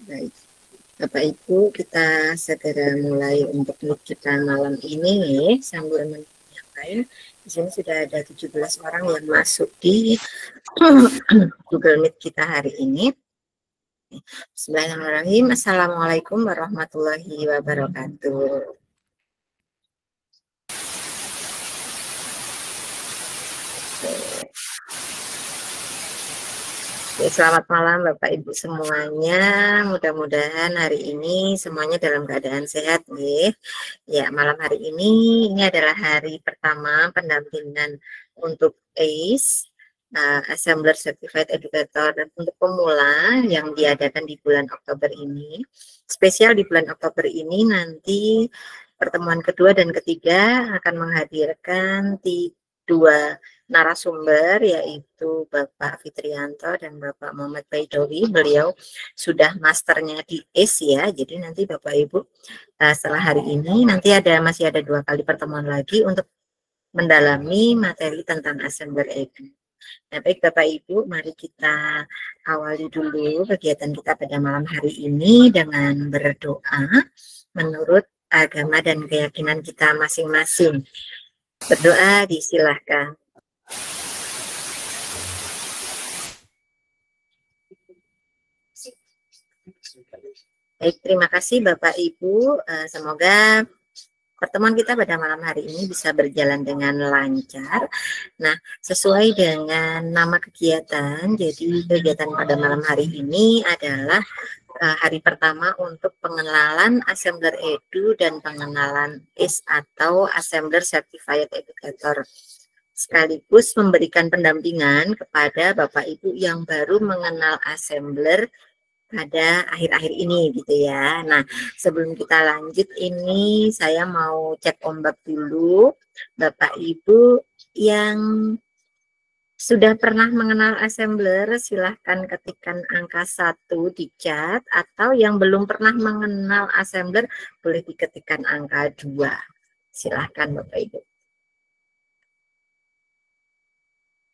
Baik, Bapak Ibu, kita segera mulai untuk meet kita malam ini sambil menunggu yang lain. Di sini sudah ada 17 orang yang masuk di Google Meet kita hari ini. Bismillahirrahmanirrahim. Assalamualaikum warahmatullahi wabarakatuh. Selamat malam Bapak Ibu semuanya. Mudah-mudahan hari ini semuanya dalam keadaan sehat nih. Ya, malam hari ini adalah hari pertama pendampingan untuk ACE, Assembler Certified Educator untuk pemula yang diadakan di bulan Oktober ini. Spesial di bulan Oktober ini nanti pertemuan kedua dan ketiga akan menghadirkan dua narasumber, yaitu Bapak Fitrianto dan Bapak Muhammad Baidowi. Beliau sudah masternya di ACE ya, jadi nanti Bapak Ibu setelah hari ini nanti masih ada 2 kali pertemuan lagi untuk mendalami materi tentang Assembler Edu. Nah, baik Bapak Ibu, mari kita awali dulu kegiatan kita pada malam hari ini dengan berdoa menurut agama dan keyakinan kita masing-masing. Berdoa disilahkan. Baik, terima kasih Bapak Ibu. Semoga pertemuan kita pada malam hari ini bisa berjalan dengan lancar. Nah, sesuai dengan nama kegiatan, jadi kegiatan pada malam hari ini adalah hari pertama untuk pengenalan Assembler Edu dan pengenalan ACE atau Assembler Certified Educator, sekaligus memberikan pendampingan kepada Bapak Ibu yang baru mengenal Assembler pada akhir-akhir ini gitu ya. Nah, sebelum kita lanjut ini saya mau cek ombak dulu. Bapak Ibu yang sudah pernah mengenal Assembler, silahkan ketikkan angka 1 di chat, atau yang belum pernah mengenal Assembler boleh diketikkan angka 2. Silahkan Bapak Ibu.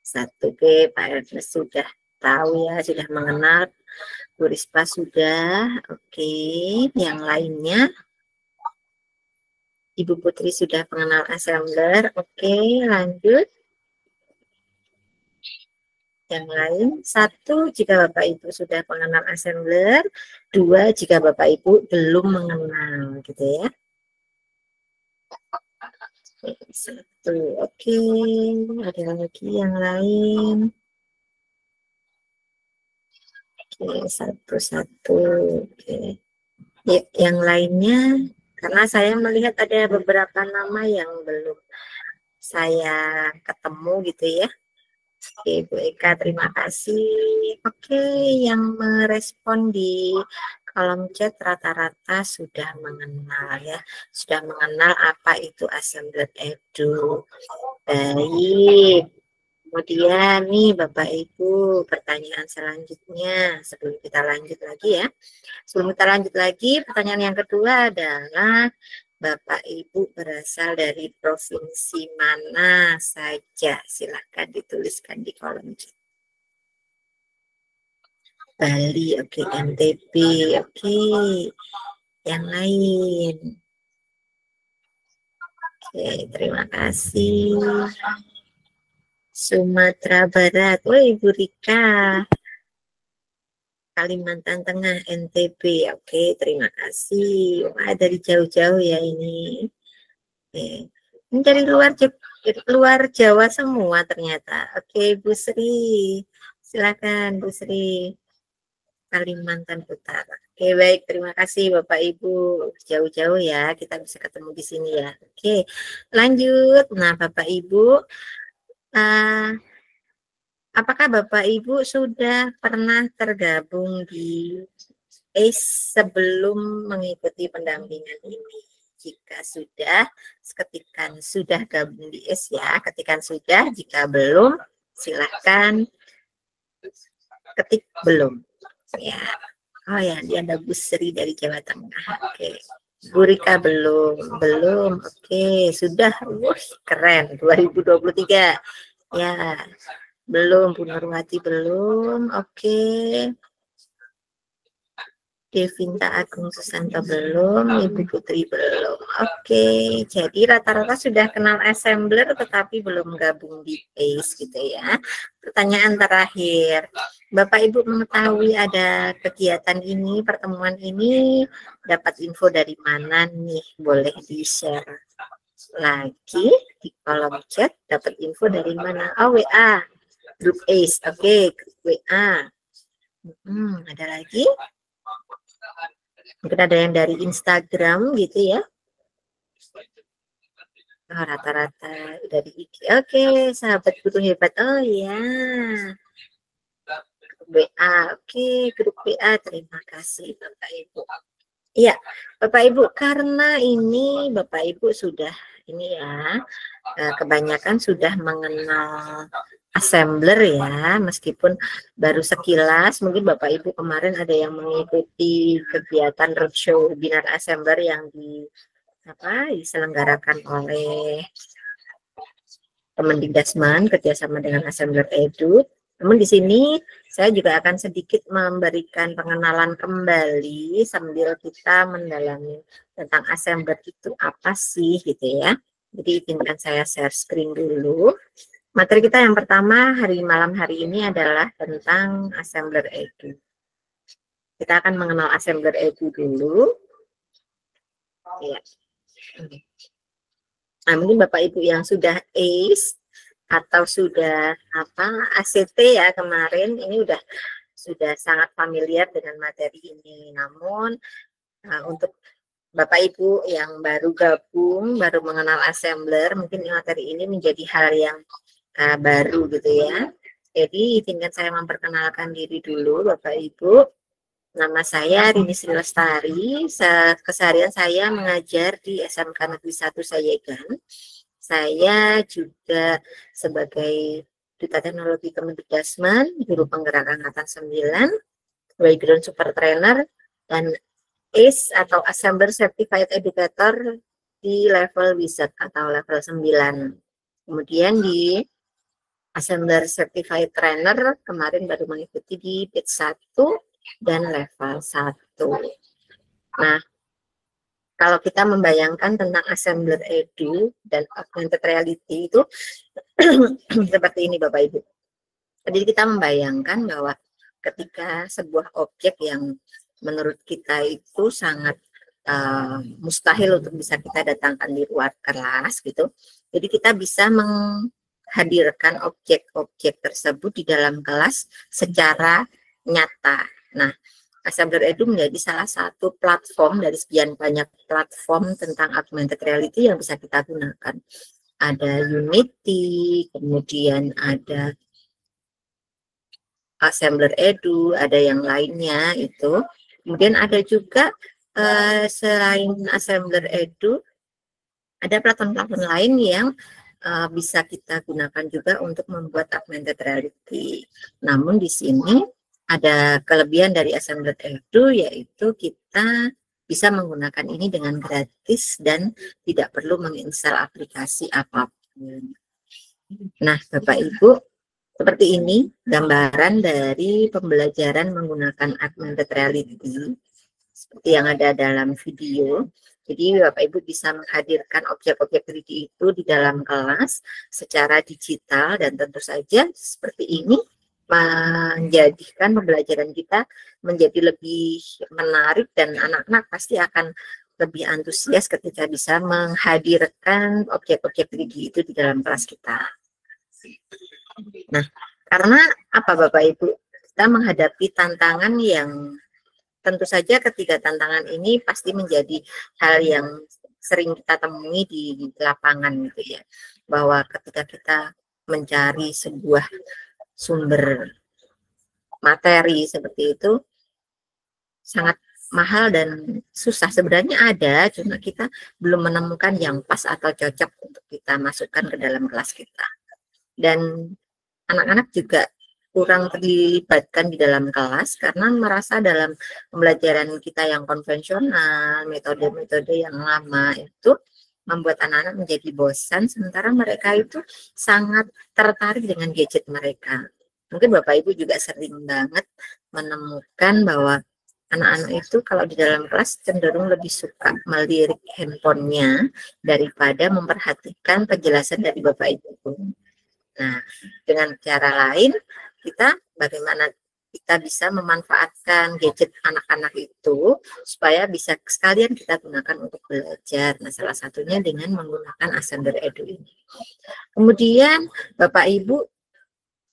1, oke, Pak Ernest sudah tahu ya, sudah mengenal. Bu Rispa sudah, oke. Yang lainnya, Ibu Putri sudah mengenal Assembler, oke. Lanjut. Yang lain, 1 jika Bapak Ibu sudah mengenal Assembler, 2 jika Bapak Ibu belum mengenal, gitu ya. 1, oke. Ada lagi yang lain. Oke, 1, oke. Ya, yang lainnya, karena saya melihat ada beberapa nama yang belum saya ketemu gitu ya. Oke, Bu Eka, terima kasih. Oke, yang merespon di kolom chat rata-rata sudah mengenal ya, sudah mengenal apa itu Assembler Edu. Baik. Kemudian nih Bapak Ibu, pertanyaan selanjutnya sebelum kita lanjut lagi ya. Sebelum kita lanjut lagi, pertanyaan yang kedua adalah Bapak Ibu berasal dari provinsi mana saja? Silahkan dituliskan di kolom chat. Bali, oke. NTB, oke. Yang lain? Oke, terima kasih. Sumatera Barat, oh Ibu Rika. Kalimantan Tengah, NTB, oke, terima kasih. Wah, dari jauh-jauh ya ini. Oke. Ini dari luar Jawa semua ternyata. Oke, Bu Sri. Silakan Bu Sri. Kalimantan Utara. Oke, baik. Terima kasih Bapak Ibu. Jauh-jauh ya, kita bisa ketemu di sini ya. Oke, lanjut. Nah, Bapak Ibu, apakah Bapak Ibu sudah pernah tergabung di ACE sebelum mengikuti pendampingan ini? Jika sudah, ketikkan sudah gabung di ACE ya. Ketikkan sudah, jika belum, silahkan ketik belum. Ya. Oh ya, dia ada Bu Sri dari Jawa Tengah. Oke. Bu Rika belum. Oke, sudah. Wih, keren. 2023. Ya. Belum, Bu Nurwati belum. Oke. Devinta Agung Susanto belum, Ibu Putri belum. Oke, jadi rata-rata sudah kenal assembler tetapi belum gabung di PACE gitu ya. Pertanyaan terakhir, Bapak Ibu mengetahui ada kegiatan ini, pertemuan ini, dapat info dari mana nih? Boleh di-share lagi di kolom chat, dapat info dari mana? Oh, WA, grup ACE. Oke, grup WA. Ada lagi? Mungkin ada yang dari Instagram gitu ya. Oh, rata-rata dari IG. Oke, sahabat guru hebat. Oh ya. WA. Oke, grup WA. Terima kasih Bapak Ibu. Iya, Bapak Ibu, karena ini Bapak Ibu sudah ini ya, kebanyakan sudah mengenal assembler ya, meskipun baru sekilas. Mungkin Bapak Ibu kemarin ada yang mengikuti kegiatan roadshow webinar assembler yang diselenggarakan oleh Kemendikbudristek kerjasama dengan Assembler Edu. Namun di sini saya juga akan sedikit memberikan pengenalan kembali sambil kita mendalami tentang assembler itu apa sih gitu ya. Jadi izinkan saya share screen dulu. Materi kita yang pertama malam hari ini adalah tentang Assembler Edu. Kita akan mengenal Assembler Edu dulu. Ya. Nah, mungkin Bapak Ibu yang sudah ACE atau sudah ACT ya kemarin, ini sudah sangat familiar dengan materi ini. Namun untuk Bapak Ibu yang baru gabung, baru mengenal assembler, mungkin materi ini menjadi hal yang baru gitu ya. Jadi izinkan saya memperkenalkan diri dulu Bapak Ibu. Nama saya Rini Sri Lestari. Keseharian saya mengajar di SMK Negeri 1 Sayegan. Saya juga sebagai Duta Teknologi Kemendikbudristek, Guru Penggerak Angkatan 9, background super trainer, dan ACE atau Assembler Certified Educator di level wizard atau level 9. Kemudian di Assembler Certified Trainer kemarin baru mengikuti di batch 1 dan level 1. Nah, kalau kita membayangkan tentang Assembler Edu dan Augmented Reality itu seperti ini Bapak Ibu. Jadi kita membayangkan bahwa ketika sebuah objek yang menurut kita itu sangat mustahil untuk bisa kita datangkan di luar kelas gitu. Jadi kita bisa menghadirkan objek-objek tersebut di dalam kelas secara nyata. Nah, Assembler Edu menjadi salah satu platform dari sekian banyak platform tentang augmented reality yang bisa kita gunakan. Ada Unity, kemudian ada Assembler Edu, ada yang lainnya itu. Kemudian ada juga selain Assembler Edu, ada platform-platform lain yang bisa kita gunakan juga untuk membuat augmented reality. Namun di sini ada kelebihan dari Assembler Edu, yaitu kita bisa menggunakan ini dengan gratis dan tidak perlu menginstal aplikasi apapun. Nah, Bapak Ibu, seperti ini gambaran dari pembelajaran menggunakan augmented reality seperti yang ada dalam video. Jadi Bapak Ibu bisa menghadirkan objek-objek 3D itu di dalam kelas secara digital, dan tentu saja seperti ini menjadikan pembelajaran kita menjadi lebih menarik, dan anak-anak pasti akan lebih antusias ketika bisa menghadirkan objek-objek 3D itu di dalam kelas kita. Nah, karena apa Bapak Ibu? Kita menghadapi tantangan yang tentu saja ketiga tantangan ini pasti menjadi hal yang sering kita temui di lapangan gitu ya. Bahwa ketika kita mencari sebuah sumber materi seperti itu sangat mahal dan susah. Sebenarnya ada, cuma kita belum menemukan yang pas atau cocok untuk kita masukkan ke dalam kelas kita. Dan anak-anak juga kurang terlibatkan di dalam kelas karena merasa dalam pembelajaran kita yang konvensional, metode-metode yang lama itu membuat anak-anak menjadi bosan, sementara mereka itu sangat tertarik dengan gadget mereka. Mungkin Bapak Ibu juga sering banget menemukan bahwa anak-anak itu kalau di dalam kelas cenderung lebih suka melirik handphonenya daripada memperhatikan penjelasan dari Bapak Ibu. Nah, dengan cara lain, kita bagaimana kita bisa memanfaatkan gadget anak-anak itu supaya bisa sekalian kita gunakan untuk belajar. Nah, salah satunya dengan menggunakan Ascender Edu ini. Kemudian, Bapak Ibu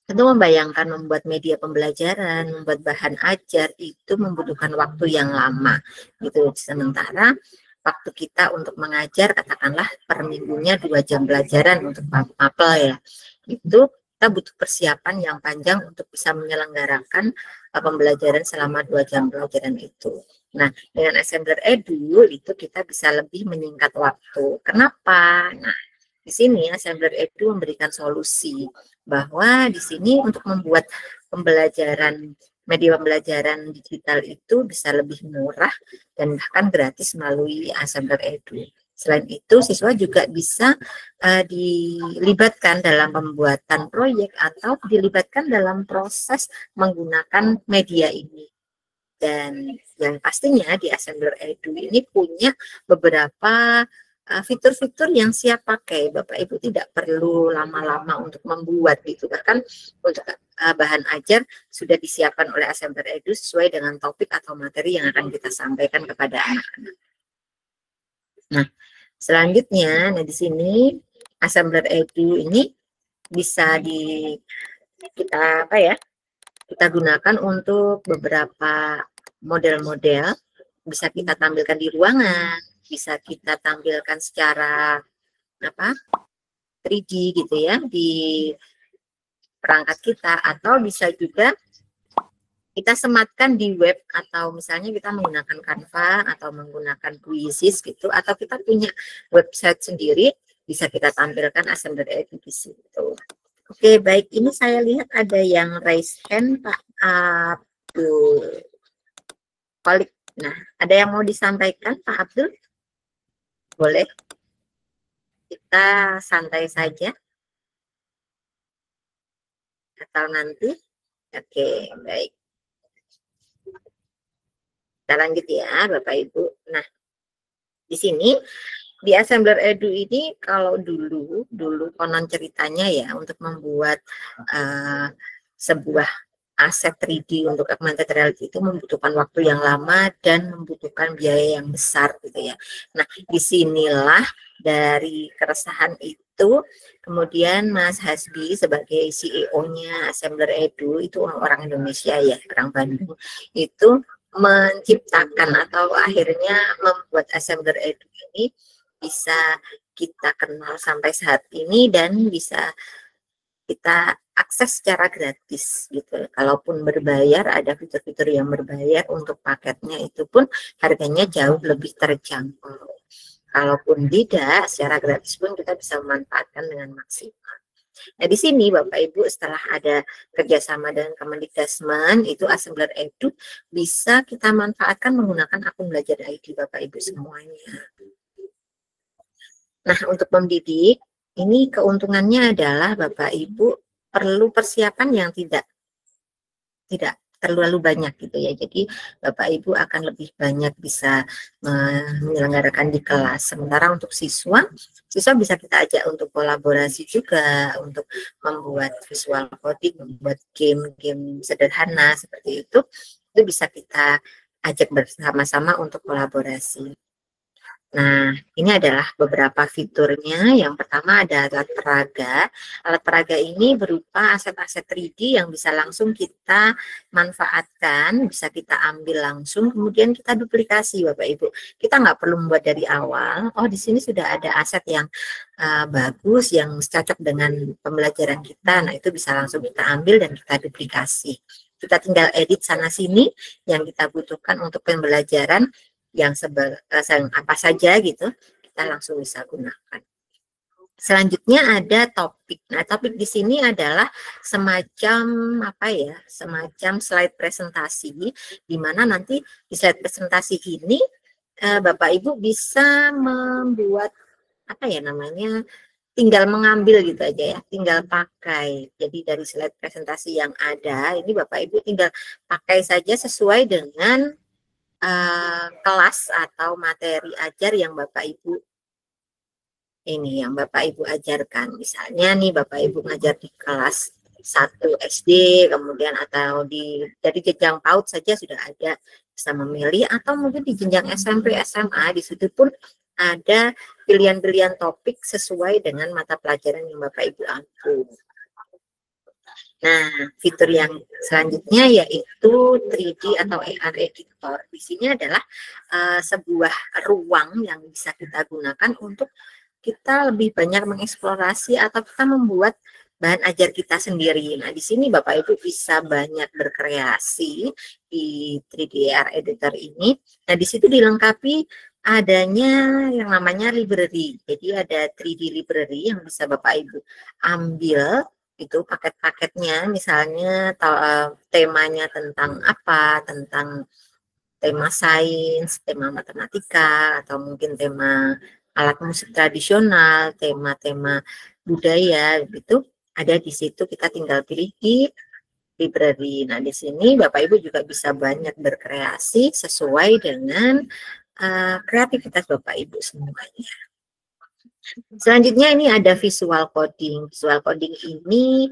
tentu membayangkan membuat media pembelajaran, membuat bahan ajar itu membutuhkan waktu yang lama. Gitu. Sementara waktu kita untuk mengajar katakanlah per minggunya 2 jam pelajaran untuk mapel ya, itu kita butuh persiapan yang panjang untuk bisa menyelenggarakan pembelajaran selama 2 jam pelajaran itu. Nah, dengan Assembler Edu itu kita bisa lebih menyingkat waktu. Kenapa? Nah, di sini Assembler Edu memberikan solusi bahwa di sini untuk membuat pembelajaran media pembelajaran digital itu bisa lebih murah dan bahkan gratis melalui Assembler Edu. Selain itu, siswa juga bisa dilibatkan dalam pembuatan proyek atau dilibatkan dalam proses menggunakan media ini. Dan yang pastinya di Assembler Edu ini punya beberapa fitur-fitur yang siap pakai. Bapak Ibu tidak perlu lama-lama untuk membuat gitu. Bahkan untuk bahan ajar sudah disiapkan oleh Assembler Edu sesuai dengan topik atau materi yang akan kita sampaikan kepada anak-anak. Nah, selanjutnya, nah di sini Assembler Edu ini bisa kita gunakan untuk beberapa model-model, bisa kita tampilkan di ruangan, bisa kita tampilkan secara 3D gitu ya di perangkat kita, atau bisa juga kita sematkan di web, atau misalnya kita menggunakan Canva atau menggunakan Quizzes gitu, atau kita punya website sendiri, bisa kita tampilkan Assembler Edu di situ. Oke, baik, ini saya lihat ada yang raise hand, Pak Abdul Kolik. Nah, ada yang mau disampaikan, Pak Abdul? Boleh. Kita santai saja. Atau nanti? Oke, baik. Kita lanjut ya, Bapak Ibu. Nah, di sini di Assembler Edu ini kalau dulu konon ceritanya ya, untuk membuat sebuah aset 3D untuk augmented reality itu membutuhkan waktu yang lama dan membutuhkan biaya yang besar gitu ya. Nah, disinilah dari keresahan itu kemudian Mas Hasbi sebagai CEO-nya Assembler Edu, itu orang Indonesia ya, orang Bandung, itu menciptakan atau akhirnya membuat Assembler Edu ini bisa kita kenal sampai saat ini dan bisa kita akses secara gratis gitu. Kalaupun berbayar, ada fitur-fitur yang berbayar, untuk paketnya itu pun harganya jauh lebih terjangkau. Kalaupun tidak, secara gratis pun kita bisa memanfaatkan dengan maksimal. Nah, di sini Bapak Ibu setelah ada kerjasama dengan Kemendikbudristek, itu Assembler Edu bisa kita manfaatkan menggunakan akun belajar ID Bapak Ibu semuanya. Nah, untuk mendidik, ini keuntungannya adalah Bapak Ibu perlu persiapan yang tidak terlalu banyak gitu ya. Jadi Bapak Ibu akan lebih banyak bisa menyelenggarakan di kelas. Sementara untuk siswa bisa kita ajak untuk kolaborasi juga, untuk membuat visual coding, membuat game-game sederhana seperti itu bisa kita ajak bersama-sama untuk kolaborasi. Nah, ini adalah beberapa fiturnya. Yang pertama ada alat peraga. Alat peraga ini berupa aset-aset 3D yang bisa langsung kita manfaatkan, bisa kita ambil langsung, kemudian kita duplikasi, Bapak Ibu. Kita nggak perlu membuat dari awal. Oh, di sini sudah ada aset yang bagus, yang cocok dengan pembelajaran kita. Nah, itu bisa langsung kita ambil dan kita duplikasi. Kita tinggal edit sana-sini yang kita butuhkan untuk pembelajaran yang apa saja gitu, kita langsung bisa gunakan. Selanjutnya ada topik. Nah, topik di sini adalah semacam semacam slide presentasi, di mana nanti di slide presentasi ini Bapak Ibu bisa membuat tinggal mengambil gitu aja ya, tinggal pakai. Jadi dari slide presentasi yang ada, ini Bapak Ibu tinggal pakai saja sesuai dengan kelas atau materi ajar yang Bapak Ibu ajarkan. Misalnya nih Bapak Ibu ngajar di kelas 1 SD, kemudian atau dari jenjang PAUD saja sudah ada, bisa memilih, atau mungkin di jenjang SMP, SMA, di situ pun ada pilihan-pilihan topik sesuai dengan mata pelajaran yang Bapak Ibu ambil. Nah, fitur yang selanjutnya yaitu 3D atau AR Editor. Di sini adalah sebuah ruang yang bisa kita gunakan untuk kita lebih banyak mengeksplorasi atau kita membuat bahan ajar kita sendiri. Nah, di sini Bapak Ibu bisa banyak berkreasi di 3D AR Editor ini. Nah, di situ dilengkapi adanya yang namanya library. Jadi ada 3D library yang bisa Bapak Ibu ambil, itu paket-paketnya, misalnya temanya tentang apa, tentang tema sains, tema matematika, atau mungkin tema alat musik tradisional, tema-tema budaya, gitu ada di situ. Kita tinggal pilih di library. Nah, di sini Bapak Ibu juga bisa banyak berkreasi sesuai dengan kreativitas Bapak Ibu semuanya. Selanjutnya ini ada visual coding. Visual coding ini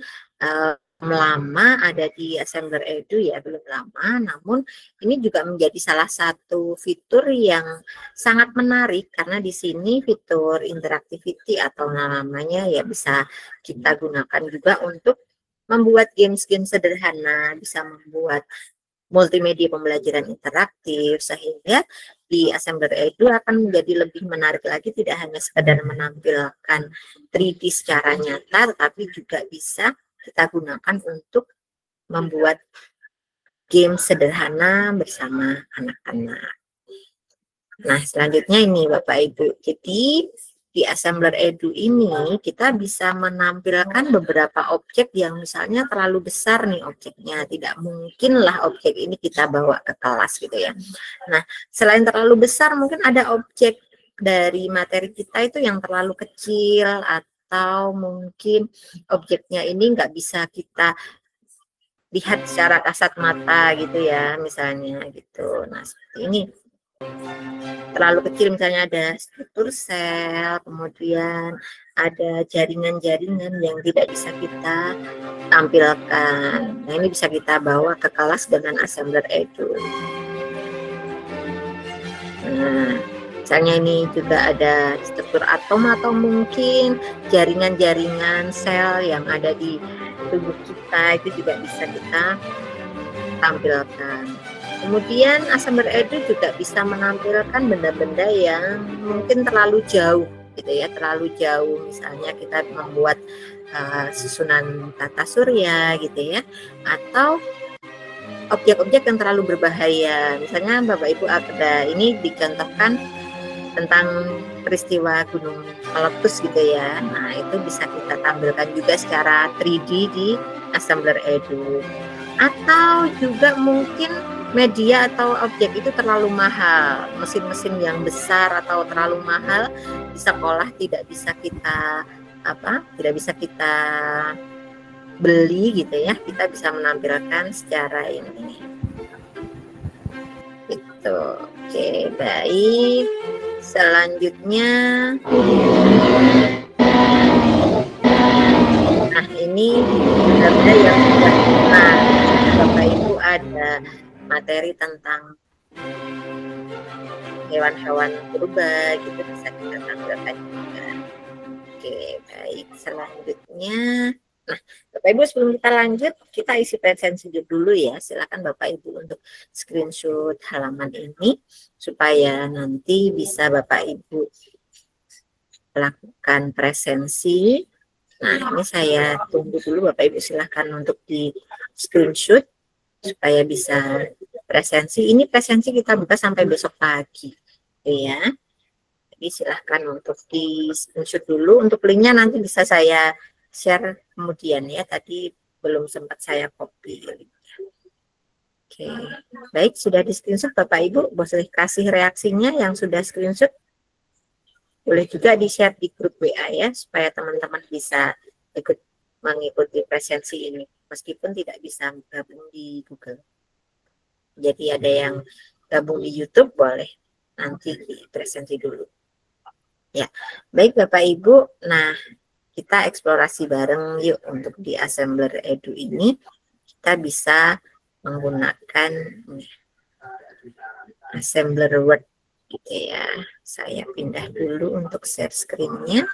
lama ada di Assembler Edu ya, belum lama, namun ini juga menjadi salah satu fitur yang sangat menarik karena di sini fitur interactivity atau namanya ya bisa kita gunakan juga untuk membuat games-games sederhana, bisa membuat multimedia pembelajaran interaktif, sehingga di Assembler Edu akan menjadi lebih menarik lagi, tidak hanya sekedar menampilkan 3D secara nyata, tetapi juga bisa kita gunakan untuk membuat game sederhana bersama anak-anak. Nah, selanjutnya ini Bapak Ibu, jadi di Assembler Edu ini kita bisa menampilkan beberapa objek yang misalnya terlalu besar nih objeknya, tidak mungkinlah objek ini kita bawa ke kelas gitu ya. Nah, selain terlalu besar, mungkin ada objek dari materi kita itu yang terlalu kecil, atau mungkin objeknya ini nggak bisa kita lihat secara kasat mata gitu ya, misalnya gitu. Nah, seperti ini. Terlalu kecil, misalnya ada struktur sel, kemudian ada jaringan-jaringan yang tidak bisa kita tampilkan. Nah, ini bisa kita bawa ke kelas dengan Assembler Edu. Nah, misalnya ini juga ada struktur atom atau mungkin jaringan-jaringan sel yang ada di tubuh kita, itu juga bisa kita tampilkan. Kemudian Assembler Edu juga bisa menampilkan benda-benda yang mungkin terlalu jauh gitu ya, terlalu jauh, misalnya kita membuat susunan tata surya gitu ya, atau objek-objek yang terlalu berbahaya. Misalnya Bapak Ibu ada ini dicontohkan tentang peristiwa gunung meletus gitu ya. Nah, itu bisa kita tampilkan juga secara 3D di Assembler Edu. Atau juga mungkin media atau objek itu terlalu mahal, mesin-mesin yang besar atau terlalu mahal di sekolah tidak bisa kita beli gitu ya, kita bisa menampilkan secara ini gitu. Oke, baik, selanjutnya nah ini benda yang sudah kita Bapak Ibu ada materi tentang hewan-hewan purba gitu, bisa kita tampilkan juga. Oke, baik, selanjutnya nah Bapak Ibu sebelum kita lanjut, kita isi presensi dulu ya. Silakan Bapak Ibu untuk screenshot halaman ini supaya nanti bisa Bapak Ibu lakukan presensi. Nah, ini saya tunggu dulu Bapak Ibu, silahkan untuk di screenshot supaya bisa presensi. Ini presensi kita buka sampai besok pagi ya. Jadi silahkan untuk di screenshot dulu. Untuk linknya nanti bisa saya share kemudian ya. Tadi belum sempat saya copy. Oke, baik, sudah di screenshot Bapak Ibu. Boleh kasih reaksinya yang sudah screenshot. Boleh juga di-share di grup WA ya, supaya teman-teman bisa ikut mengikuti presensi ini, meskipun tidak bisa gabung di Google. Jadi ada yang gabung di YouTube boleh nanti presentasi dulu. Ya, baik Bapak Ibu. Nah, kita eksplorasi bareng yuk untuk di Assembler Edu ini. Kita bisa menggunakan Assembler Word gitu ya. Saya pindah dulu untuk share screen-nya.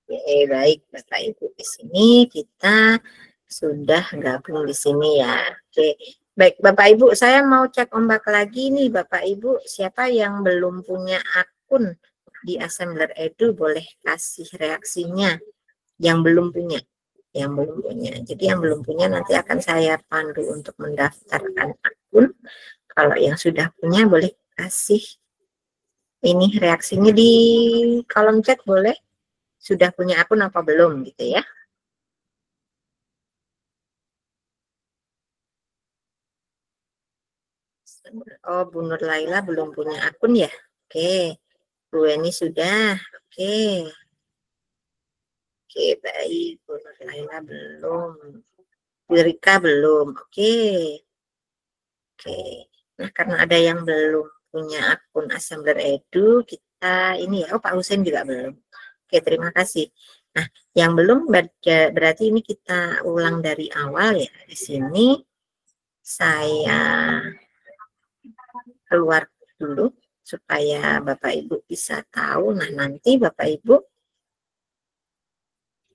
Oke, baik Bapak Ibu, di sini kita sudah gabung di sini ya. Oke, baik Bapak Ibu, saya mau cek ombak lagi nih Bapak Ibu, siapa yang belum punya akun di Assembler Edu boleh kasih reaksinya. Yang belum punya, Jadi yang belum punya nanti akan saya pandu untuk mendaftarkan akun. Kalau yang sudah punya boleh kasih ini reaksinya di kolom chat, boleh. Sudah punya akun apa belum gitu ya. Oh, Bu Nur Laila belum punya akun ya. Oke, Bu Eni sudah. Oke, oke, baik. Bu Nur Laila belum. Bu Rika belum. Oke, oke. Nah, karena ada yang belum punya akun Assembler Edu, kita ini ya. Oh, Pak Husen juga belum. Oke, terima kasih. Nah, yang belum berarti ini kita ulang dari awal ya. Di sini saya keluar dulu supaya Bapak Ibu bisa tahu. Nah, nanti Bapak Ibu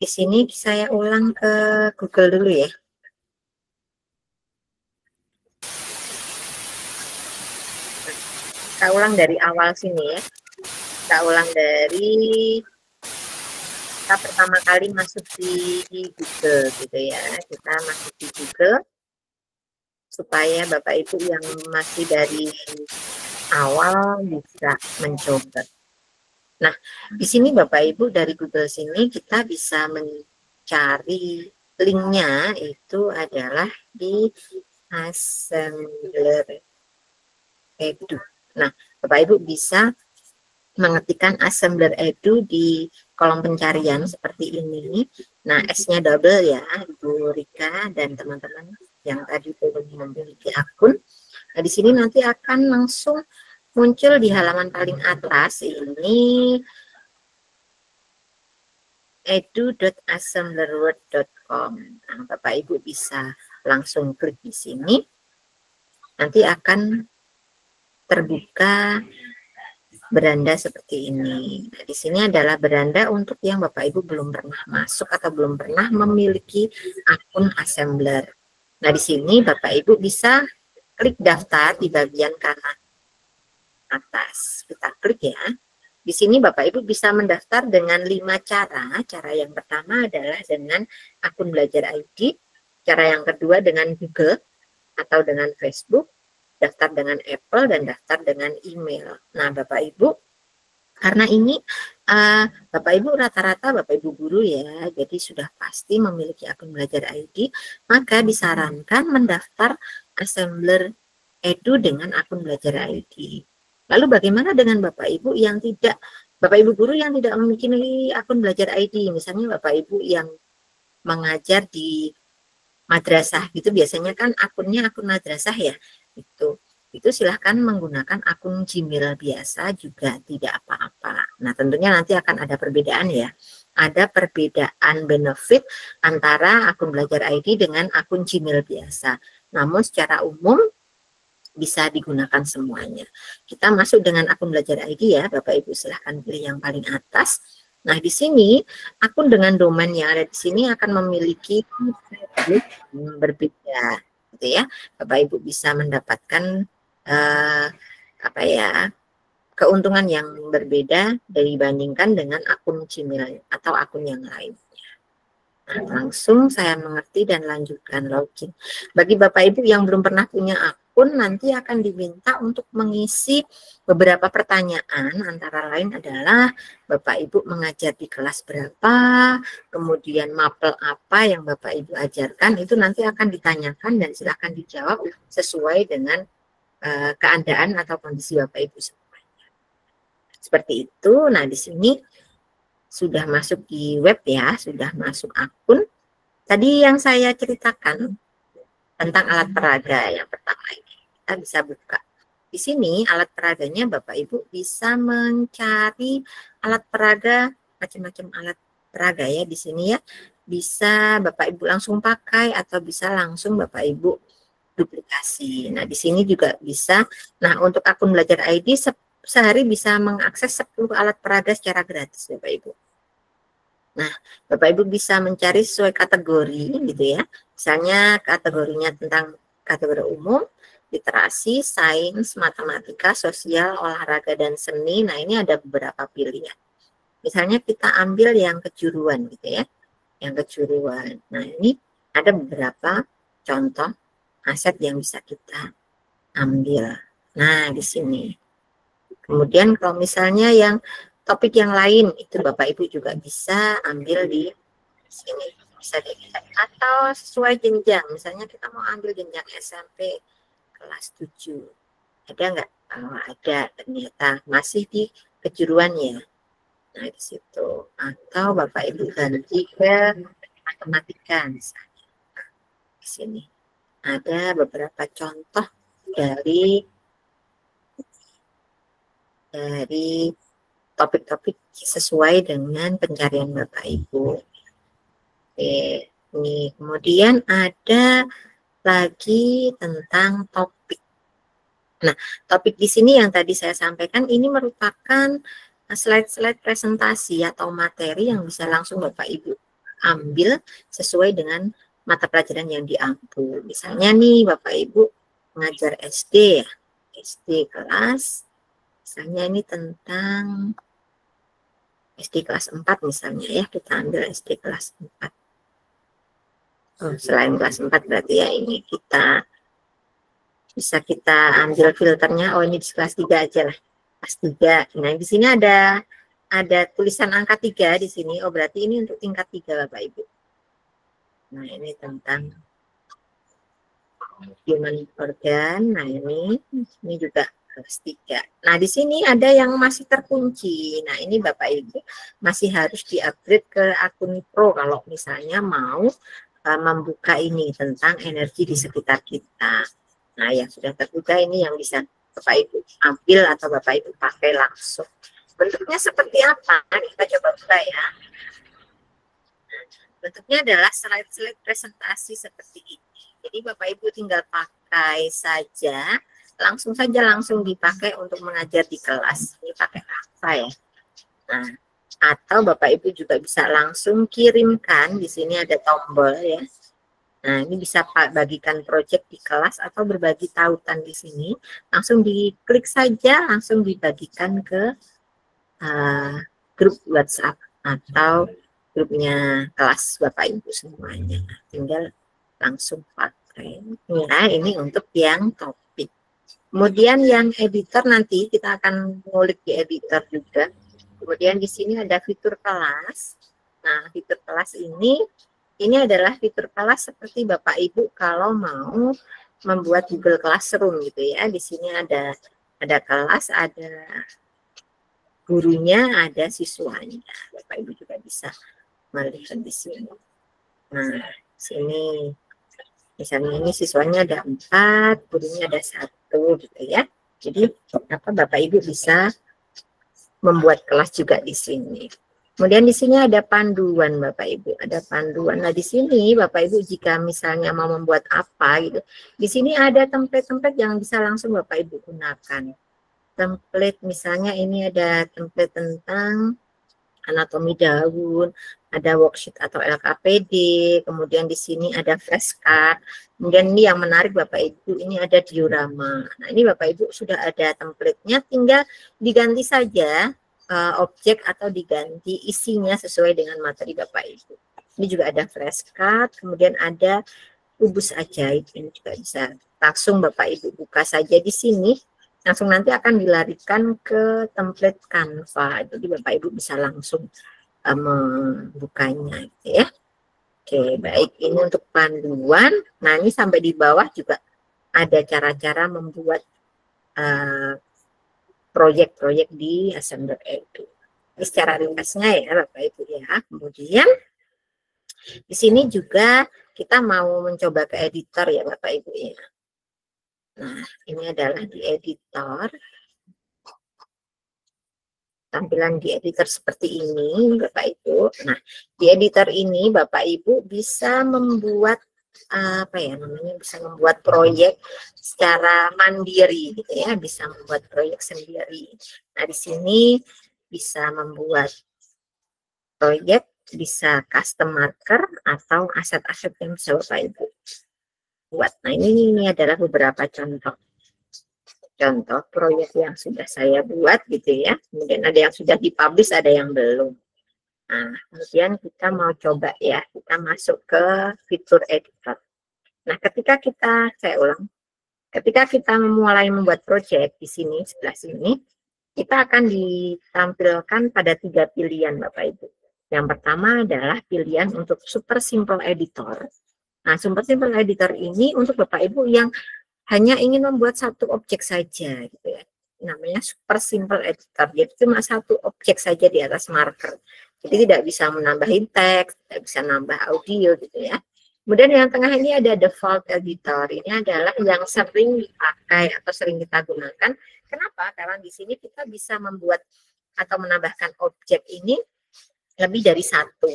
di sini saya ulang ke Google dulu ya. Kita ulang dari awal sini ya. Kita ulang dari kita pertama kali masuk di Google gitu ya. Kita masuk di Google supaya Bapak Ibu yang masih dari awal bisa mencoba. Nah, di sini Bapak Ibu dari Google sini kita bisa mencari linknya itu adalah di Assembler Edu. Nah, Bapak Ibu bisa mengetikkan Assembler Edu di kolom pencarian seperti ini. Nah, S-nya double ya, Bu Rika dan teman-teman yang tadi belum memiliki akun. Nah, di sini nanti akan langsung muncul di halaman paling atas ini edu.assemblerword.com. Nah, Bapak Ibu bisa langsung klik di sini. Nanti akan terbuka beranda seperti ini. Nah, di sini adalah beranda untuk yang Bapak Ibu belum pernah masuk atau belum pernah memiliki akun Assembler. Nah, di sini Bapak Ibu bisa klik daftar di bagian kanan atas. Kita klik ya. Di sini Bapak Ibu bisa mendaftar dengan 5 cara. Cara yang pertama adalah dengan akun Belajar ID. Cara yang kedua dengan Google atau dengan Facebook. Daftar dengan Apple dan daftar dengan email. Nah, Bapak Ibu, karena ini Bapak Ibu rata-rata Bapak Ibu guru ya, jadi sudah pasti memiliki akun Belajar ID, maka disarankan mendaftar Assembler Edu dengan akun Belajar ID. Lalu bagaimana dengan Bapak Ibu yang tidak, Bapak Ibu guru yang tidak memiliki akun Belajar ID, misalnya Bapak Ibu yang mengajar di madrasah gitu, biasanya kan akunnya akun madrasah ya, itu silahkan menggunakan akun Gmail biasa juga tidak apa-apa. Nah, tentunya nanti akan ada perbedaan ya. Ada perbedaan benefit antara akun Belajar ID dengan akun Gmail biasa. Namun secara umum bisa digunakan semuanya. Kita masuk dengan akun Belajar ID ya, Bapak Ibu silahkan pilih yang paling atas. Nah, di sini akun dengan domain yang ada di sini akan memiliki yang berbeda, gitu ya. Bapak Ibu bisa mendapatkan apa ya, keuntungan yang berbeda dibandingkan dengan akun Gmail atau akun yang lain. Nah, langsung saya mengerti dan lanjutkan login. Bagi Bapak Ibu yang belum pernah punya akun, nanti akan diminta untuk mengisi beberapa pertanyaan, antara lain adalah Bapak Ibu mengajar di kelas berapa, kemudian mapel apa yang Bapak Ibu ajarkan, itu nanti akan ditanyakan dan silakan dijawab sesuai dengan keadaan atau kondisi Bapak Ibu semuanya. Seperti itu. Nah, di sini sudah masuk di web ya, sudah masuk akun. Tadi yang saya ceritakan tentang alat peraga yang pertama ini, kita bisa buka. Di sini alat peraganya Bapak Ibu bisa mencari alat peraga, macam-macam alat peraga ya di sini ya. Bisa Bapak Ibu langsung pakai atau bisa langsung Bapak Ibu duplikasi. Nah, di sini juga bisa. Nah, untuk akun Belajar ID sehari bisa mengakses 10 alat peraga secara gratis Bapak Ibu. Nah, Bapak Ibu bisa mencari sesuai kategori gitu ya. Misalnya kategorinya tentang kategori umum, literasi, sains, matematika, sosial, olahraga, dan seni. Nah, ini ada beberapa pilihan. Misalnya kita ambil yang kejuruan gitu ya. Yang kejuruan. Nah, ini ada beberapa contoh aset yang bisa kita ambil. Nah, di sini. Kemudian kalau misalnya yang topik yang lain itu Bapak Ibu juga bisa ambil di sini, bisa dilihat. Atau sesuai jenjang, misalnya kita mau ambil jenjang SMP kelas 7. Ada nggak? Kalau ada ternyata masih di kejuruan ya. Nah, di situ. Atau Bapak Ibu ganti ke matematika misalnya. Di sini ada beberapa contoh dari topik-topik sesuai dengan pencarian Bapak Ibu. Oke, ini kemudian ada lagi tentang topik. Nah, topik di sini yang tadi saya sampaikan ini merupakan slide-slide presentasi atau materi yang bisa langsung Bapak Ibu ambil sesuai dengan mata pelajaran yang diambil. Misalnya nih Bapak Ibu mengajar SD ya, SD kelas, misalnya ini tentang SD kelas 4 misalnya ya, kita ambil SD kelas 4. Oh, selain kelas 4 berarti ya ini kita bisa kita ambil filternya. Oh, ini di kelas 3 aja lah. Kelas 3. Nah, di sini ada tulisan angka 3 di sini. Oh, berarti ini untuk tingkat 3 Bapak Ibu. Nah, ini tentang human organ. Nah, ini juga kelas 3. Nah, di sini ada yang masih terkunci. Nah, ini Bapak Ibu masih harus di-upgrade ke akun Pro kalau misalnya mau membuka ini tentang energi di sekitar kita. Nah, yang sudah terbuka ini yang bisa Bapak Ibu ambil atau Bapak Ibu pakai langsung. Bentuknya seperti apa? Kita coba buka ya. Bentuknya adalah slide-slide presentasi seperti ini. Jadi Bapak Ibu tinggal pakai saja, langsung dipakai untuk mengajar di kelas. Ini pakai apa ya? Nah, atau Bapak Ibu juga bisa langsung kirimkan. Di sini ada tombol ya. Nah, ini bisa bagikan proyek di kelas atau berbagi tautan di sini. Langsung diklik saja, langsung dibagikan ke grup WhatsApp atau grupnya kelas Bapak Ibu semuanya. Tinggal langsung pakai. Nah, ini untuk yang topik. Kemudian yang editor nanti kita akan ngulik di editor juga. Kemudian di sini ada fitur kelas. Nah, fitur kelas ini adalah fitur kelas seperti Bapak Ibu kalau mau membuat Google Classroom gitu ya. Di sini ada kelas, ada gurunya, ada siswanya. Bapak Ibu juga bisa melihat di sini. Nah, sini misalnya ini siswanya ada 4, gurunya ada 1 gitu ya. Jadi Bapak Ibu bisa membuat kelas juga di sini. Kemudian di sini ada panduan Bapak Ibu, ada panduan. Nah, di sini Bapak Ibu jika misalnya mau membuat apa gitu, di sini ada template-template yang bisa langsung Bapak Ibu gunakan. Template misalnya ini ada template tentang anatomi daun, ada worksheet atau LKPD, kemudian di sini ada flashcard, kemudian ini yang menarik Bapak Ibu, ini ada diorama. Nah, ini Bapak Ibu sudah ada template-nya, tinggal diganti saja objek atau diganti isinya sesuai dengan materi Bapak Ibu. Ini juga ada flashcard, kemudian ada kubus ajaib, ini juga bisa langsung Bapak Ibu buka saja di sini. Langsung nanti akan dilarikan ke template Canva. Jadi Bapak Ibu bisa langsung membukanya gitu ya. Oke, baik, ini untuk panduan. Nah, ini sampai di bawah juga ada cara-cara membuat proyek-proyek di Asem.edu. Ini secara ringkasnya ya Bapak Ibu ya. Kemudian di sini juga kita mau mencoba ke editor ya Bapak Ibu ya. Nah, ini adalah di editor. Tampilan di editor seperti ini Bapak Ibu. Nah, di editor ini Bapak Ibu bisa membuat apa ya namanya, bisa membuat proyek secara mandiri gitu ya, bisa membuat proyek sendiri. Nah, di sini bisa membuat proyek, bisa custom marker atau aset-aset yang bisa Bapak Ibu buat. Nah, ini adalah beberapa contoh proyek yang sudah saya buat gitu ya. Kemudian ada yang sudah dipublish, ada yang belum. Nah, kemudian kita mau coba ya, kita masuk ke fitur editor. Nah, ketika kita memulai membuat proyek di sini, sebelah sini, kita akan ditampilkan pada 3 pilihan Bapak Ibu. Yang pertama adalah pilihan untuk Super Simple Editor. Nah, Super Simple Editor ini untuk Bapak Ibu yang hanya ingin membuat satu objek saja gitu ya, namanya Super Simple Editor. Jadi cuma satu objek saja di atas marker, jadi tidak bisa menambahin teks, tidak bisa nambah audio gitu ya. Kemudian yang tengah ini ada Default Editor. Ini adalah yang sering dipakai atau sering kita gunakan. Kenapa? Karena di sini kita bisa membuat atau menambahkan objek ini lebih dari satu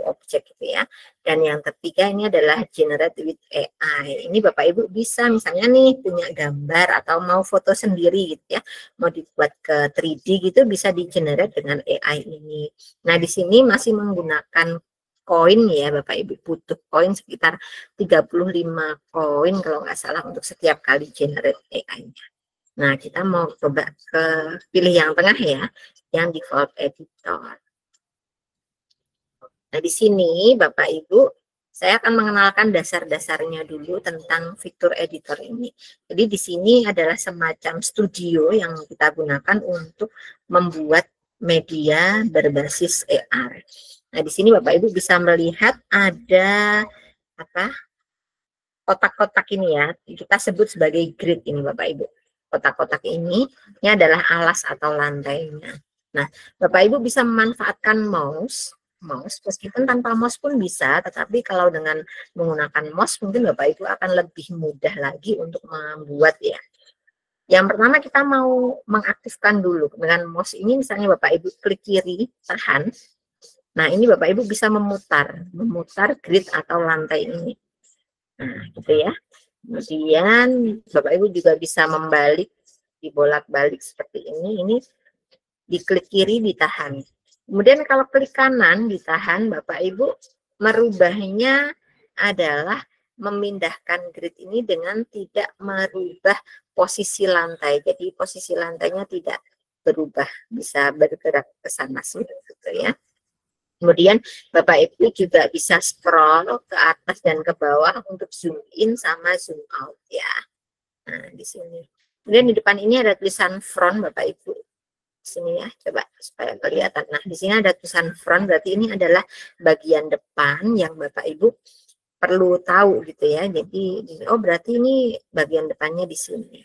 objek gitu ya. Dan yang ketiga ini adalah Generate with AI. Ini Bapak Ibu bisa misalnya nih punya gambar atau mau foto sendiri gitu ya, mau dibuat ke 3D gitu, bisa di generate dengan AI ini. Nah, di sini masih menggunakan koin ya Bapak Ibu, butuh koin sekitar 35 koin kalau nggak salah untuk setiap kali generate AI-nya. Nah, kita mau coba ke pilih yang tengah ya, yang default editor. Nah, di sini Bapak Ibu, saya akan mengenalkan dasar-dasarnya dulu tentang fitur editor ini. Jadi di sini adalah semacam studio yang kita gunakan untuk membuat media berbasis AR. Nah, di sini Bapak Ibu bisa melihat ada apa? Kotak-kotak ini ya, kita sebut sebagai grid ini Bapak Ibu. Kotak-kotak ini adalah alas atau lantainya. Nah, Bapak Ibu bisa memanfaatkan mouse, meskipun tanpa mouse pun bisa, tetapi kalau dengan menggunakan mouse mungkin Bapak Ibu akan lebih mudah lagi untuk membuat ya. Yang pertama kita mau mengaktifkan dulu dengan mouse ini, misalnya Bapak Ibu klik kiri, tahan. Nah, ini Bapak Ibu bisa memutar grid atau lantai ini. Nah, gitu ya. Kemudian Bapak Ibu juga bisa membalik, dibolak-balik seperti ini diklik kiri ditahan. Kemudian kalau klik kanan ditahan, Bapak Ibu merubahnya adalah memindahkan grid ini dengan tidak merubah posisi lantai. Jadi posisi lantainya tidak berubah, bisa bergerak ke sana sini gitu ya. Kemudian Bapak Ibu juga bisa scroll ke atas dan ke bawah untuk zoom in sama zoom out ya. Nah, di sini. Kemudian di depan ini ada tulisan front Bapak Ibu. Di sini ya, coba supaya kelihatan. Nah, di sini ada tulisan front, berarti ini adalah bagian depan yang Bapak Ibu perlu tahu gitu ya. Jadi, oh berarti ini bagian depannya di sini.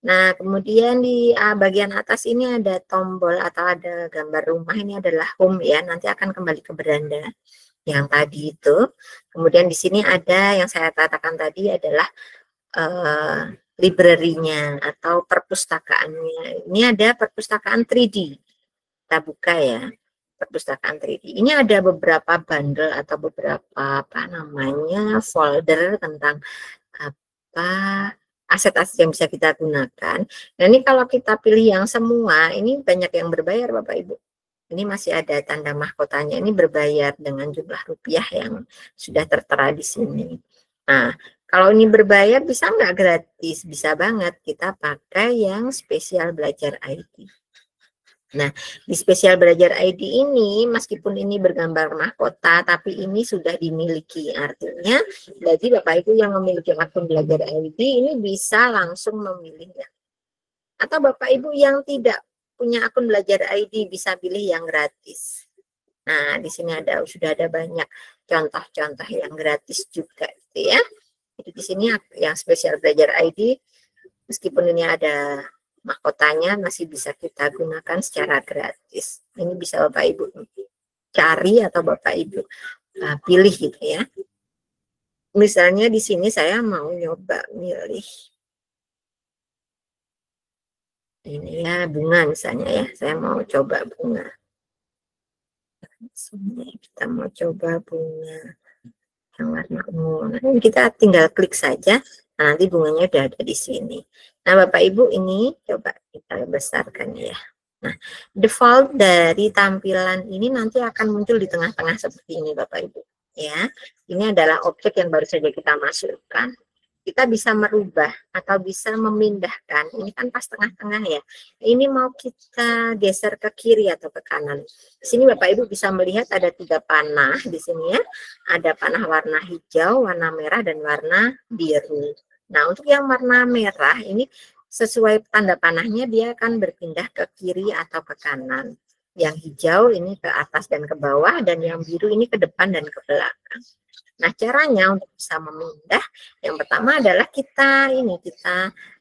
Nah, kemudian di bagian atas ini ada tombol atau ada gambar rumah, ini adalah home ya, nanti akan kembali ke beranda yang tadi itu. Kemudian di sini ada yang saya katakan tadi adalah library-nya atau perpustakaannya. Ini ada perpustakaan 3D. Kita buka ya, perpustakaan 3D. Ini ada beberapa bundle atau beberapa folder tentang aset-aset yang bisa kita gunakan. Nah, ini kalau kita pilih yang semua, ini banyak yang berbayar Bapak Ibu. Ini masih ada tanda mahkotanya, ini berbayar dengan jumlah rupiah yang sudah tertera di sini. Nah, kalau ini berbayar bisa nggak gratis? Bisa banget, kita pakai yang spesial belajar ID. Nah, di spesial belajar ID ini, meskipun ini bergambar mahkota, tapi ini sudah dimiliki. Artinya, bagi Bapak Ibu yang memiliki akun belajar ID, ini bisa langsung memilihnya. Atau Bapak Ibu yang tidak punya akun belajar ID, bisa pilih yang gratis. Nah, di sini sudah ada banyak contoh-contoh yang gratis juga, gitu ya. Jadi di sini yang spesial belajar ID, meskipun ini ada mahkotanya masih bisa kita gunakan secara gratis. Ini bisa Bapak Ibu cari atau Bapak Ibu pilih gitu ya. Misalnya di sini saya mau nyoba milih ini ya bunga misalnya ya. Saya mau coba bunga. Sini kita mau coba bunga yang warna ungu. Nah, kita tinggal klik saja. Nah, nanti bunganya udah ada di sini. Nah, Bapak Ibu ini coba kita besarkan ya. Nah, default dari tampilan ini nanti akan muncul di tengah-tengah seperti ini Bapak Ibu. Ya, ini adalah objek yang baru saja kita masukkan. Kita bisa merubah atau bisa memindahkan. Ini kan pas tengah-tengah ya. Ini mau kita geser ke kiri atau ke kanan. Di sini Bapak Ibu bisa melihat ada 3 panah di sini ya. Ada panah warna hijau, warna merah, dan warna biru. Nah, untuk yang warna merah ini sesuai tanda panahnya dia akan berpindah ke kiri atau ke kanan. Yang hijau ini ke atas dan ke bawah, dan yang biru ini ke depan dan ke belakang. Nah, caranya untuk bisa memindah, yang pertama adalah kita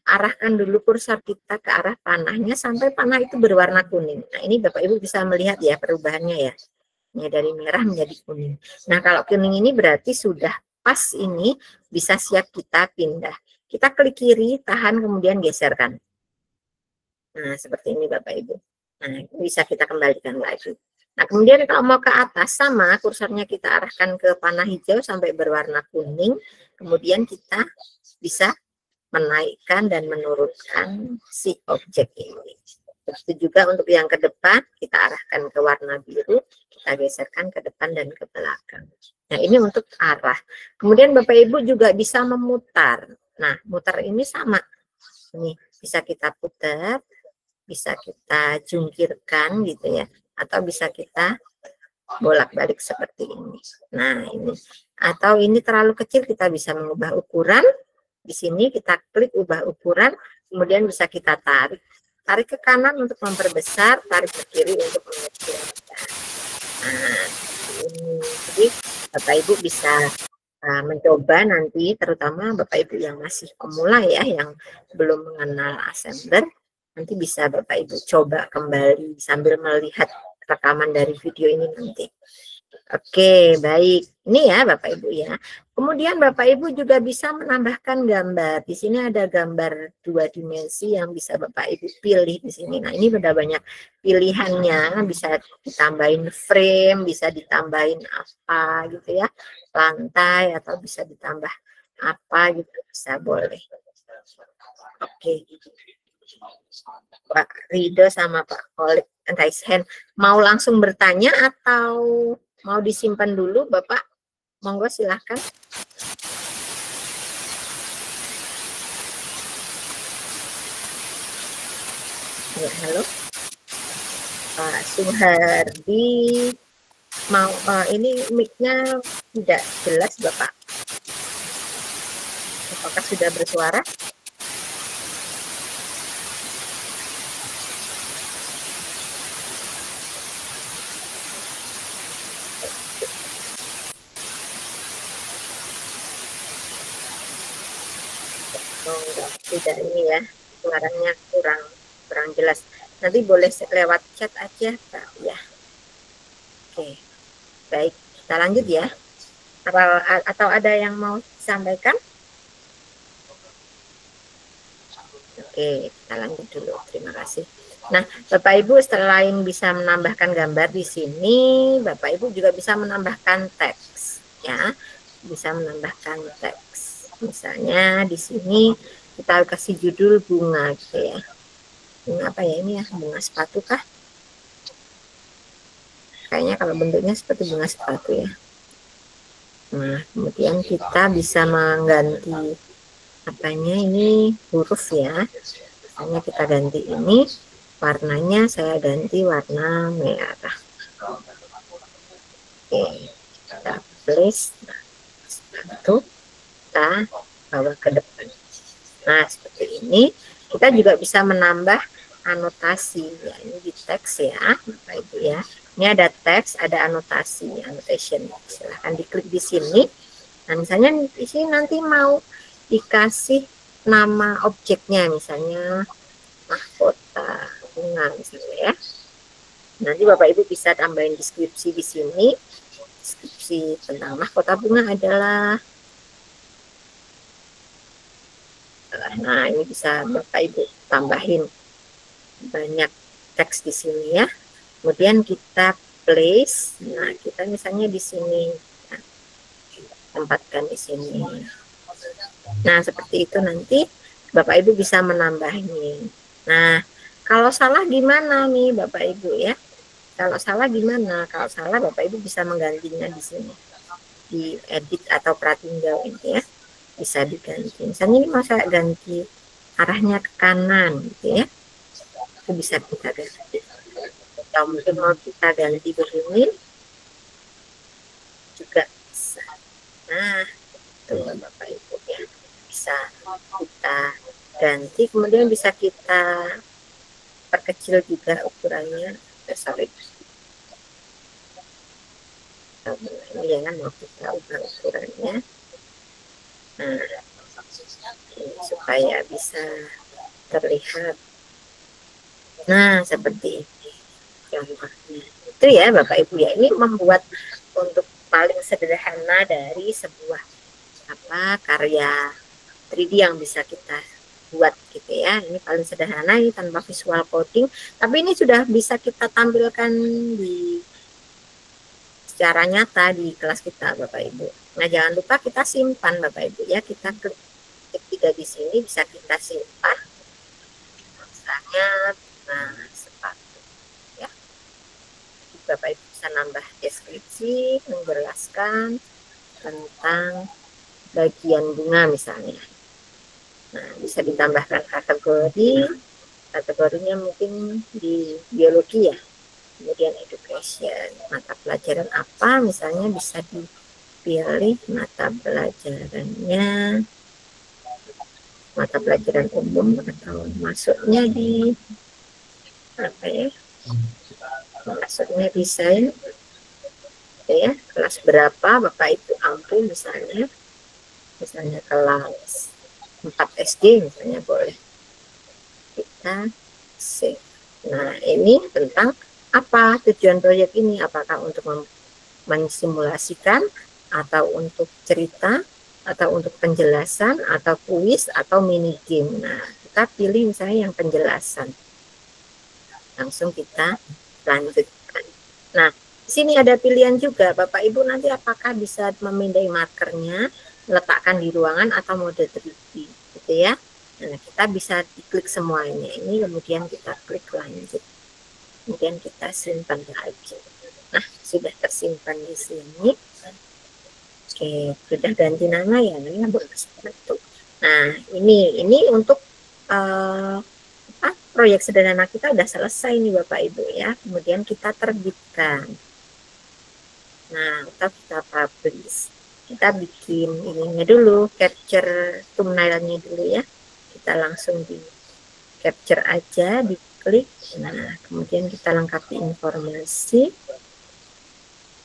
arahkan dulu kursor kita ke arah panahnya sampai panah itu berwarna kuning. Nah, ini Bapak Ibu bisa melihat ya perubahannya ya. Ini dari merah menjadi kuning. Nah, kalau kuning ini berarti sudah pas, ini bisa siap kita pindah. Kita klik kiri, tahan, kemudian geserkan. Nah, seperti ini Bapak Ibu. Nah, bisa kita kembalikan lagi. Nah, kemudian kalau mau ke atas, sama kursornya kita arahkan ke panah hijau sampai berwarna kuning. Kemudian kita bisa menaikkan dan menurunkan si objek ini. Begitu juga untuk yang ke depan, kita arahkan ke warna biru, kita geserkan ke depan dan ke belakang. Nah, ini untuk arah. Kemudian Bapak Ibu juga bisa memutar. Nah, mutar ini sama. Ini bisa kita putar, bisa kita jungkirkan gitu ya. Atau bisa kita bolak-balik seperti ini. Nah, ini. Atau ini terlalu kecil, kita bisa mengubah ukuran. Di sini kita klik ubah ukuran, kemudian bisa kita tarik. Tarik ke kanan untuk memperbesar, tarik ke kiri untuk mengecilkan. Nah, ini. Jadi Bapak Ibu bisa mencoba nanti, terutama Bapak Ibu yang masih pemula ya, yang belum mengenal assembler, nanti bisa Bapak Ibu coba kembali sambil melihat rekaman dari video ini nanti. Oke, baik. Ini ya Bapak Ibu ya. Kemudian Bapak Ibu juga bisa menambahkan gambar. Di sini ada gambar 2 dimensi yang bisa Bapak Ibu pilih di sini. Nah, ini udah banyak pilihannya. Bisa ditambahin frame, bisa ditambahin apa gitu ya. Lantai, atau bisa ditambah apa gitu. Bisa, boleh. Oke. Pak Rido sama Pak Kolik raise hand, mau langsung bertanya atau mau disimpan dulu Bapak? Monggo silahkan. Ya, halo Pak Suhardi, mau ini mic-nya tidak jelas Bapak, apakah sudah bersuara? Tidak, ini ya suaranya kurang jelas. Nanti boleh lewat chat aja Pak ya. Oke, baik, kita lanjut ya. Atau ada yang mau disampaikan? Oke, kita lanjut dulu. Terima kasih. Nah, Bapak Ibu selain bisa menambahkan gambar di sini, Bapak Ibu juga bisa menambahkan teks ya. Bisa menambahkan teks. Misalnya di sini kita kasih judul bunga gitu ya. Bunga apa ya ini ya? Bunga sepatu kah? Kayaknya kalau bentuknya seperti bunga sepatu ya. Nah, kemudian kita bisa mengganti apanya ini huruf ya. Misalnya kita ganti ini, warnanya saya ganti warna merah. Oke, kita place. Nah, sepatu kita bawa ke depan. Nah, seperti ini. Kita juga bisa menambah anotasi ya, ini di teks ya Bapak Ibu ya. Ini ada teks, ada anotasi, annotation. Silahkan diklik di sini. Nah, misalnya di sini nanti mau dikasih nama objeknya, misalnya mahkota bunga misalnya ya. Nanti Bapak Ibu bisa tambahin deskripsi di sini. Deskripsi tentang mahkota bunga adalah, nah ini bisa Bapak Ibu tambahin banyak teks di sini ya. Kemudian kita place, nah kita misalnya di sini, nah, tempatkan di sini. Nah seperti itu nanti Bapak Ibu bisa menambahnya. Nah kalau salah gimana nih Bapak Ibu ya? Kalau salah gimana? Kalau salah Bapak Ibu bisa menggantinya di sini, di edit atau pratinggal ini ya, bisa diganti. Misalnya ini mau saya ganti arahnya ke kanan gitu ya, itu bisa kita ganti. Atau mungkin mau kita ganti begini juga bisa. Nah itu Bapak Ibu ya, bisa kita ganti. Kemudian bisa kita perkecil juga ukurannya. Sorry, ini jangan mau kita ubah ukurannya, nah supaya bisa terlihat. Nah seperti ini contohnya. Itu ya Bapak Ibu ya, ini membuat untuk paling sederhana dari sebuah karya 3D yang bisa kita buat gitu ya. Ini paling sederhana, ini tanpa visual coding, tapi ini sudah bisa kita tampilkan di secara nyata di kelas kita Bapak Ibu. Nah jangan lupa kita simpan Bapak Ibu ya, kita klik tiga di sini bisa kita simpan. Misalnya nah sepatu ya. Bapak Ibu bisa nambah deskripsi menjelaskan tentang bagian bunga misalnya. Nah bisa ditambahkan kategorinya mungkin di biologi ya. Kemudian education, mata pelajaran apa misalnya bisa dipilih mata pelajarannya, mata pelajaran umum atau masuknya di apa ya, masuknya desain ya, kelas berapa Bapak Ibu ampuh misalnya kelas 4 SD misalnya boleh kita save. Nah ini tentang apa tujuan proyek ini, apakah untuk mensimulasikan atau untuk cerita atau untuk penjelasan atau kuis atau mini game. Nah kita pilih misalnya yang penjelasan, langsung kita lanjutkan. Nah di sini ada pilihan juga Bapak Ibu, nanti apakah bisa memindai markernya, letakkan di ruangan atau mode 3D gitu ya. Nah kita bisa diklik semuanya ini, kemudian kita klik lanjut, kemudian kita simpan lagi. Nah sudah tersimpan di sini. Oke, sudah ganti nama ya, namanya bonus bentuk. Nah ini untuk proyek sederhana kita udah selesai nih Bapak Ibu ya. Kemudian kita terbitkan. Nah atau kita publish. Kita bikin ininya dulu, capture thumbnailnya dulu ya. Kita langsung di capture aja, diklik. Nah kemudian kita lengkapi informasi.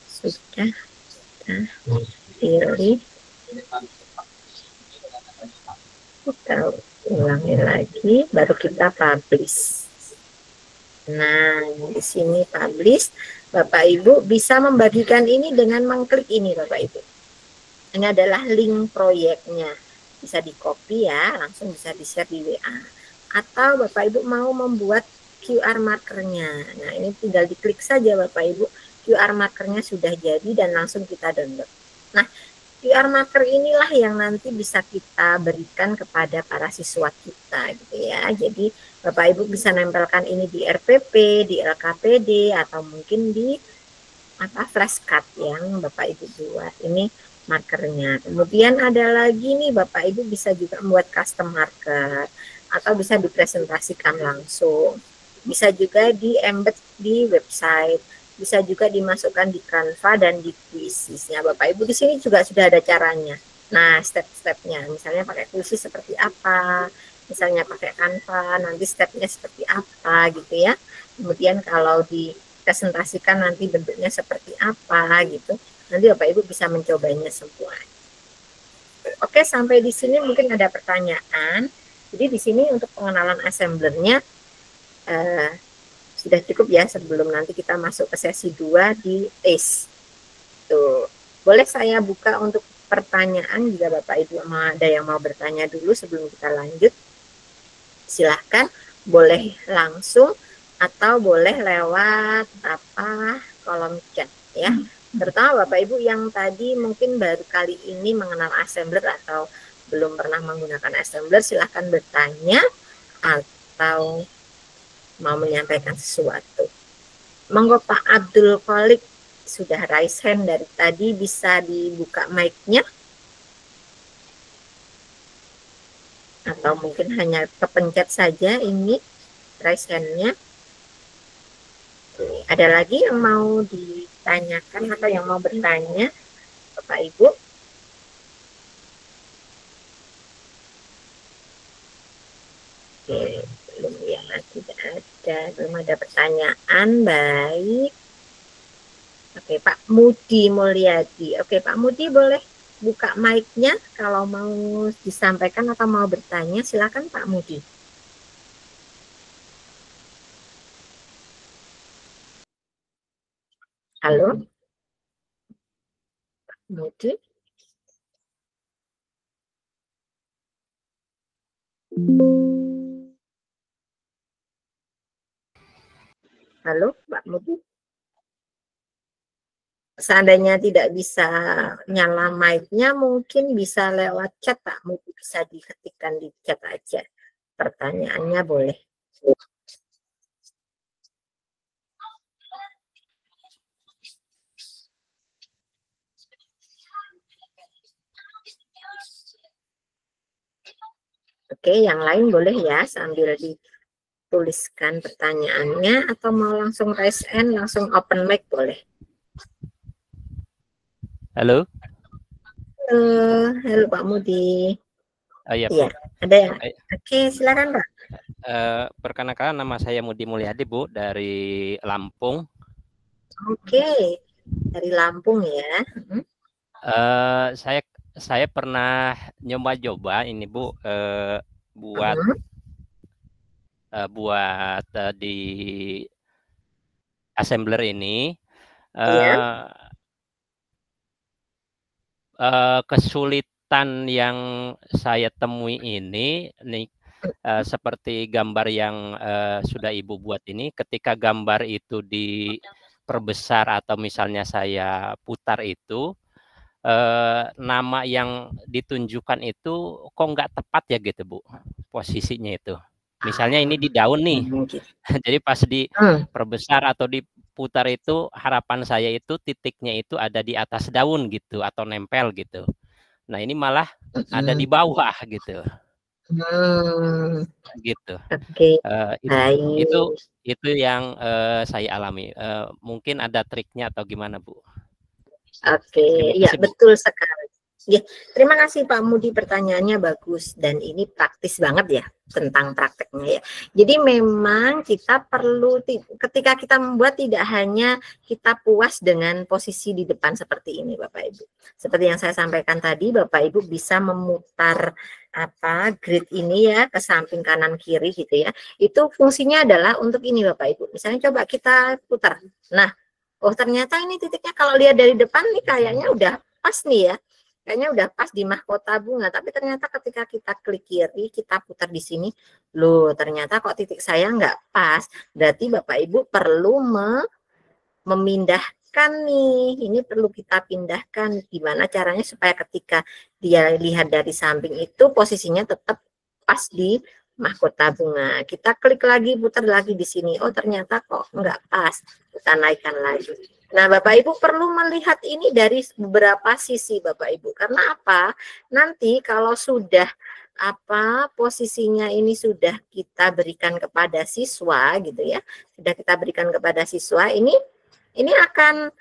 Sudah kita pilih, kita ulangi lagi, baru kita publish. Nah di sini publish, Bapak Ibu bisa membagikan ini dengan mengklik ini Bapak Ibu. Ini adalah link proyeknya, bisa di copy ya, langsung bisa di share di WA. Atau Bapak Ibu mau membuat QR markernya, nah ini tinggal diklik saja Bapak Ibu, QR markernya sudah jadi dan langsung kita download. Nah QR marker inilah yang nanti bisa kita berikan kepada para siswa kita gitu ya. Jadi Bapak Ibu bisa nempelkan ini di RPP, di LKPD, atau mungkin di flashcard yang Bapak Ibu buat. Ini markernya. Kemudian ada lagi nih Bapak Ibu bisa juga membuat custom marker atau bisa dipresentasikan langsung. Bisa juga di embed di website, bisa juga dimasukkan di Canva dan di Quizzes-nya. Bapak Ibu di sini juga sudah ada caranya. Nah, step-stepnya, misalnya pakai Quizzes seperti apa, misalnya pakai Canva, nanti stepnya seperti apa gitu ya. Kemudian kalau dipresentasikan nanti bentuknya seperti apa gitu. Nanti Bapak Ibu bisa mencobanya semua. Oke, sampai di sini mungkin ada pertanyaan. Jadi di sini untuk pengenalan assemblernya sudah cukup ya sebelum nanti kita masuk ke sesi 2 di TASTE. Tuh. Boleh saya buka untuk pertanyaan jika Bapak Ibu ada yang mau bertanya dulu sebelum kita lanjut. Silahkan, boleh langsung atau boleh lewat kolom chat ya. Terutama Bapak Ibu yang tadi mungkin baru kali ini mengenal assembler atau belum pernah menggunakan assembler, silahkan bertanya atau mau menyampaikan sesuatu. Monggo Pak Abdul Kholik, sudah raise hand dari tadi, bisa dibuka mic-nya? Atau mungkin hanya kepencet saja ini raise hand-nya. Ada lagi yang mau ditanyakan atau yang mau bertanya, Bapak Ibu? Oke, belum ada pertanyaan. Baik. Oke, Pak Mudi Mulyadi. Oke, Pak Mudi boleh buka mic-nya kalau mau disampaikan atau mau bertanya, silakan Pak Mudi. Halo, Pak Mudi. Halo, Pak Mudi. Seandainya tidak bisa nyala mic-nya, mungkin bisa lewat chat, Pak Mudi. Bisa diketikkan di chat aja. Pertanyaannya boleh. Oke, yang lain boleh ya sambil dituliskan pertanyaannya atau mau langsung raise hand, langsung open mic boleh. Halo. Halo Pak Mudi. Iya, iya, ada ya. Oke, silakan Pak. Perkenalkan, nama saya Mudi Mulyadi, Bu, dari Lampung. Oke, dari Lampung ya. Saya pernah nyoba-coba ini, Bu, buat di assembler ini. Kesulitan yang saya temui ini nih, seperti gambar yang sudah Ibu buat ini, ketika gambar itu diperbesar atau misalnya saya putar itu, nama yang ditunjukkan itu kok nggak tepat ya gitu, Bu, posisinya itu. Misalnya ini di daun nih, jadi pas diperbesar atau diputar itu, harapan saya itu titiknya itu ada di atas daun gitu atau nempel gitu. Nah ini malah ada di bawah gitu. Gitu. Itu yang saya alami. Mungkin ada triknya atau gimana, Bu? Oke, iya betul sekali. Ya, terima kasih Pak Mudi, pertanyaannya bagus dan ini praktis banget ya tentang prakteknya ya. Jadi memang kita perlu ketika kita membuat tidak hanya kita puas dengan posisi di depan seperti ini Bapak Ibu. Seperti yang saya sampaikan tadi, Bapak Ibu bisa memutar grid ini ya ke samping kanan kiri gitu ya. Itu fungsinya adalah untuk ini Bapak Ibu. Misalnya coba kita putar. Nah, oh ternyata ini titiknya kalau lihat dari depan nih kayaknya udah pas nih ya. Kayaknya udah pas di mahkota bunga, tapi ternyata ketika kita klik kiri, kita putar di sini, loh ternyata kok titik saya nggak pas. Berarti Bapak Ibu perlu memindahkan nih, ini perlu kita pindahkan. Gimana caranya supaya ketika dia lihat dari samping itu posisinya tetap pas di mahkota bunga. Kita klik lagi, putar lagi di sini. Oh ternyata kok nggak pas. Kita naikkan lagi. Nah, Bapak Ibu perlu melihat ini dari beberapa sisi Bapak Ibu. Karena apa? Nanti kalau sudah posisinya ini sudah kita berikan kepada siswa gitu ya. Sudah kita berikan kepada siswa, ini akan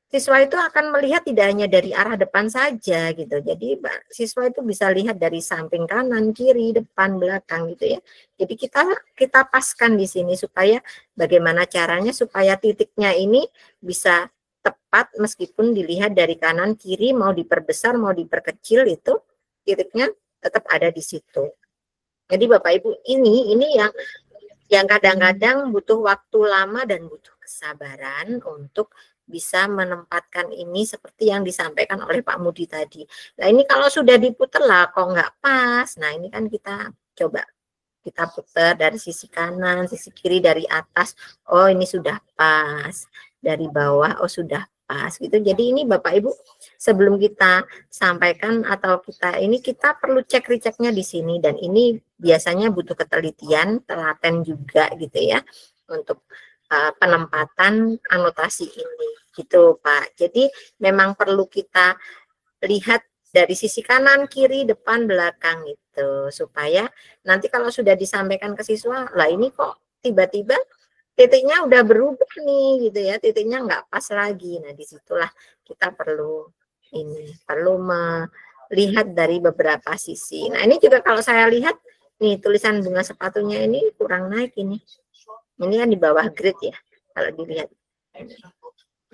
siswa itu akan melihat tidak hanya dari arah depan saja gitu. Jadi siswa itu bisa lihat dari samping kanan, kiri, depan, belakang gitu ya. Jadi kita paskan di sini supaya bagaimana caranya supaya titiknya ini bisa tepat meskipun dilihat dari kanan kiri, mau diperbesar mau diperkecil itu titiknya tetap ada di situ. Jadi Bapak Ibu ini yang yang kadang-kadang butuh waktu lama dan butuh kesabaran untuk bisa menempatkan ini seperti yang disampaikan oleh Pak Mudi tadi. Nah ini kalau sudah diputar lah kok nggak pas, nah ini kan kita coba kita putar dari sisi kanan, sisi kiri, dari atas, oh ini sudah pas, dari bawah, oh sudah pas gitu. Jadi ini Bapak Ibu sebelum kita sampaikan atau kita perlu cek rechecknya di sini, dan ini biasanya butuh ketelitian, telaten juga gitu ya untuk penempatan anotasi ini gitu Pak. Jadi memang perlu kita lihat dari sisi kanan, kiri, depan, belakang itu supaya nanti kalau sudah disampaikan ke siswa, lah ini kok tiba-tiba titiknya udah berubah nih gitu ya, titiknya nggak pas lagi. Nah disitulah kita perlu melihat dari beberapa sisi. Nah ini juga kalau saya lihat nih tulisan bunga sepatunya ini kurang naik ini kan di bawah grid ya kalau dilihat.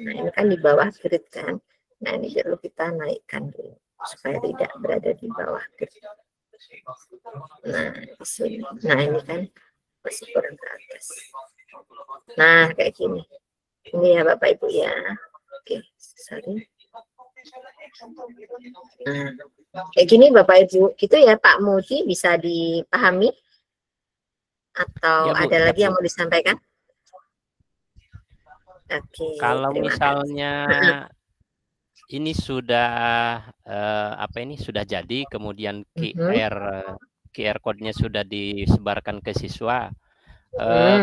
Nah ini kan di bawah grid kan. Nah ini perlu kita naikkan dulu supaya tidak berada di bawah grid. Nah di sini. Nah ini kan masih kurang ke atas. Nah kayak gini. Ini ya Bapak Ibu ya. Oke, sorry. Nah, kayak gini Bapak Ibu. Gitu ya Pak Mudi, bisa dipahami? Atau Ya, Bu, ada lagi yang Bu. mau disampaikan? Oke, kalau terima misalnya kasih. ini sudah sudah jadi, kemudian QR code-nya sudah disebarkan ke siswa,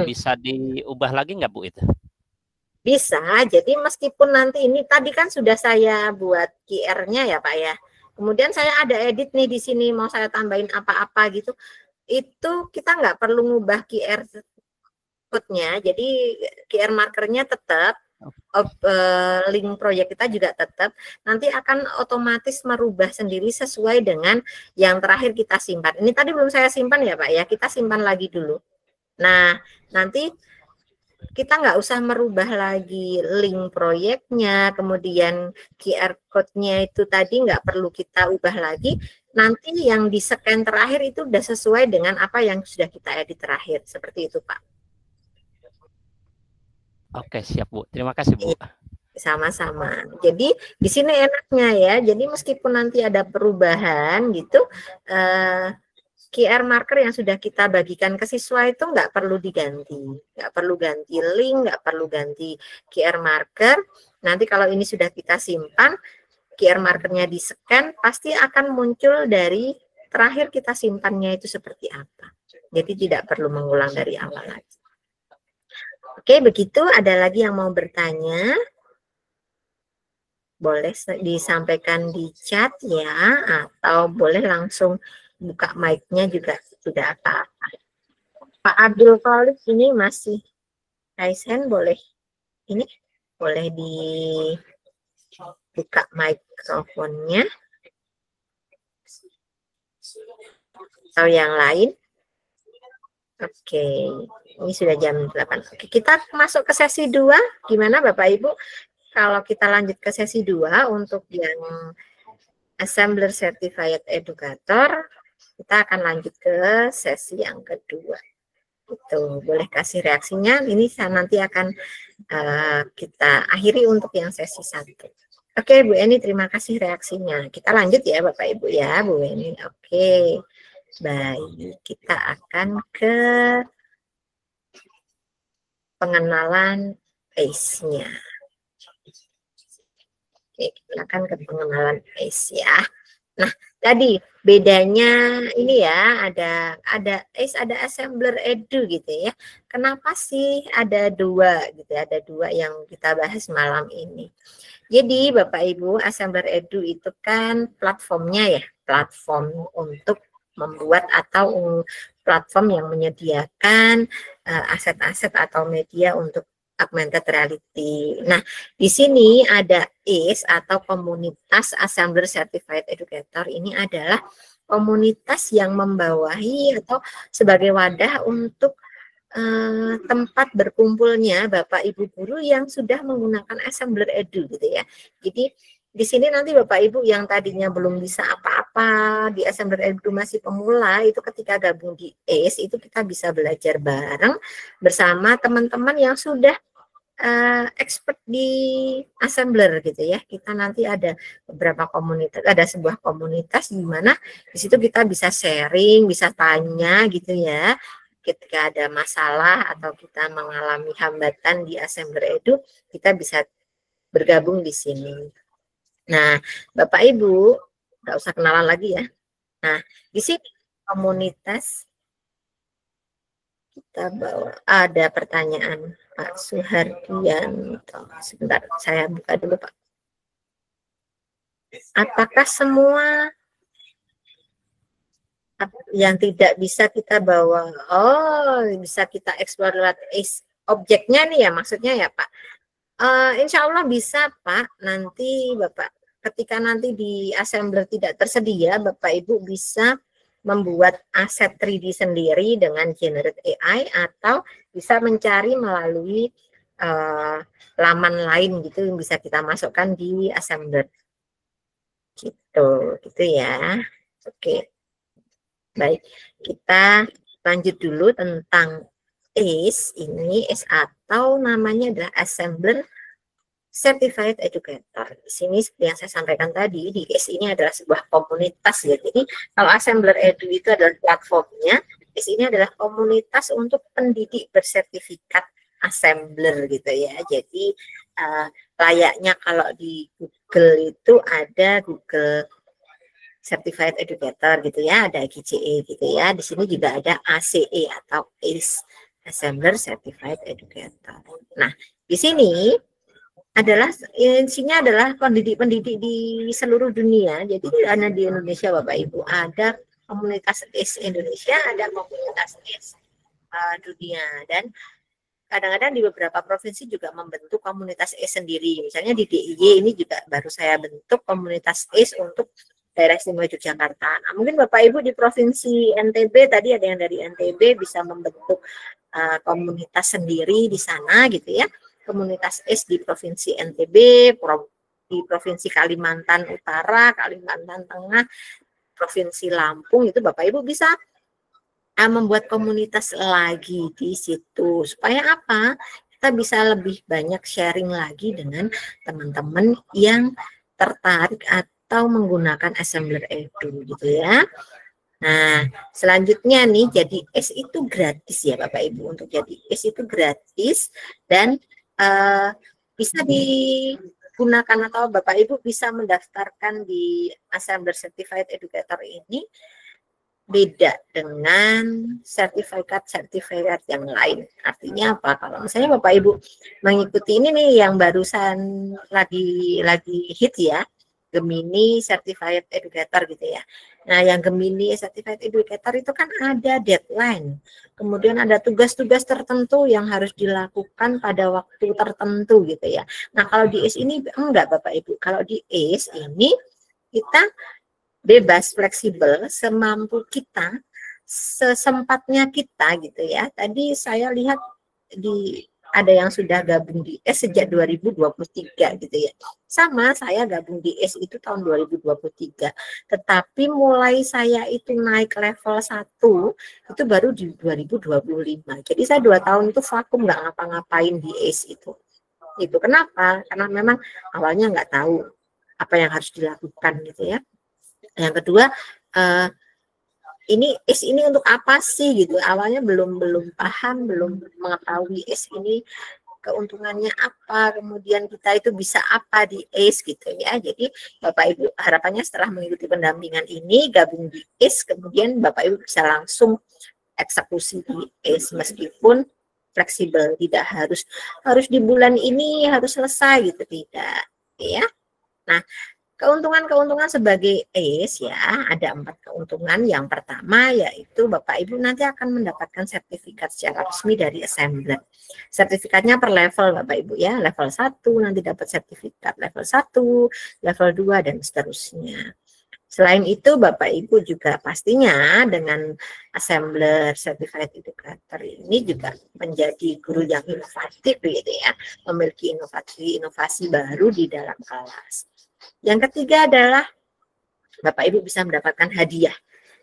bisa diubah lagi nggak Bu itu? Bisa, jadi meskipun nanti ini tadi kan sudah saya buat QR-nya ya Pak ya. Kemudian saya ada edit nih di sini, mau saya tambahin apa-apa gitu. Itu kita nggak perlu ngubah QR code-nya, jadi QR markernya tetap, link proyek kita juga tetap, nanti akan otomatis merubah sendiri sesuai dengan yang terakhir kita simpan. Ini tadi belum saya simpan ya Pak ya, kita simpan lagi dulu. Nah, nanti kita nggak usah merubah lagi link proyeknya, kemudian QR code-nya itu tadi nggak perlu kita ubah lagi, nanti yang di-scan terakhir itu udah sesuai dengan apa yang sudah kita edit terakhir, seperti itu Pak. Oke, siap Bu, terima kasih Bu. Sama-sama. Jadi di sini enaknya ya, jadi meskipun nanti ada perubahan gitu, QR marker yang sudah kita bagikan ke siswa itu nggak perlu diganti, nggak perlu ganti link, nggak perlu ganti QR marker. Nanti kalau ini sudah kita simpan, QR markernya di-scan, pasti akan muncul dari terakhir kita simpannya itu seperti apa. Jadi tidak perlu mengulang dari awal lagi. Oke, begitu. Ada lagi yang mau bertanya? Boleh disampaikan di chat ya, atau boleh langsung buka mic-nya juga tidak apa-apa. Pak Abdul Khalid ini masih raise hand, boleh ini boleh dibuka mikrofonnya atau yang lain. Oke, ini sudah jam 8. Oke, kita masuk ke sesi 2. Gimana Bapak Ibu? Kalau kita lanjut ke sesi 2 untuk yang Assembler Certified Educator, kita akan lanjut ke sesi yang kedua. Itu boleh kasih reaksinya. Ini saya nanti akan kita akhiri untuk yang sesi 1. Oke, Bu Eni, terima kasih reaksinya. Kita lanjut ya, Bapak Ibu ya, Bu Eni. Oke, baik. Kita akan ke pengenalan ACE-nya. Oke, kita akan ke pengenalan ACE ya. Nah, tadi bedanya ini ya, ada ACE, ada Assembler Edu gitu ya. Kenapa sih ada dua gitu ya, ada dua yang kita bahas malam ini. Jadi Bapak Ibu, Assembler Edu itu kan platformnya ya, platform untuk membuat atau platform yang menyediakan aset-aset atau media untuk augmented reality. Nah, di sini ada ACE atau Komunitas Assembler Certified Educator. Ini adalah komunitas yang membawahi atau sebagai wadah untuk tempat berkumpulnya Bapak Ibu guru yang sudah menggunakan Assembler Edu gitu ya. Jadi di sini nanti Bapak Ibu yang tadinya belum bisa apa-apa di Assembler Edu masih pemula, itu ketika gabung di ACE itu kita bisa belajar bareng bersama teman-teman yang sudah expert di assembler gitu ya. Kita nanti ada beberapa komunitas, ada sebuah komunitas di mana di situ kita bisa sharing, bisa tanya gitu ya. Ketika ada masalah atau kita mengalami hambatan di Assembler Edu, kita bisa bergabung di sini. Nah, Bapak Ibu, nggak usah kenalan lagi ya. Nah, di sini komunitas kita bawa ada pertanyaan Pak Suhardianto. Sebentar, saya buka dulu Pak. Apakah semua yang tidak bisa kita bawa, bisa kita eksplor lewat objeknya nih ya, maksudnya ya Pak? Insya Allah bisa Pak, nanti Bapak ketika nanti di assembler tidak tersedia, Bapak Ibu bisa membuat aset 3D sendiri dengan generate AI atau bisa mencari melalui laman lain gitu yang bisa kita masukkan di assembler. Gitu ya. Oke. Baik, kita lanjut dulu tentang ACE ini, ACE atau namanya adalah Assembler Certified Educator. Di sini seperti yang saya sampaikan tadi, di ACE ini adalah sebuah komunitas ya. Jadi kalau Assembler Edu itu adalah platformnya, ACE ini adalah komunitas untuk pendidik bersertifikat assembler gitu ya. Jadi layaknya kalau di Google itu ada Google Certified Educator gitu ya, ada GCE gitu ya. Di sini juga ada ACE atau ACE, Assembler Certified Educator. Nah, di sini adalah isinya adalah pendidik-pendidik di seluruh dunia. Jadi tidak hanya di Indonesia Bapak Ibu, ada komunitas ACE Indonesia, ada komunitas ACE dunia, dan kadang-kadang di beberapa provinsi juga membentuk komunitas ACE sendiri. Misalnya di DIY ini juga baru saya bentuk komunitas ACE untuk daerah istimewa Yogyakarta. Nah, mungkin Bapak Ibu di provinsi NTB tadi ada yang dari NTB bisa membentuk komunitas sendiri di sana gitu ya. Komunitas ACE di provinsi NTB, di provinsi Kalimantan Utara, Kalimantan Tengah, provinsi Lampung itu Bapak Ibu bisa membuat komunitas lagi di situ. Supaya apa? Kita bisa lebih banyak sharing lagi dengan teman-teman yang tertarik atau menggunakan Assembler Edu gitu ya. Nah, selanjutnya nih, jadi ACE itu gratis ya Bapak Ibu. Untuk jadi ACE itu gratis dan bisa digunakan atau Bapak Ibu bisa mendaftarkan di Assembler Certified Educator ini beda dengan sertifikat yang lain. Artinya apa? Kalau misalnya Bapak Ibu mengikuti ini nih yang barusan lagi hit ya, Gemini Certified Educator gitu ya. Nah, yang Gemini Certified Educator itu kan ada deadline. Kemudian ada tugas-tugas tertentu yang harus dilakukan pada waktu tertentu gitu ya. Nah, kalau di ACE ini enggak Bapak Ibu. Kalau di ACE ini kita bebas, fleksibel, semampu kita, sesempatnya kita gitu ya. Tadi saya lihat ada yang sudah gabung di ACE sejak 2023 gitu ya. Sama, saya gabung di ACE itu tahun 2023. Tetapi mulai saya itu naik level 1 itu baru di 2025. Jadi saya 2 tahun itu vakum, nggak ngapa-ngapain di ACE itu. Itu kenapa? Karena memang awalnya nggak tahu apa yang harus dilakukan gitu ya. Yang kedua, ini ACE ini untuk apa sih gitu. Awalnya belum paham, belum mengetahui ACE ini keuntungannya apa, kemudian kita itu bisa apa di ACE gitu ya. Jadi Bapak Ibu harapannya setelah mengikuti pendampingan ini, gabung di ACE, kemudian Bapak Ibu bisa langsung eksekusi di ACE meskipun fleksibel, tidak harus di bulan ini harus selesai gitu, tidak ya. Nah, keuntungan-keuntungan sebagai ACE ya, ada 4 keuntungan. Yang pertama yaitu Bapak Ibu nanti akan mendapatkan sertifikat secara resmi dari Assembler. Sertifikatnya per level Bapak Ibu ya, level 1 nanti dapat sertifikat level 1, level 2 dan seterusnya. Selain itu Bapak Ibu juga pastinya dengan Assembler Certified Educator ini juga menjadi guru yang inovatif gitu ya, memiliki inovasi baru di dalam kelas. Yang ketiga adalah Bapak Ibu bisa mendapatkan hadiah.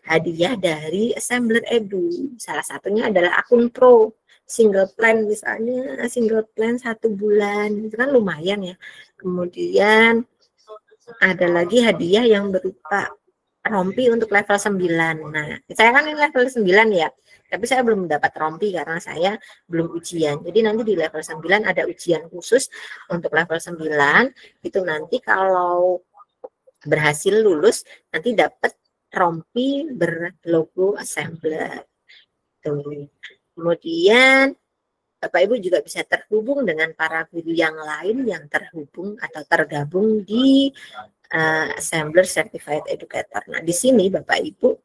Hadiah dari Assembler Edu. Salah satunya adalah akun Pro. Single plan misalnya, single plan 1 bulan. Itu kan lumayan ya. Kemudian ada lagi hadiah yang berupa rompi untuk level 9. Nah, saya kan ini level 9 ya. Tapi saya belum dapat rompi karena saya belum ujian. Jadi nanti di level 9 ada ujian khusus untuk level 9. Itu nanti kalau berhasil lulus nanti dapat rompi berlogo Assembler. Tuh. Kemudian Bapak Ibu juga bisa terhubung dengan para guru yang lain yang terhubung atau tergabung di Assembler Certified Educator. Nah, di sini Bapak Ibu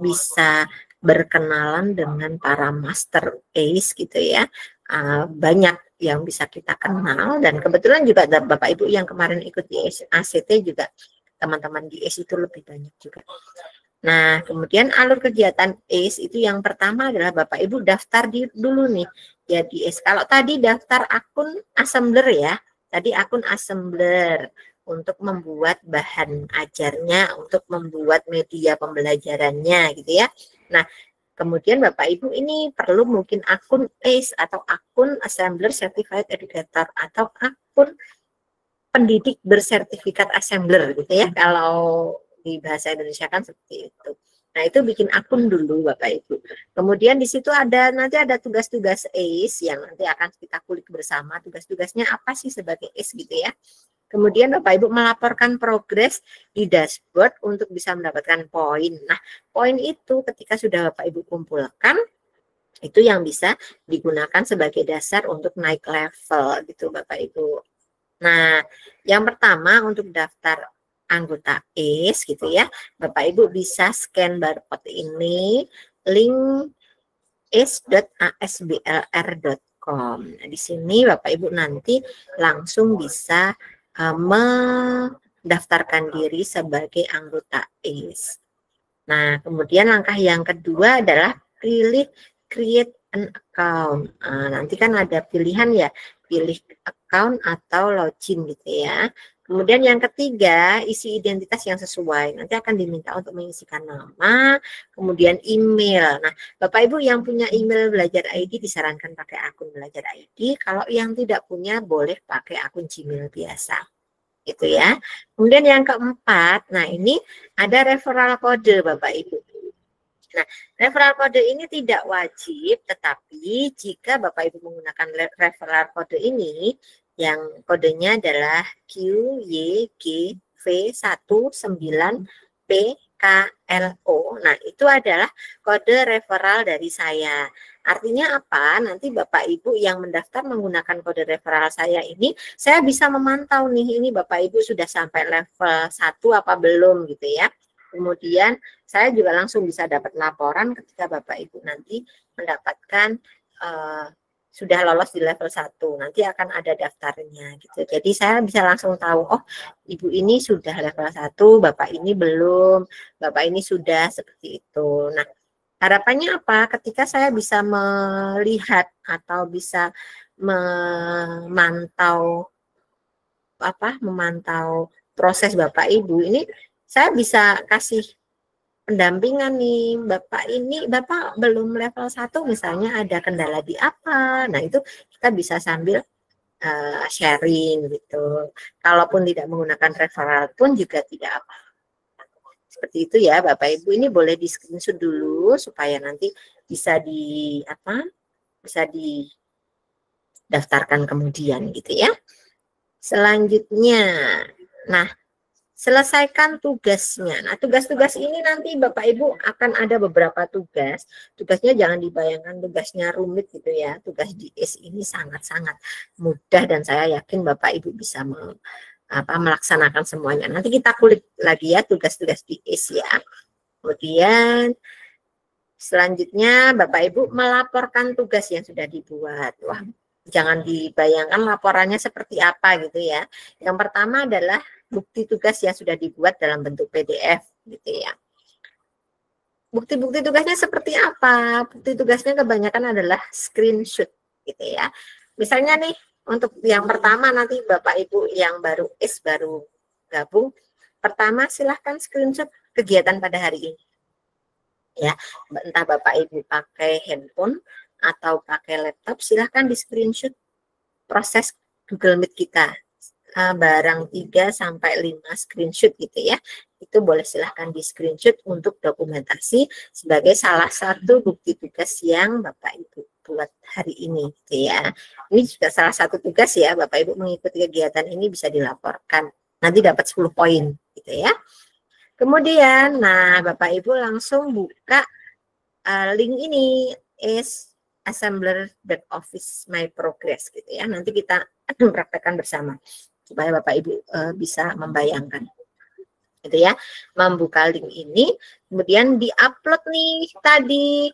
bisa berkenalan dengan para master ACE gitu ya. Banyak yang bisa kita kenal dan kebetulan juga Bapak Ibu yang kemarin ikut di ACT juga teman-teman di ACE itu lebih banyak juga. Nah, kemudian alur kegiatan ACE itu yang pertama adalah Bapak Ibu daftar dulu nih ya di ACE. Kalau tadi daftar akun Assembler ya, tadi akun Assembler untuk membuat bahan ajarnya, untuk membuat media pembelajarannya gitu ya. Nah, kemudian Bapak Ibu ini perlu mungkin akun ACE atau akun Assembler Certified Educator atau akun pendidik bersertifikat Assembler gitu ya. Kalau di bahasa Indonesia kan seperti itu. Nah, itu bikin akun dulu Bapak Ibu. Kemudian di situ nanti ada tugas-tugas ACE yang nanti akan kita kulik bersama. Tugas-tugasnya apa sih sebagai ACE gitu ya. Kemudian Bapak Ibu melaporkan progres di dashboard untuk bisa mendapatkan poin. Nah, poin itu ketika sudah Bapak Ibu kumpulkan, itu yang bisa digunakan sebagai dasar untuk naik level gitu Bapak Ibu. Nah, yang pertama untuk daftar anggota ACE gitu ya, Bapak Ibu bisa scan barcode ini, link ace.asblr.com. Nah, di sini Bapak Ibu nanti langsung bisa mendaftarkan diri sebagai anggota ACE. Nah, kemudian langkah yang kedua adalah pilih create an account. Nah, nanti kan ada pilihan ya, pilih account atau login gitu ya. Kemudian yang ketiga, isi identitas yang sesuai. Nanti akan diminta untuk mengisikan nama, kemudian email. Nah, Bapak Ibu yang punya email Belajar ID disarankan pakai akun Belajar ID. Kalau yang tidak punya boleh pakai akun Gmail biasa. Gitu ya. Kemudian yang keempat, nah ini ada referral kode Bapak Ibu. Nah, referral kode ini tidak wajib, tetapi jika Bapak Ibu menggunakan referral kode ini, yang kodenya adalah QYGV19PKLO. Nah, itu adalah kode referral dari saya. Artinya apa? Nanti Bapak Ibu yang mendaftar menggunakan kode referral saya ini, saya bisa memantau nih, ini Bapak Ibu sudah sampai level 1 apa belum gitu ya. Kemudian saya juga langsung bisa dapat laporan ketika Bapak Ibu nanti mendapatkan sudah lolos di level 1. Nanti akan ada daftarnya gitu. Jadi saya bisa langsung tahu, oh Ibu ini sudah level 1, Bapak ini belum, Bapak ini sudah, seperti itu. Nah, harapannya apa? Ketika saya bisa melihat atau bisa memantau proses Bapak Ibu ini, saya bisa kasih pendampingan nih, Bapak belum level 1 misalnya ada kendala di apa. Nah, itu kita bisa sambil sharing gitu. Kalaupun tidak menggunakan referral pun juga tidak apa. Seperti itu ya Bapak Ibu, ini boleh di screenshot dulu supaya nanti bisa bisa didaftarkan kemudian gitu ya. Selanjutnya, nah selesaikan tugasnya. Nah, tugas-tugas ini nanti Bapak Ibu akan ada beberapa tugas. Tugasnya jangan dibayangkan tugasnya rumit gitu ya. Tugas di ACE ini sangat-sangat mudah dan saya yakin Bapak Ibu bisa melaksanakan semuanya. Nanti kita kulik lagi ya tugas-tugas di ACE ya. Kemudian selanjutnya Bapak Ibu melaporkan tugas yang sudah dibuat. Wah, jangan dibayangkan laporannya seperti apa gitu ya. Yang pertama adalah bukti tugas yang sudah dibuat dalam bentuk PDF gitu ya. Bukti-bukti tugasnya seperti apa? Bukti tugasnya kebanyakan adalah screenshot gitu ya. Misalnya nih untuk yang pertama nanti Bapak Ibu yang baru gabung, pertama silahkan screenshot kegiatan pada hari ini. Ya, entah Bapak Ibu pakai handphone atau pakai laptop, silahkan di screenshot proses Google Meet kita. Barang 3 sampai 5 screenshot gitu ya. Itu boleh silahkan di screenshot untuk dokumentasi sebagai salah satu bukti tugas yang Bapak Ibu buat hari ini gitu ya. Ini juga salah satu tugas ya, Bapak Ibu mengikuti kegiatan ini bisa dilaporkan. Nanti dapat 10 poin gitu ya. Kemudian, nah Bapak Ibu langsung buka link ini, is assembler back office my progress gitu ya. Nanti kita praktekkan bersama supaya Bapak Ibu bisa membayangkan. Gitu ya. Membuka link ini, kemudian di-upload nih tadi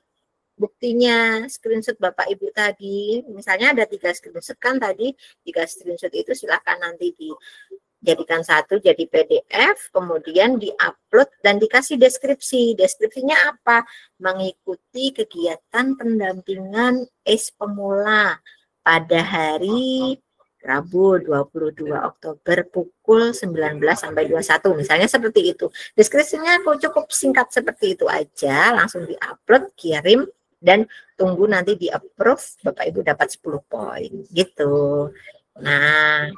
buktinya, screenshot Bapak Ibu tadi. Misalnya ada 3 screenshot kan tadi, 3 screenshot itu silakan nanti dijadikan satu jadi PDF, kemudian di-upload dan dikasih deskripsi. Deskripsinya apa? Mengikuti kegiatan pendampingan ACE pemula pada hari Rabu 22 Oktober pukul 19 sampai 21. Misalnya seperti itu. Deskripsinya cukup singkat seperti itu aja, langsung di-upload, kirim, dan tunggu nanti di-approve, Bapak Ibu dapat 10 poin gitu. Nah,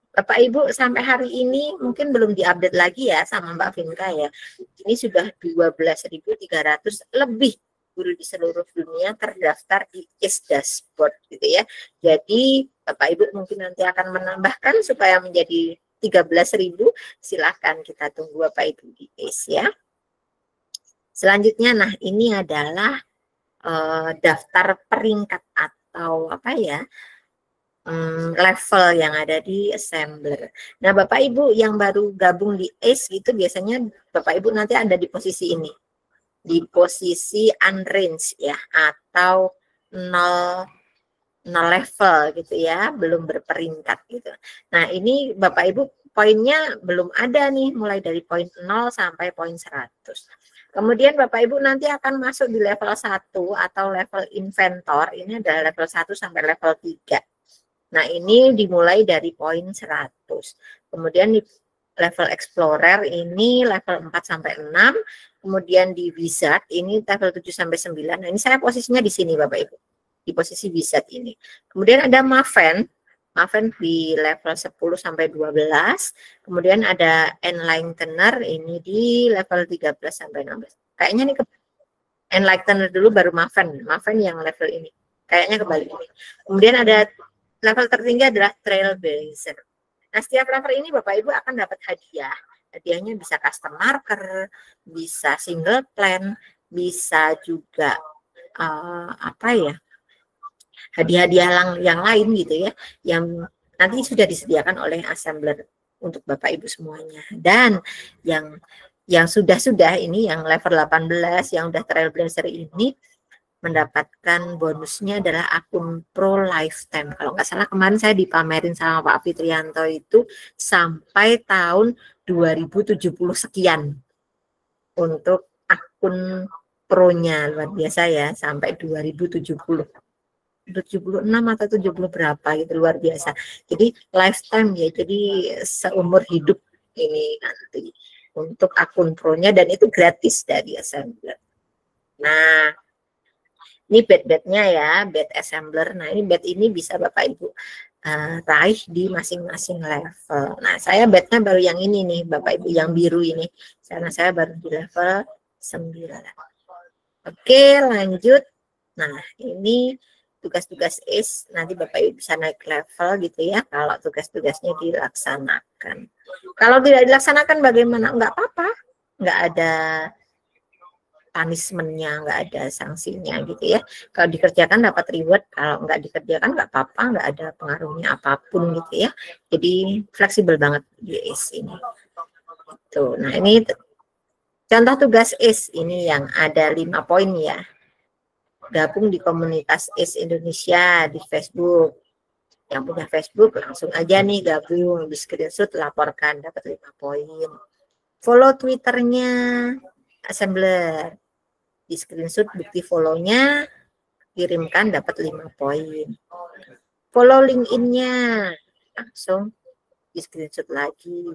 Bapak Ibu sampai hari ini mungkin belum diupdate lagi ya sama Mbak Vinka ya. Ini sudah 12.300 lebih guru di seluruh dunia terdaftar di ACE Dashboard gitu ya. Jadi Bapak Ibu mungkin nanti akan menambahkan supaya menjadi 13.000. Silahkan kita tunggu Bapak Ibu di ACE ya. Selanjutnya, nah ini adalah daftar peringkat atau apa ya, level yang ada di assembler. Nah Bapak Ibu yang baru gabung di ACE itu biasanya Bapak Ibu nanti ada di posisi ini, di posisi unrange ya, atau 0 level gitu ya, belum berperingkat gitu. Nah ini Bapak Ibu poinnya belum ada nih, mulai dari poin 0 sampai poin 100. Kemudian Bapak Ibu nanti akan masuk di level 1 atau level inventor, ini adalah level 1 sampai level 3. Nah ini dimulai dari poin 100. Kemudian di level explorer ini level 4 sampai 6. Kemudian di wizard ini level 7 sampai 9. Nah ini saya posisinya di sini Bapak Ibu, di posisi wizard ini. Kemudian ada Maven di level 10 sampai 12. Kemudian ada Enlightener ini di level 13 sampai 16. Kayaknya nih Enlightener dulu baru Maven yang level ini. Kayaknya kebalik ini. Kemudian ada level tertinggi adalah Trailblazer. Nah, setiap level ini Bapak Ibu akan dapat hadiah. Hadiahnya bisa custom marker, bisa single plan, bisa juga apa ya, hadiah-hadiah yang lain gitu ya, yang nanti sudah disediakan oleh assembler untuk Bapak Ibu semuanya. Dan yang sudah ini yang level 18 yang udah Trailblazer ini mendapatkan bonusnya adalah akun Pro Lifetime. Kalau nggak salah kemarin saya dipamerin sama Pak Fitrianto itu sampai tahun 2070 sekian untuk akun Pro-nya, luar biasa ya, sampai 2070. 76 atau 70 berapa gitu, luar biasa. Jadi lifetime ya, jadi seumur hidup ini nanti untuk akun Pro-nya, dan itu gratis dari assembler. Nah, ini bed-bednya ya, bed assembler. Nah, ini bed ini bisa Bapak Ibu raih di masing-masing level. Nah, saya bednya baru yang ini nih, Bapak Ibu, yang biru ini. Karena saya baru di level 9. Oke, lanjut. Nah, ini tugas-tugas ACE, nanti Bapak Ibu bisa naik level gitu ya, kalau tugas-tugasnya dilaksanakan. Kalau tidak dilaksanakan bagaimana? Enggak apa-apa, enggak ada punishment-nya, enggak ada sanksinya gitu ya. Kalau dikerjakan dapat reward, kalau enggak dikerjakan enggak apa-apa, enggak ada pengaruhnya apapun gitu ya. Jadi fleksibel banget di ACE ini. Tuh, nah ini contoh tugas ACE ini yang ada 5 poin ya. Gabung di komunitas ACE Indonesia di Facebook. Yang punya Facebook langsung aja nih gabung, di screenshot laporkan, dapat 5 poin. Follow Twitternya assembler, di screenshot bukti follow-nya, kirimkan, dapat 5 poin. Follow LinkedIn-nya, langsung di screenshot lagi,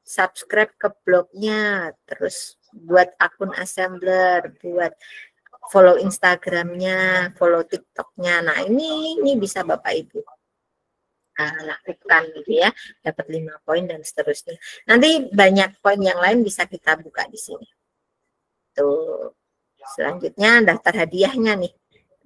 subscribe ke blognya, terus buat akun assembler, buat follow Instagramnya, follow TikToknya. Nah ini bisa Bapak Ibu lakukan gitu ya, dapat 5 poin dan seterusnya. Nanti banyak poin yang lain bisa kita buka di sini. Tuh. Selanjutnya daftar hadiahnya nih.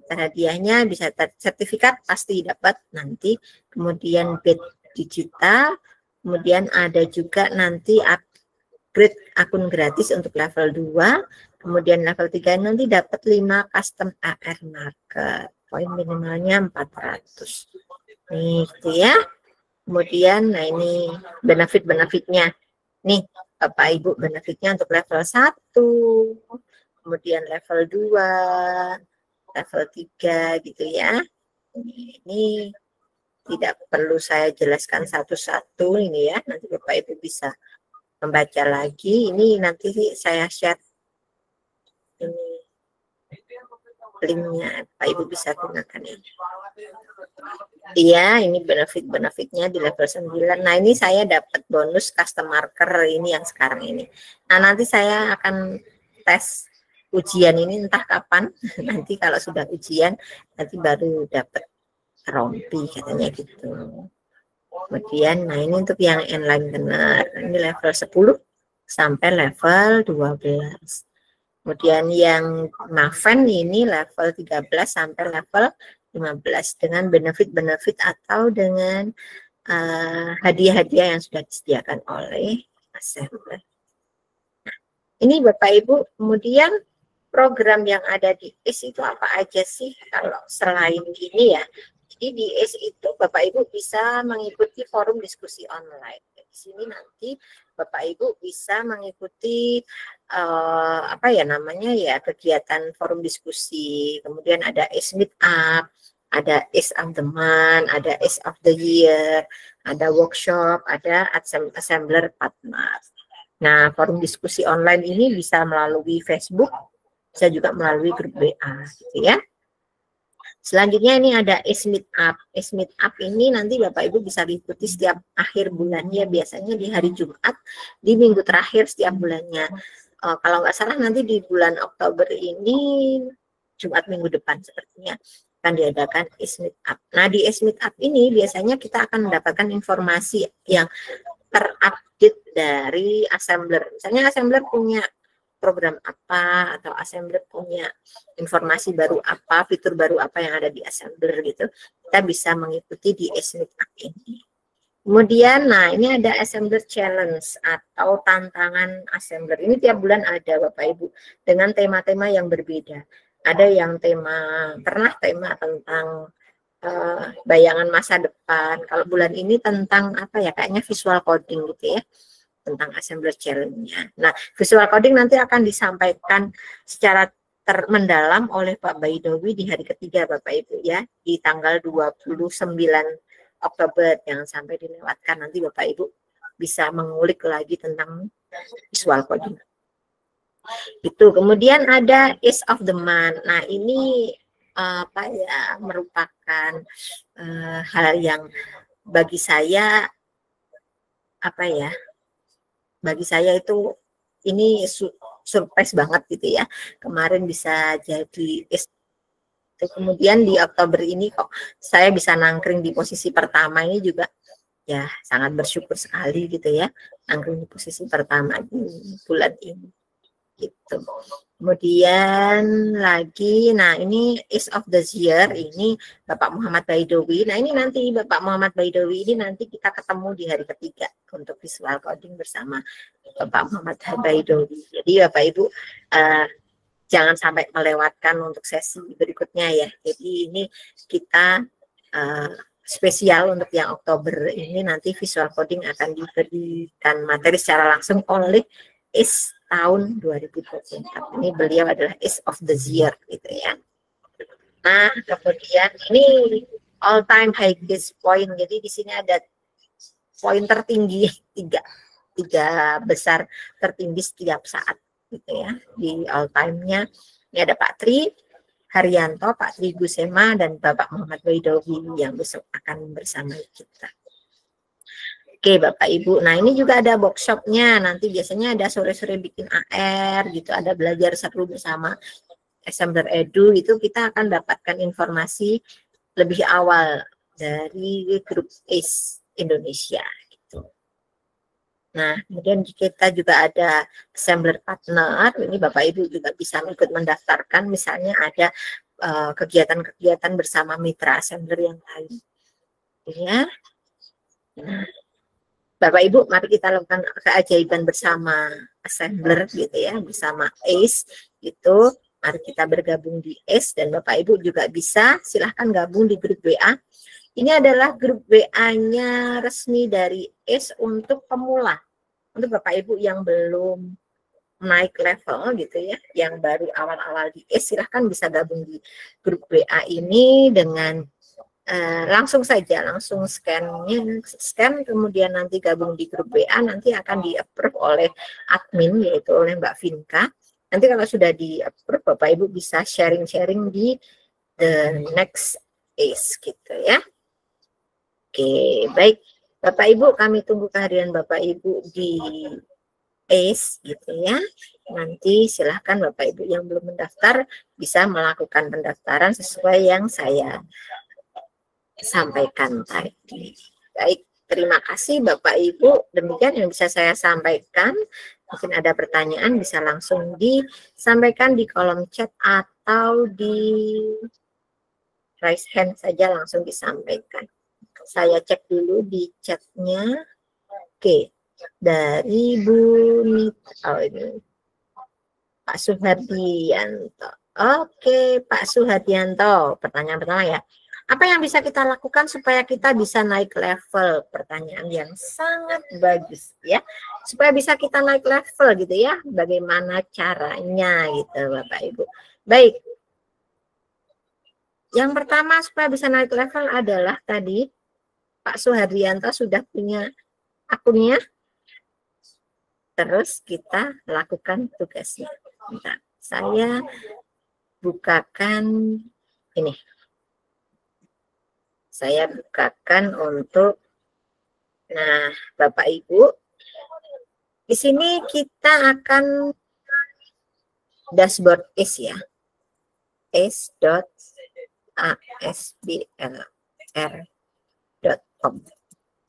Daftar hadiahnya bisa sertifikat pasti dapat nanti, kemudian bed digital, kemudian ada juga nanti upgrade akun gratis untuk level 2, kemudian level 3 nanti dapat 5 custom AR marker, poin minimalnya 400 nih gitu ya. Kemudian nah ini benefit-benefitnya nih Bapak Ibu, benefitnya untuk level 1, kemudian level 2, level 3 gitu ya. Ini tidak perlu saya jelaskan satu-satu ini ya, nanti Bapak Ibu bisa membaca lagi. Ini nanti saya share ini linknya, Bapak Ibu bisa gunakan ini. Iya, ini benefit-benefitnya di level 9. Nah, ini saya dapat bonus custom marker ini yang sekarang ini. Nah, nanti saya akan tes ujian ini entah kapan. Nanti kalau sudah ujian, nanti baru dapat rompi katanya gitu. Kemudian, nah ini untuk yang enlightener. Ini level 10 sampai level 12. Kemudian yang Maven ini level 13 sampai level 15 dengan benefit-benefit atau dengan hadiah-hadiah yang sudah disediakan oleh assembler. Nah, ini Bapak Ibu, kemudian program yang ada di ACE itu apa aja sih kalau selain ini ya? Jadi di ACE itu Bapak Ibu bisa mengikuti forum diskusi online. Di sini nanti Bapak Ibu bisa mengikuti apa ya namanya ya, kegiatan forum diskusi. Kemudian ada ACE Meetup, ada ACE of the Month, ada ACE of the Year, ada workshop, ada assembler partner. Nah, forum diskusi online ini bisa melalui Facebook, bisa juga melalui grup WA gitu ya. Selanjutnya ini ada ACE Meetup. ACE Meetup ini nanti Bapak Ibu bisa diikuti setiap akhir bulannya, biasanya di hari Jumat, di minggu terakhir setiap bulannya. Kalau nggak salah nanti di bulan Oktober ini, Jumat minggu depan sepertinya, akan diadakan ACE Meetup. Nah, di ACE Meetup ini biasanya kita akan mendapatkan informasi yang terupdate dari assembler. Misalnya assembler punya program apa, atau assembler punya informasi baru apa, fitur baru apa yang ada di assembler gitu, kita bisa mengikuti di ACE Meetup ini. Kemudian, nah ini ada assembler challenge atau tantangan assembler. Ini tiap bulan ada Bapak Ibu dengan tema-tema yang berbeda. Ada yang tema tentang bayangan masa depan. Kalau bulan ini tentang apa ya, kayaknya visual coding gitu ya, tentang assembler challenge-nya. Nah, visual coding nanti akan disampaikan secara mendalam oleh Pak Baidowi di hari ketiga Bapak Ibu ya, di tanggal 29 Oktober. Jangan sampai dilewatkan, nanti Bapak Ibu bisa mengulik lagi tentang visual coding. Itu. Kemudian ada ACE of the Month. Nah, ini apa ya, merupakan hal yang bagi saya apa ya, bagi saya itu ini surprise banget gitu ya. Kemarin bisa jadi kemudian di Oktober ini kok saya bisa nangkring di posisi pertama, ini juga ya sangat bersyukur sekali gitu ya, nangkring di posisi pertama di bulan ini gitu. Kemudian lagi, nah ini ACE of the Year ini Bapak Muhammad Baidowi. Nah ini nanti Bapak Muhammad Baidowi ini nanti kita ketemu di hari ketiga untuk visual coding bersama Bapak Muhammad Baidowi. Jadi Bapak Ibu jangan sampai melewatkan untuk sesi berikutnya ya. Jadi ini kita spesial untuk yang Oktober ini, nanti visual coding akan diberikan materi secara langsung oleh ACE tahun 2024. Ini beliau adalah ACE of the Year gitu ya. Nah, kemudian ini all time highest point. Jadi di sini ada poin tertinggi tiga besar tertinggi setiap saat gitu ya. Di all time-nya ini ada Pak Tri Haryanto, Pak Tri Gusema, dan Bapak Muhammad Baidowi yang besok akan bersama kita. Oke Bapak Ibu, nah ini juga ada workshopnya, nanti biasanya ada sore-sore bikin AR gitu, ada belajar seru bersama Assembler Edu, itu kita akan dapatkan informasi lebih awal dari grup ACE Indonesia gitu. Nah, kemudian kita juga ada Assembler Partner, ini Bapak Ibu juga bisa ikut mendaftarkan, misalnya ada kegiatan-kegiatan bersama mitra Assembler yang lain. Ya. Nah, Bapak Ibu, mari kita lakukan keajaiban bersama Assembler gitu ya, bersama ACE gitu. Mari kita bergabung di ACE dan Bapak Ibu juga bisa silahkan gabung di grup WA. Ini adalah grup WA-nya resmi dari ACE untuk pemula. Untuk Bapak Ibu yang belum naik level gitu ya, yang baru awal-awal di ACE, silahkan bisa gabung di grup WA ini dengan langsung saja, langsung scan, kemudian nanti gabung di grup WA, nanti akan di-approve oleh admin, yaitu oleh Mbak Vinka. Nanti kalau sudah di-approve, Bapak Ibu bisa sharing-sharing di the next ACE gitu ya. Oke, baik. Bapak Ibu, kami tunggu kehadiran Bapak Ibu di ACE gitu ya. Nanti silahkan Bapak Ibu yang belum mendaftar bisa melakukan pendaftaran sesuai yang saya sampaikan tadi. Baik, terima kasih Bapak Ibu. Demikian yang bisa saya sampaikan. Mungkin ada pertanyaan bisa langsung disampaikan di kolom chat atau di raise hand saja langsung disampaikan. Saya cek dulu di chatnya. Oke, dari Bu Nita, oh ini Pak Suhardianto. Oke, Pak Suhardianto. Pertanyaan pertama ya. Apa yang bisa kita lakukan supaya kita bisa naik level? Pertanyaan yang sangat bagus ya. Supaya bisa kita naik level gitu ya. Bagaimana caranya gitu Bapak Ibu. Baik. Yang pertama supaya bisa naik level adalah tadi Pak Suhardianto sudah punya akunnya. Terus kita lakukan tugasnya. Bentar, saya bukakan ini. Saya bukakan untuk, nah Bapak Ibu, di sini kita akan dashboard ACE ya, ace.asblr.com.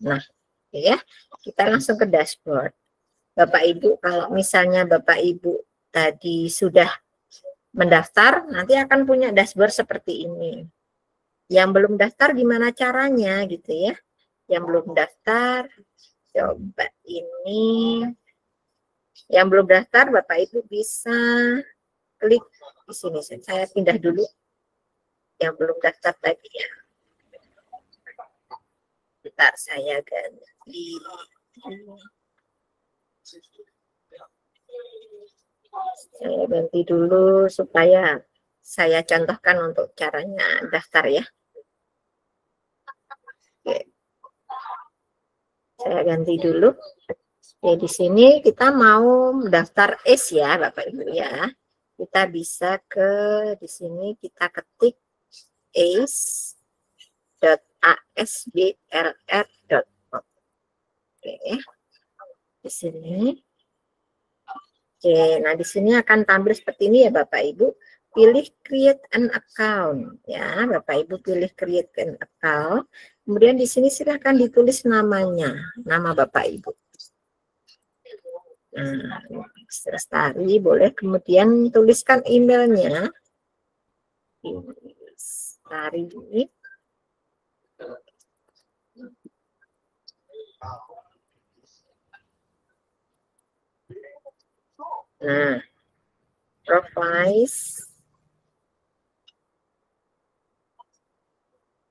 Nah, ya, kita langsung ke dashboard. Bapak Ibu, kalau misalnya Bapak Ibu tadi sudah mendaftar, nanti akan punya dashboard seperti ini. Yang belum daftar gimana caranya gitu ya. Yang belum daftar, coba ini. Yang belum daftar Bapak Ibu bisa klik di sini. Saya pindah dulu yang belum daftar tadi ya. Bentar saya ganti. Saya ganti dulu supaya saya contohkan untuk caranya daftar ya. Oke. Saya ganti dulu. Oke, di sini kita mau daftar ACE ya, Bapak Ibu ya. Kita bisa ke di sini kita ketik ace.asblr.com. Oke. Di sini. Oke, nah di sini akan tampil seperti ini ya Bapak Ibu. Pilih create an account ya, Bapak Ibu pilih create an account. Kemudian di sini silahkan ditulis namanya, nama Bapak Ibu. Nah, Lestari boleh, kemudian tuliskan emailnya. Lestari. Nah,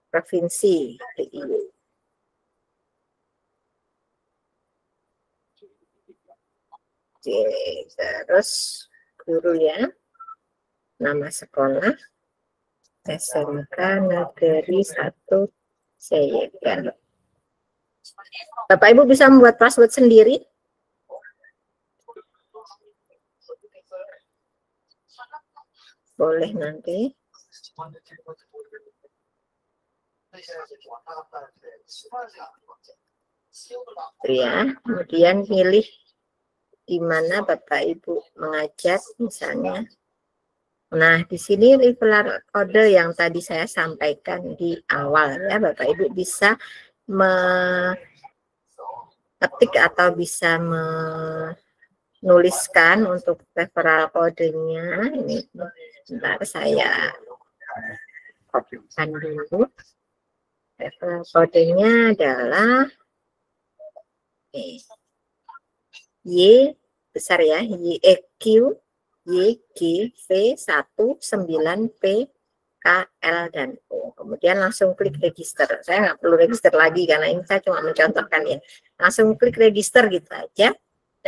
provinsi DIY. Oke, terus guru ya, nama sekolah SMK Negeri 1 Seyegan. Bapak Ibu bisa membuat password sendiri. Boleh nanti. Gitu ya. Kemudian pilih di mana Bapak Ibu mengajar misalnya. Nah, di sini referral kode yang tadi saya sampaikan di awal ya, Bapak Ibu bisa ketik atau bisa menuliskan untuk referral kodenya. Ini sebentar saya kopikan dulu. Referral kodenya adalah Y besar ya, YEQ YGV19P KL dan O. Kemudian langsung klik register. Saya nggak perlu register lagi karena ini saya cuma mencontohkan ya. Langsung klik register gitu aja.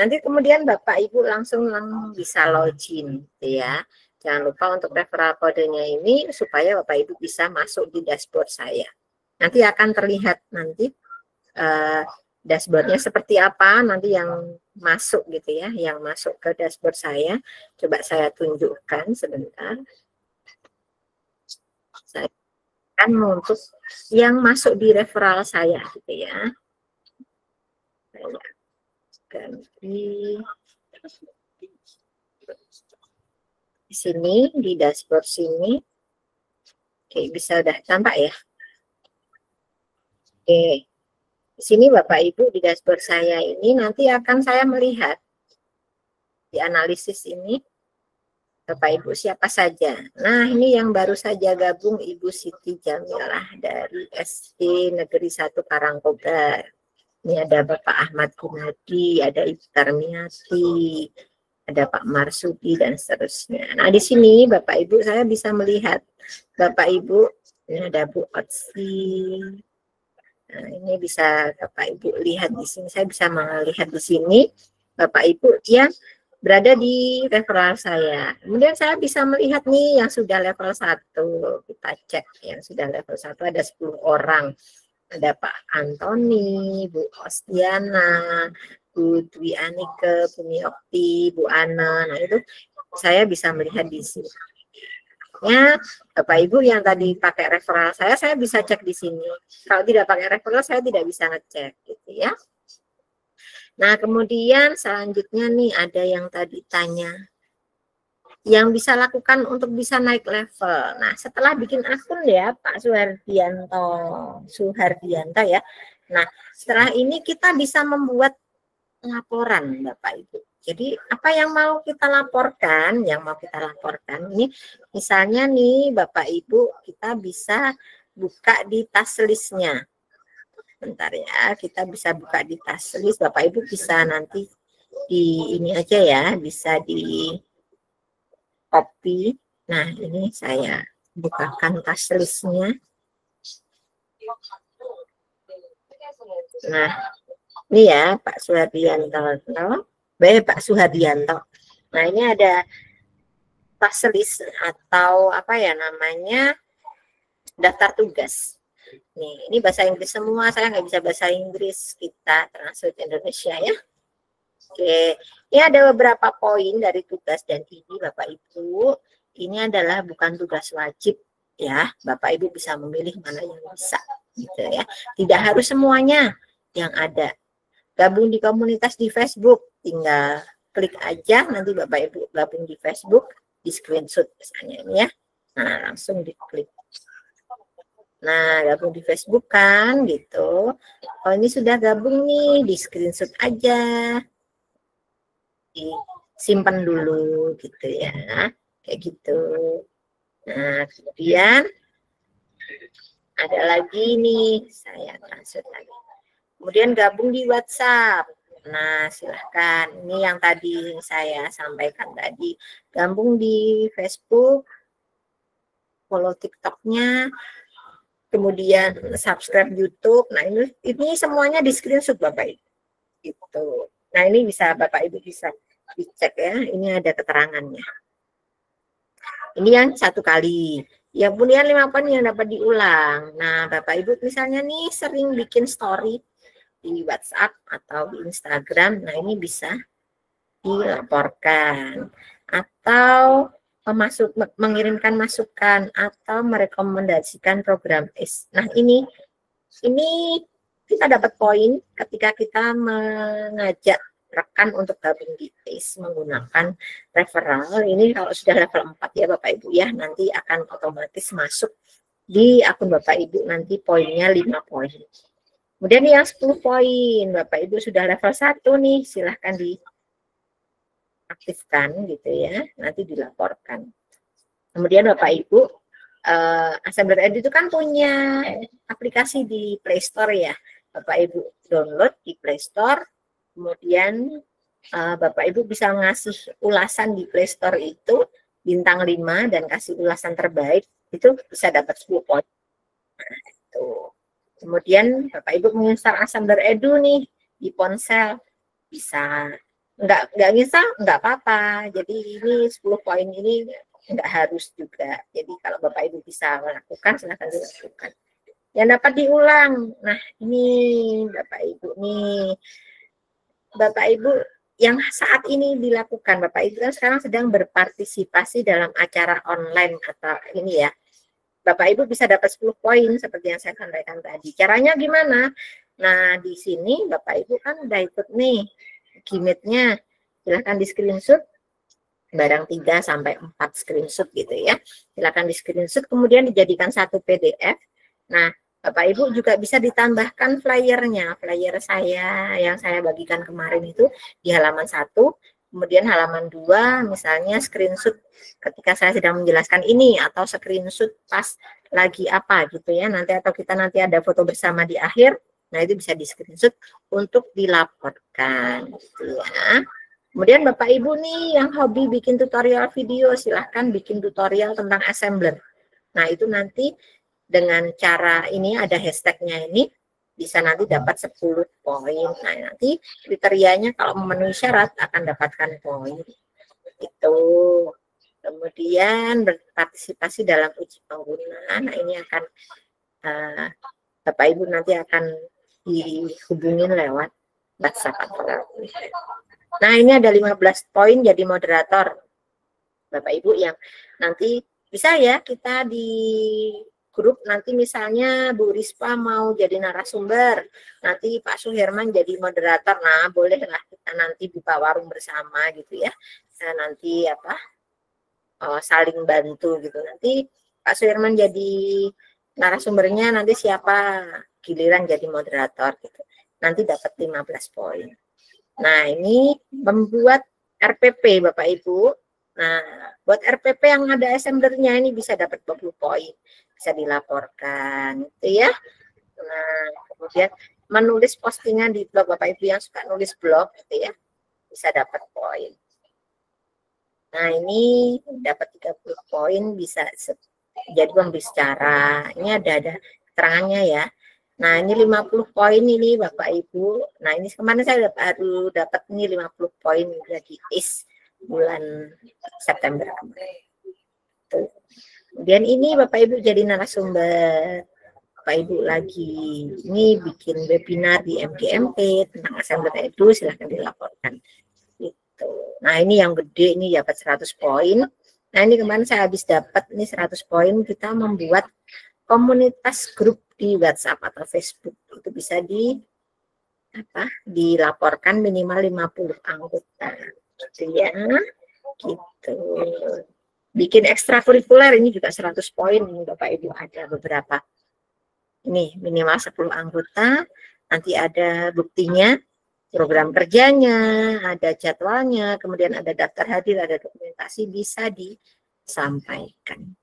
Nanti kemudian Bapak Ibu langsung bisa login gitu ya. Jangan lupa untuk referral kodenya ini supaya Bapak Ibu bisa masuk di dashboard saya. Nanti akan terlihat nanti dashboardnya seperti apa nanti yang masuk gitu ya, yang masuk ke dashboard saya. Coba saya tunjukkan sebentar. Saya akan untuk yang masuk di referral saya gitu ya. Saya ganti di sini di dashboard sini. Oke, bisa udah tampak ya. Oke. Di sini Bapak Ibu di dashboard saya ini nanti akan saya melihat di analisis ini Bapak Ibu siapa saja. Nah, ini yang baru saja gabung Ibu Siti Jamilah dari SD Negeri 1 Karangkobar. Ini ada Bapak Ahmad Gunadi, ada Ibu Tarmiati, ada Pak Marsudi dan seterusnya. Nah, di sini Bapak Ibu saya bisa melihat Bapak Ibu, ini ada Bu Otsi. Nah, ini bisa Bapak Ibu lihat di sini. Saya bisa melihat di sini Bapak Ibu yang berada di referral saya. Kemudian saya bisa melihat nih yang sudah level 1. Kita cek yang sudah level 1 ada 10 orang. Ada Pak Antoni, Bu Ostiana, Bu Dwi Anike, Bu Miokti, Bu Ana. Nah, itu saya bisa melihat di sini. Ya, Bapak Ibu yang tadi pakai referral saya bisa cek di sini. Kalau tidak pakai referral saya tidak bisa ngecek gitu ya. Nah, kemudian selanjutnya nih ada yang tadi tanya yang bisa lakukan untuk bisa naik level. Nah, setelah bikin akun ya Pak Suhardianto ya. Nah, setelah ini kita bisa membuat laporan Bapak Ibu. Jadi apa yang mau kita laporkan? Yang mau kita laporkan ini misalnya nih Bapak Ibu kita bisa buka di task list-nya. Bentar ya, kita bisa buka di task list. Bapak Ibu bisa nanti di ini aja ya, bisa di copy. Nah, ini saya bukakan task list-nya. Nah, ini ya Pak Suhardianto. Pak Suhardianto. Nah, ini ada task list atau apa ya namanya daftar tugas. Nih, ini bahasa Inggris semua, saya nggak bisa bahasa Inggris, kita translate Indonesia ya. Oke, ini ada beberapa poin dari tugas dan ini Bapak Ibu, ini adalah bukan tugas wajib ya, Bapak Ibu bisa memilih mana yang bisa, gitu ya. Tidak harus semuanya yang ada. Gabung di komunitas di Facebook, tinggal klik aja, nanti Bapak Ibu gabung di Facebook, di screenshot misalnya ini ya, nah langsung diklik. Nah, gabung di Facebook kan, gitu. Kalau ini sudah gabung nih, di screenshot aja. Disimpan dulu, gitu ya. Kayak gitu. Nah, kemudian ada lagi nih, saya transfer lagi. Kemudian gabung di WhatsApp. Nah, silahkan. Ini yang tadi saya sampaikan tadi. Gabung di Facebook, follow TikTok-nya, kemudian subscribe YouTube. Nah, ini semuanya di screenshot Bapak Ibu. Gitu. Nah, ini bisa Bapak Ibu bisa dicek ya. Ini ada keterangannya. Ini yang 1 kali. Ya, kemudian 5 poin yang dapat diulang. Nah, Bapak Ibu misalnya nih sering bikin story di WhatsApp atau di Instagram. Nah, ini bisa dilaporkan. Atau mengirimkan masukan atau merekomendasikan program IS. Nah, ini kita dapat poin ketika kita mengajak rekan untuk gabung di ACE menggunakan referral. Ini kalau sudah level 4 ya Bapak Ibu ya, nanti akan otomatis masuk di akun Bapak Ibu, nanti poinnya 5 poin. Kemudian yang 10 poin, Bapak Ibu sudah level 1 nih, silahkan diaktifkan gitu ya, nanti dilaporkan. Kemudian Bapak Ibu, Assembler Edu itu kan punya aplikasi di Play Store ya. Bapak Ibu download di Play Store, kemudian Bapak Ibu bisa ngasih ulasan di Play Store itu bintang 5 dan kasih ulasan terbaik, itu bisa dapat 10 poin. Nah, itu. Kemudian Bapak Ibu menginstal Assembler Edu nih di ponsel, bisa. Nggak nginstal, nggak apa-apa. Jadi ini 10 poin ini nggak harus juga. Jadi kalau Bapak Ibu bisa melakukan, silahkan dilakukan. Yang dapat diulang. Nah, ini Bapak Ibu nih. Bapak Ibu yang saat ini dilakukan, Bapak Ibu kan sekarang sedang berpartisipasi dalam acara online atau ini ya. Bapak Ibu bisa dapat 10 poin seperti yang saya sampaikan tadi. Caranya gimana? Nah, di sini Bapak Ibu kan udah ikut nih Gmeet-nya. Silahkan di screenshot barang 3 sampai 4 screenshot gitu ya. Silahkan di screenshot kemudian dijadikan satu PDF. Nah, Bapak Ibu juga bisa ditambahkan flyernya, flyer saya yang saya bagikan kemarin itu di halaman 1, kemudian halaman 2 misalnya screenshot ketika saya sedang menjelaskan ini, atau screenshot pas lagi apa gitu ya, nanti atau kita nanti ada foto bersama di akhir, nah itu bisa di screenshot untuk dilaporkan gitu ya. Kemudian Bapak Ibu nih yang hobi bikin tutorial video, silahkan bikin tutorial tentang assembler. Nah itu nanti dengan cara ini ada hashtagnya ini bisa nanti dapat 10 poin. Nah nanti kriterianya kalau memenuhi syarat akan dapatkan poin itu. Kemudian berpartisipasi dalam uji pengguna. Nah ini akan Bapak Ibu nanti akan dihubungin lewat WhatsApp. Nah ini ada 15 poin jadi moderator Bapak Ibu yang nanti bisa ya kita di grup, nanti misalnya Bu Rispa mau jadi narasumber, nanti Pak Suherman jadi moderator, nah bolehlah kita nanti buka warung bersama gitu ya, nanti apa saling bantu gitu, nanti Pak Suherman jadi narasumbernya, nanti siapa giliran jadi moderator gitu, nanti dapat 15 poin. Nah ini membuat RPP Bapak Ibu. Nah, buat RPP yang ada assemblernya ini bisa dapat 20 poin, bisa dilaporkan, gitu ya. Nah, kemudian menulis postingan di blog Bapak Ibu yang suka nulis blog, gitu ya, bisa dapat poin. Nah, ini dapat 30 poin, bisa jadi pembicara. Ini ada keterangannya ya. Nah, ini 50 poin ini Bapak Ibu. Nah, ini kemarin saya baru dapat ini 50 poin dari ACE bulan September kemarin. Kemudian ini Bapak Ibu jadi narasumber. Bapak Ibu lagi ini bikin webinar di MGMP tentang Assembler Edu, silahkan dilaporkan. Gitu. Nah ini yang gede ini dapat 100 poin. Nah ini kemarin saya habis dapat ini 100 poin, kita membuat komunitas grup di WhatsApp atau Facebook. Itu bisa dilaporkan minimal 50 anggota. Gitu ya, gitu. Bikin ekstrakurikuler ini juga 100 poin ini Bapak Ibu, ada beberapa. Ini minimal 10 anggota, nanti ada buktinya, program kerjanya, ada jadwalnya, kemudian ada daftar hadir, ada dokumentasi, bisa disampaikan.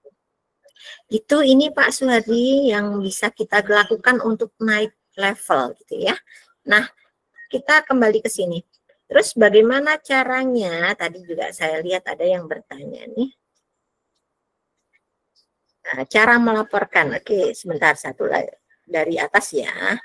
Itu ini Pak Suhadi yang bisa kita lakukan untuk naik level gitu ya. Nah, kita kembali ke sini. Terus bagaimana caranya? Tadi juga saya lihat ada yang bertanya nih. Nah, cara melaporkan. Oke, sebentar satu lagi dari atas ya.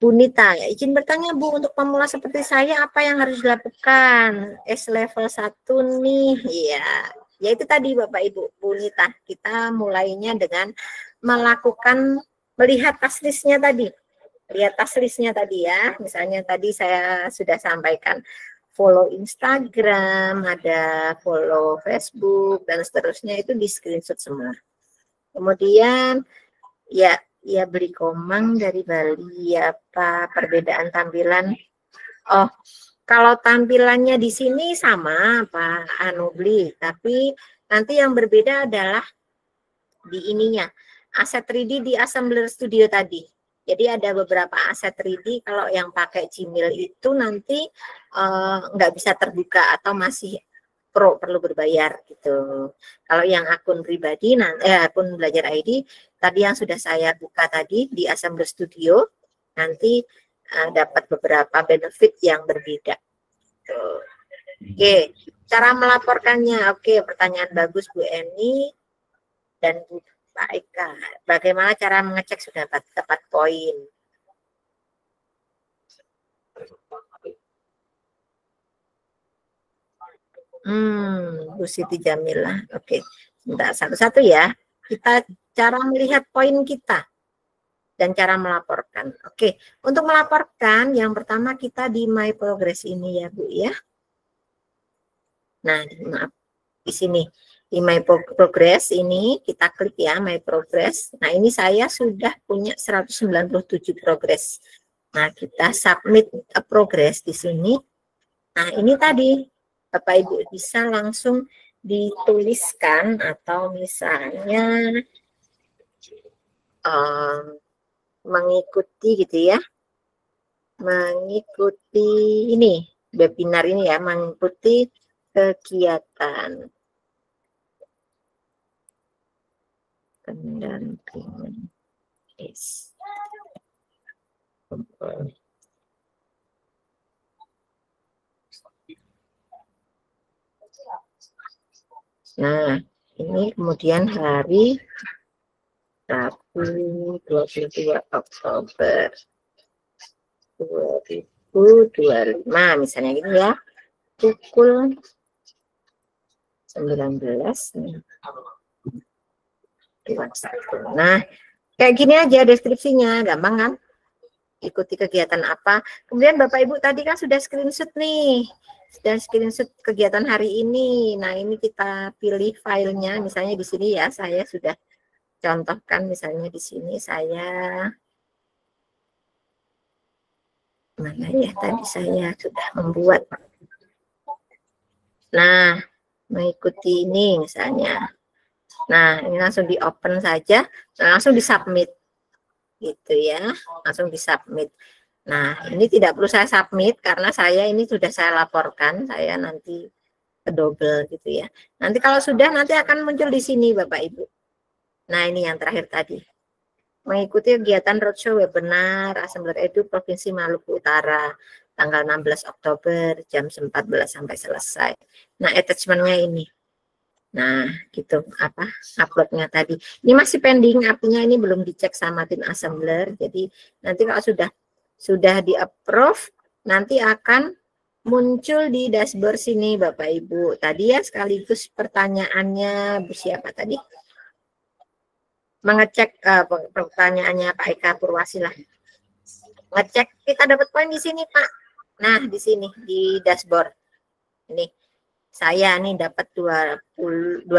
Bu Nita, ya, izin bertanya Bu, untuk pemula seperti saya apa yang harus dilakukan? S level 1 nih, ya. Ya itu tadi Bapak Ibu, Bu Nita, kita mulainya dengan melihat task list-nya tadi. Lihat task list-nya tadi ya, misalnya tadi saya sudah sampaikan follow Instagram, ada follow Facebook, dan seterusnya itu di screenshot semua. Kemudian ya Ya, beli Komang dari Bali. Apa perbedaan tampilan? Oh, kalau tampilannya di sini sama Pak Anubli, tapi nanti yang berbeda adalah di ininya, aset 3D di Assembler Studio tadi. Jadi ada beberapa aset 3D, kalau yang pakai Gmail itu nanti nggak bisa terbuka atau masih pro, perlu berbayar gitu. Kalau yang akun pribadi, akun Belajar ID, tadi yang sudah saya buka tadi di Assembler Studio, nanti dapat beberapa benefit yang berbeda. Tuh. Oke, cara melaporkannya. Oke, pertanyaan bagus Bu Eni dan Bu Pak Eka. Bagaimana cara mengecek sudah dapat poin? Bu Siti Jamila. Oke, sebentar satu-satu ya. Kita cara melihat poin kita dan cara melaporkan. Oke, untuk melaporkan yang pertama kita di My Progress ini ya Bu ya. Nah, maaf di sini di My Progress ini kita klik ya My Progress. Nah, ini saya sudah punya 197 progress. Nah, kita submit a progress di sini. Nah, ini tadi Bapak Ibu bisa langsung dituliskan atau misalnya mengikuti gitu ya, mengikuti ini webinar ini ya, mengikuti kegiatan pendampingan Nah, ini kemudian hari Rabu 22 Oktober 2025 misalnya gitu ya, pukul 19. Nah, kayak gini aja deskripsinya, gampang kan? Ikuti kegiatan apa. Kemudian Bapak Ibu tadi kan sudah screenshot nih, sudah screenshot kegiatan hari ini. Nah, ini kita pilih filenya, misalnya di sini ya, saya sudah contohkan misalnya di sini saya, mana ya tadi saya sudah membuat. Nah, mengikuti ini misalnya. Nah, ini langsung di open saja, langsung di submit gitu ya, langsung di submit. Nah, ini tidak perlu saya submit karena saya ini sudah saya laporkan, saya nanti kedouble gitu ya. Nanti kalau sudah nanti akan muncul di sini Bapak Ibu. Nah, ini yang terakhir tadi. Mengikuti kegiatan roadshow webinar Assembler Edu Provinsi Maluku Utara tanggal 16 Oktober jam 14 sampai selesai. Nah, attachment-nya ini. Nah, gitu apa uploadnya tadi. Ini masih pending, artinya ini belum dicek sama tim assembler. Jadi nanti kalau sudah di-approve, nanti akan muncul di dashboard sini Bapak Ibu. Tadi ya sekaligus pertanyaannya Bu siapa tadi? Mengecek pertanyaannya Pak Eka Purwasilah. Ngecek kita dapat poin di sini Pak. Nah, di sini di dashboard. Ini saya nih dapat 2040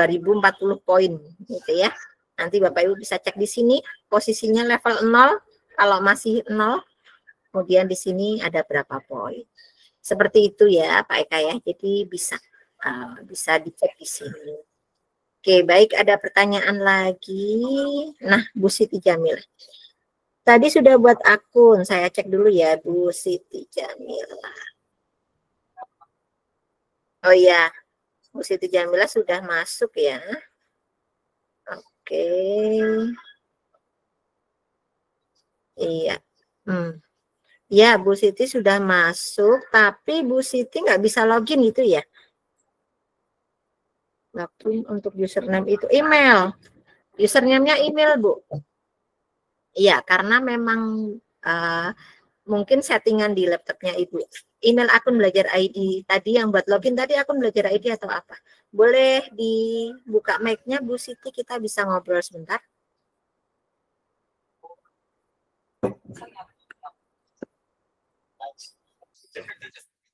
poin gitu ya. Nanti Bapak Ibu bisa cek di sini posisinya level 0, kalau masih 0 kemudian di sini ada berapa poin. Seperti itu ya Pak Eka ya. Jadi bisa dicek di sini. Oke, baik, ada pertanyaan lagi. Nah, Bu Siti Jamila. Tadi sudah buat akun, saya cek dulu ya Bu Siti Jamila. Oh iya, Bu Siti Jamila sudah masuk ya. Oke. Iya. Ya, Bu Siti sudah masuk, tapi Bu Siti nggak bisa login gitu ya. Login untuk username itu email. Username-nya email, Bu. Iya, karena memang mungkin settingan di laptopnya Ibu. Email akun Belajar ID tadi yang buat login tadi akun Belajar ID atau apa? Boleh dibuka mic-nya Bu Siti, kita bisa ngobrol sebentar.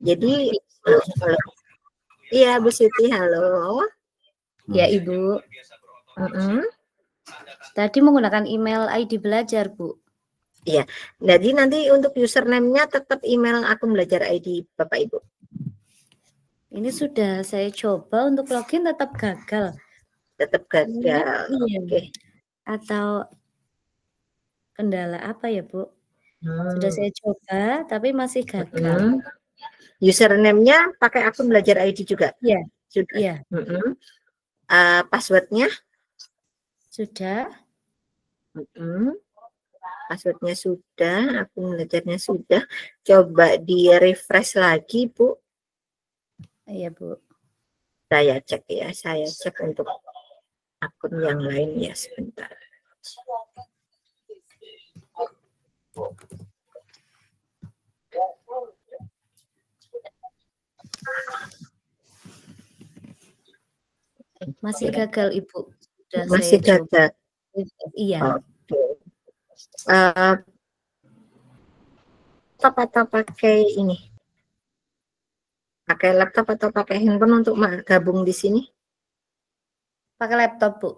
Jadi iya Bu Siti, halo. Ya Ibu. Tadi menggunakan email ID belajar, Bu. Iya. Jadi nanti untuk username-nya tetap email akun belajar ID Bapak Ibu. Ini sudah saya coba untuk login tetap gagal. Tetap gagal. Iya. Oke. Atau kendala apa ya, Bu? Sudah saya coba tapi masih gagal. Username-nya pakai akun belajar ID juga? Iya. Sudah. Iya. Password-nya? Sudah. Password-nya sudah, akun belajarnya sudah. Coba di-refresh lagi, Bu. Iya, Bu. Saya cek ya, saya cek untuk akun yang lain ya, sebentar. Masih gagal, Ibu. Sudah masih gagal. Iya. Oke. Atau pakai ini? Pakai laptop atau pakai handphone untuk gabung di sini? Pakai laptop, Bu.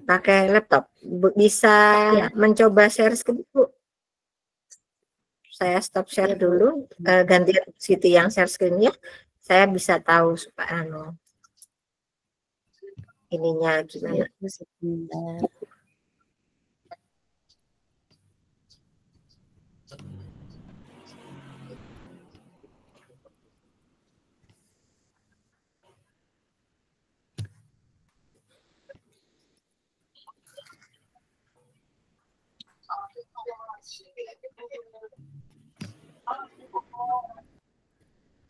Pakai laptop. Bisa ya. Mencoba share screen, Bu. Saya stop share dulu, ganti Siti yang share screen ya. Saya bisa tahu supaya ininya gimana. Sebentar.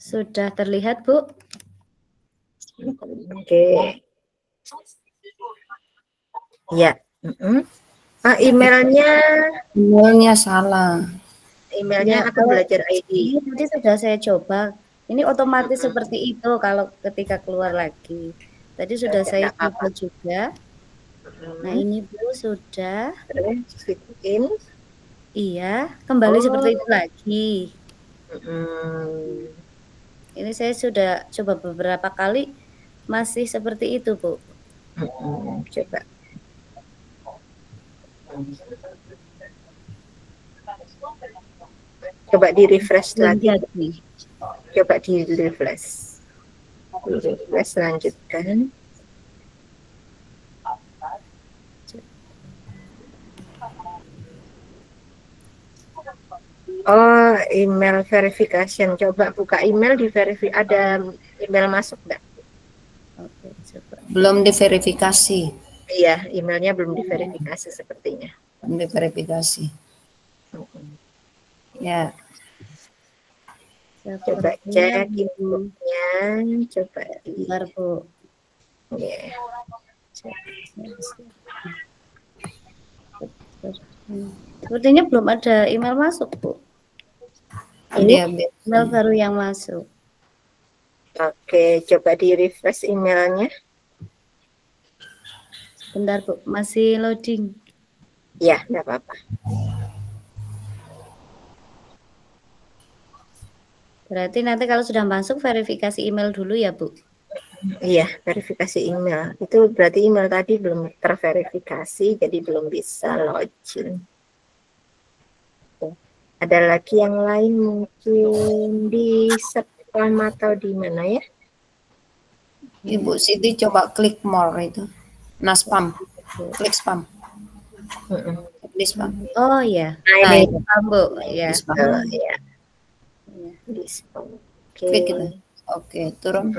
Sudah terlihat, Bu? Oke. Ya. Emailnya salah. Emailnya aku belajar ID. Tadi sudah saya coba. Ini otomatis seperti itu kalau ketika keluar lagi. Tadi sudah saya coba juga. Nah, ini Bu sudah. In. Iya, kembali seperti itu lagi. Ini saya sudah coba beberapa kali, masih seperti itu, Bu. Coba. Coba di-refresh lagi. Coba di-refresh. Di-refresh, lanjutkan. Oh, email verification. Coba buka email, ada email masuk enggak? Oke, coba. Belum diverifikasi. Iya, emailnya belum diverifikasi sepertinya. Belum diverifikasi. Ya. Coba cek inputnya, coba Bentar, Bu. Ya. Sepertinya belum ada email masuk, Bu. Ini email baru yang masuk. Oke, coba di-refresh emailnya. Bentar, Bu, masih loading. Ya, enggak apa-apa. Berarti nanti kalau sudah masuk verifikasi email dulu ya, Bu? Iya, verifikasi email. Itu berarti email tadi belum terverifikasi, jadi belum bisa login. Ada lagi yang lain mungkin di spam atau di mana ya? Ibu Siti coba klik more itu. Nah, spam. Klik spam. Klik spam. Oh ya. Nah, ini spam, Bu. Ya. Di spam. Ya. Di spam. Oke. Klik itu. Oke, turun.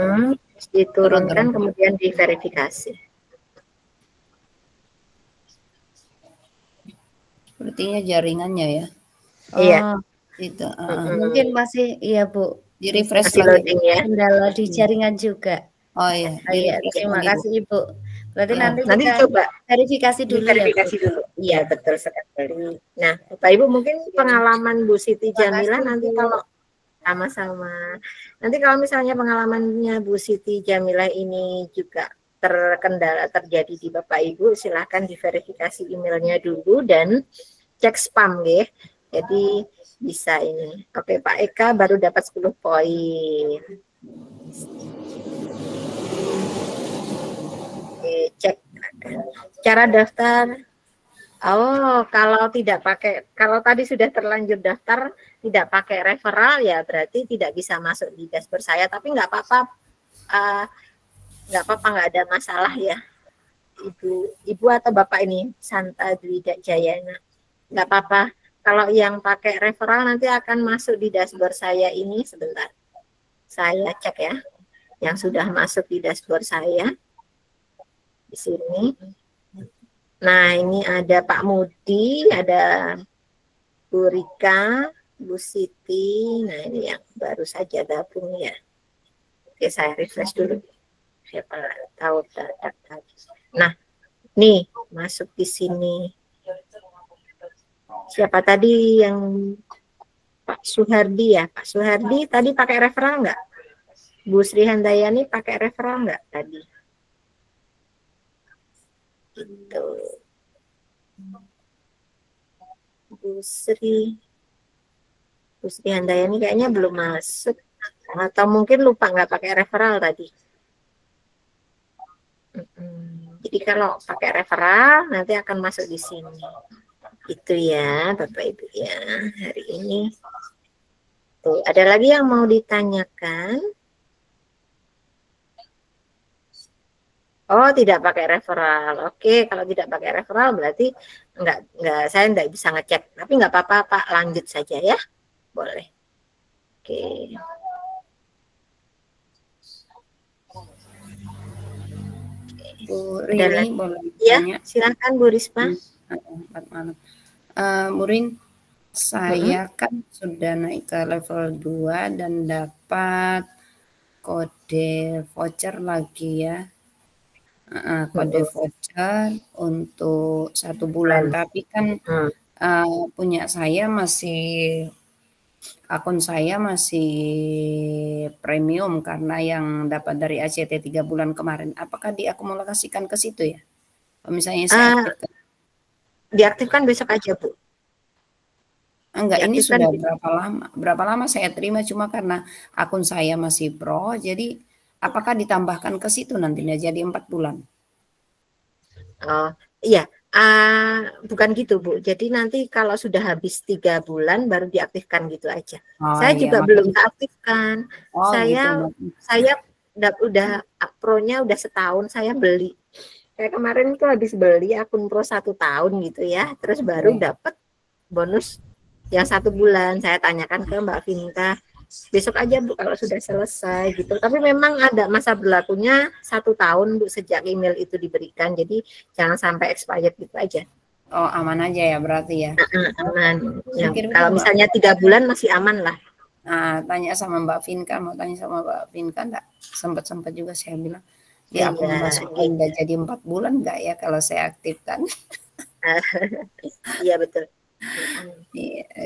Diturunkan kemudian diverifikasi. Sepertinya jaringannya ya. Iya. Itu. Mungkin masih, iya Bu. Di refresh masih loading ya. Kendala di jaringan juga. Oh iya. Iya, terima kasih Ibu. Berarti nanti kita coba verifikasi dulu verifikasi ya, dulu. Iya, betul sekali. Nah, Bapak Ibu mungkin pengalaman Bu Siti Jamila nanti kalau sama-sama. Nanti kalau misalnya pengalamannya Bu Siti Jamila ini juga terkendala terjadi di Bapak Ibu, silahkan diverifikasi emailnya dulu dan cek spam ya. Jadi bisa ini. Oke, Pak Eka baru dapat 10 poin. cek. Cara daftar. Oh, kalau tidak pakai, kalau tadi sudah terlanjur daftar, tidak pakai referral ya berarti tidak bisa masuk di dashboard saya. Tapi nggak apa-apa, nggak ada masalah ya, ibu atau bapak ini Santa Dwi Jayana, nggak apa-apa. Kalau yang pakai referral nanti akan masuk di dashboard saya ini sebentar. Saya cek ya, yang sudah masuk di dashboard saya di sini. Nah, ini ada Pak Mudi, ada Bu Rika, Bu Siti. Nah, ini yang baru saja gabung ya. Oke, saya refresh dulu. Siapa tahu tadi. Nah, nih masuk di sini. Siapa tadi yang Pak Suhardi ya? Pak Suhardi tadi pakai referral nggak? Bu Sri Handayani pakai referral nggak tadi? Gitu. Bu Sri Handayani kayaknya belum masuk, atau mungkin lupa nggak pakai referral tadi. Jadi kalau pakai referral nanti akan masuk di sini. Itu ya Bapak Ibu ya hari ini. Tuh, ada lagi yang mau ditanyakan? Oh, tidak pakai referral. Oke, kalau tidak pakai referral berarti saya enggak bisa ngecek. Tapi nggak apa-apa, Pak, lanjut saja ya. Boleh. Oke. Bu Rini boleh tanya? Ya, silakan Bu Risma. Selamat malam. Bu Rin, saya kan sudah naik ke level 2 dan dapat kode voucher lagi ya. Kode voucher untuk 1 bulan, tapi kan punya saya akun saya masih premium karena yang dapat dari ACT 3 bulan kemarin. Apakah diakumulasikan ke situ ya? Kalau misalnya saya aktifkan. Diaktifkan besok aja, Bu. Enggak, ini sudah berapa lama saya terima, cuma karena akun saya masih pro, jadi apakah ditambahkan ke situ nantinya jadi 4 bulan? Oh, iya. Bukan gitu, Bu. Jadi nanti kalau sudah habis 3 bulan baru diaktifkan gitu aja. Saya juga belum aktifkan. Saya udah pro-nya udah setahun saya beli. Kayak kemarin itu habis beli akun pro 1 tahun gitu ya. Terus baru dapat bonus yang 1 bulan. Saya tanyakan ke Mbak Vinta. Besok aja Bu kalau sudah selesai gitu. Tapi memang ada masa berlakunya 1 tahun Bu sejak email itu diberikan. Jadi jangan sampai expired gitu aja. Oh, aman aja ya berarti ya. Aman. Kalau misalnya 3 bulan masih aman lah. Nah, tanya sama Mbak Vinka, mau tanya sama Mbak Vinka enggak? Sempat juga saya bilang. Ya aku masukkan udah jadi 4 bulan enggak ya kalau saya aktifkan? Iya betul.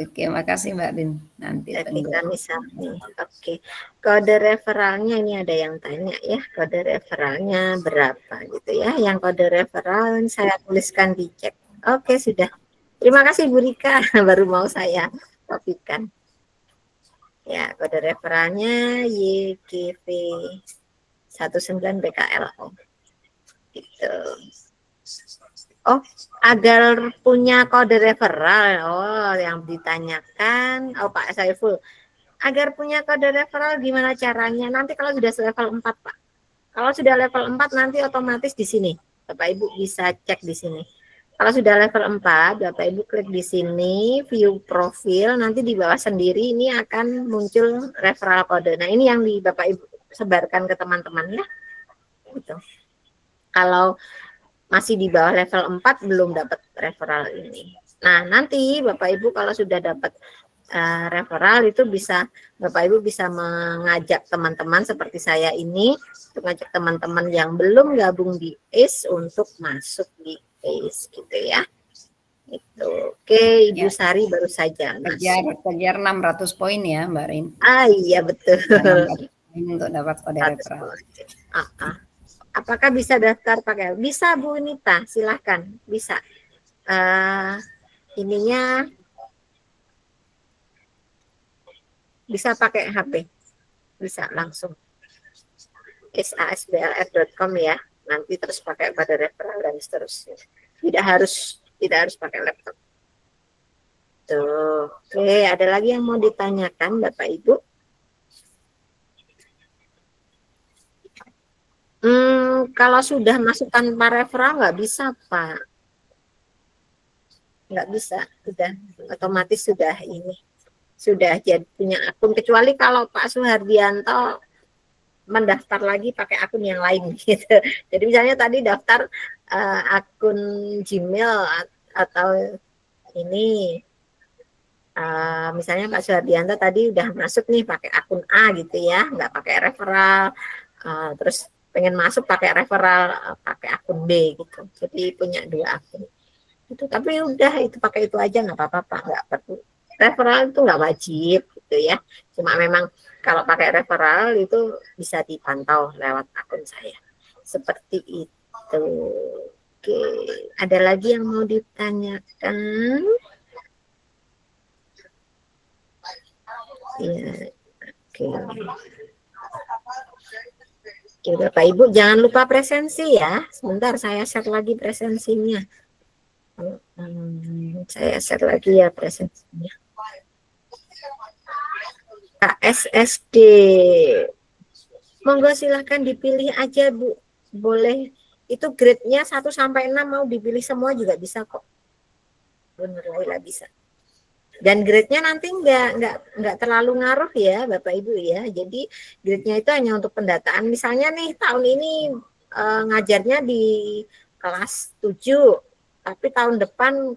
Oke, makasih Mbak Din. Nanti kami submit. Oke. Kode referralnya ini ada yang tanya ya. Kode referralnya berapa gitu ya. Yang kode referral saya tuliskan di chat. Oke, sudah. Terima kasih Bu Rika. Baru mau saya kopikan. Ya, kode referralnya YGV 19 BKLO. Gitu. Oh, agar punya kode referral. Oh, yang ditanyakan. Oh, Pak Saiful. Agar punya kode referral gimana caranya? Nanti kalau sudah level 4, Pak. Kalau sudah level 4 nanti otomatis di sini. Bapak Ibu bisa cek di sini. Kalau sudah level 4, Bapak Ibu klik di sini, view profil, nanti di bawah sendiri ini akan muncul referral kode. Nah, ini yang di Bapak Ibu sebarkan ke teman-teman ya. Gitu. Kalau masih di bawah level 4 belum dapat referral ini. Nah, nanti Bapak Ibu kalau sudah dapat referral itu bisa Bapak Ibu bisa mengajak teman-teman seperti saya ini, mengajak teman-teman yang belum gabung di ACE untuk masuk di ACE gitu ya. Itu. Oke, Ibu Sari baru saja kejar 600 poin ya, Mbak Rin. Iya betul. Untuk dapat kode referral. Apakah bisa daftar pakai? Bisa Bu Nita, silahkan. Bisa. Ininya bisa pakai HP. Bisa langsung. sasblf.com ya. nanti terus pakai pada referral dan seterusnya. Tidak harus pakai laptop. Tuh, oke, ada lagi yang mau ditanyakan Bapak Ibu? Kalau sudah masuk tanpa referral nggak bisa Pak, nggak bisa, sudah otomatis sudah jadi punya akun, kecuali kalau Pak Suhardianto mendaftar lagi pakai akun yang lain gitu. Jadi misalnya tadi daftar akun Gmail atau ini misalnya Pak Suhardianto tadi udah masuk nih pakai akun A gitu ya, nggak pakai referral, terus pengen masuk pakai referral pakai akun B gitu. Jadi punya 2 akun. Itu tapi udah itu pakai itu aja nggak apa-apa Pak, nggak perlu. Referral itu nggak wajib gitu ya. Cuma memang kalau pakai referral itu bisa dipantau lewat akun saya. Seperti itu. Oke, ada lagi yang mau ditanyakan? Ya, oke. Oke, Bapak Ibu jangan lupa presensi ya. Sebentar saya share lagi presensinya. Saya share lagi ya presensinya. KSSD. Monggo silahkan dipilih aja Bu. Boleh. Itu grade-nya 1 sampai 6 mau dipilih semua juga bisa kok. Benar Laila bisa. Dan grade-nya nanti nggak terlalu ngaruh ya Bapak Ibu ya. Jadi grade-nya itu hanya untuk pendataan. Misalnya nih tahun ini ngajarnya di kelas 7, tapi tahun depan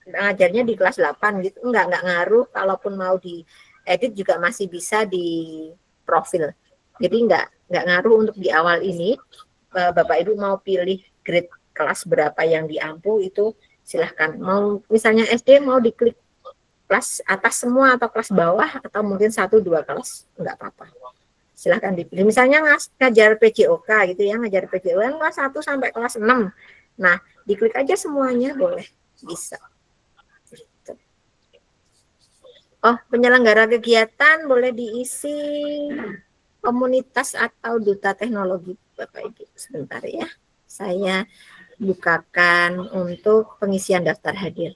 ngajarnya di kelas 8 gitu. Nggak ngaruh, kalaupun mau diedit juga masih bisa di profil. Jadi nggak ngaruh untuk di awal ini. Bapak Ibu mau pilih grade kelas berapa yang diampu itu silahkan. Mau misalnya SD mau diklik kelas atas semua atau kelas bawah atau mungkin 1-2 kelas, nggak apa-apa. Silahkan dipilih. Misalnya ngajar PJOK gitu ya, ngajar PJOK kelas 1 sampai kelas 6. Nah, diklik aja semuanya boleh, bisa. Gitu. Oh, penyelenggara kegiatan boleh diisi komunitas atau duta teknologi Bapak Ibu. Sebentar ya, saya bukakan untuk pengisian daftar hadir.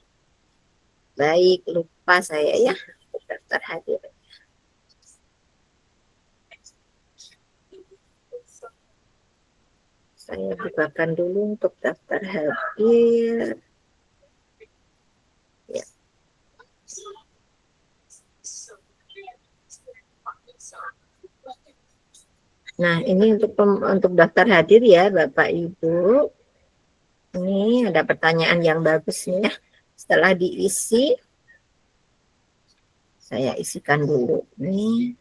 Baik, lupa saya ya, daftar hadir. Saya bukakan dulu untuk daftar hadir. Ya. Nah, ini untuk daftar hadir ya, Bapak Ibu. Ini ada pertanyaan yang bagus nih ya. Setelah diisi, saya isikan dulu nih.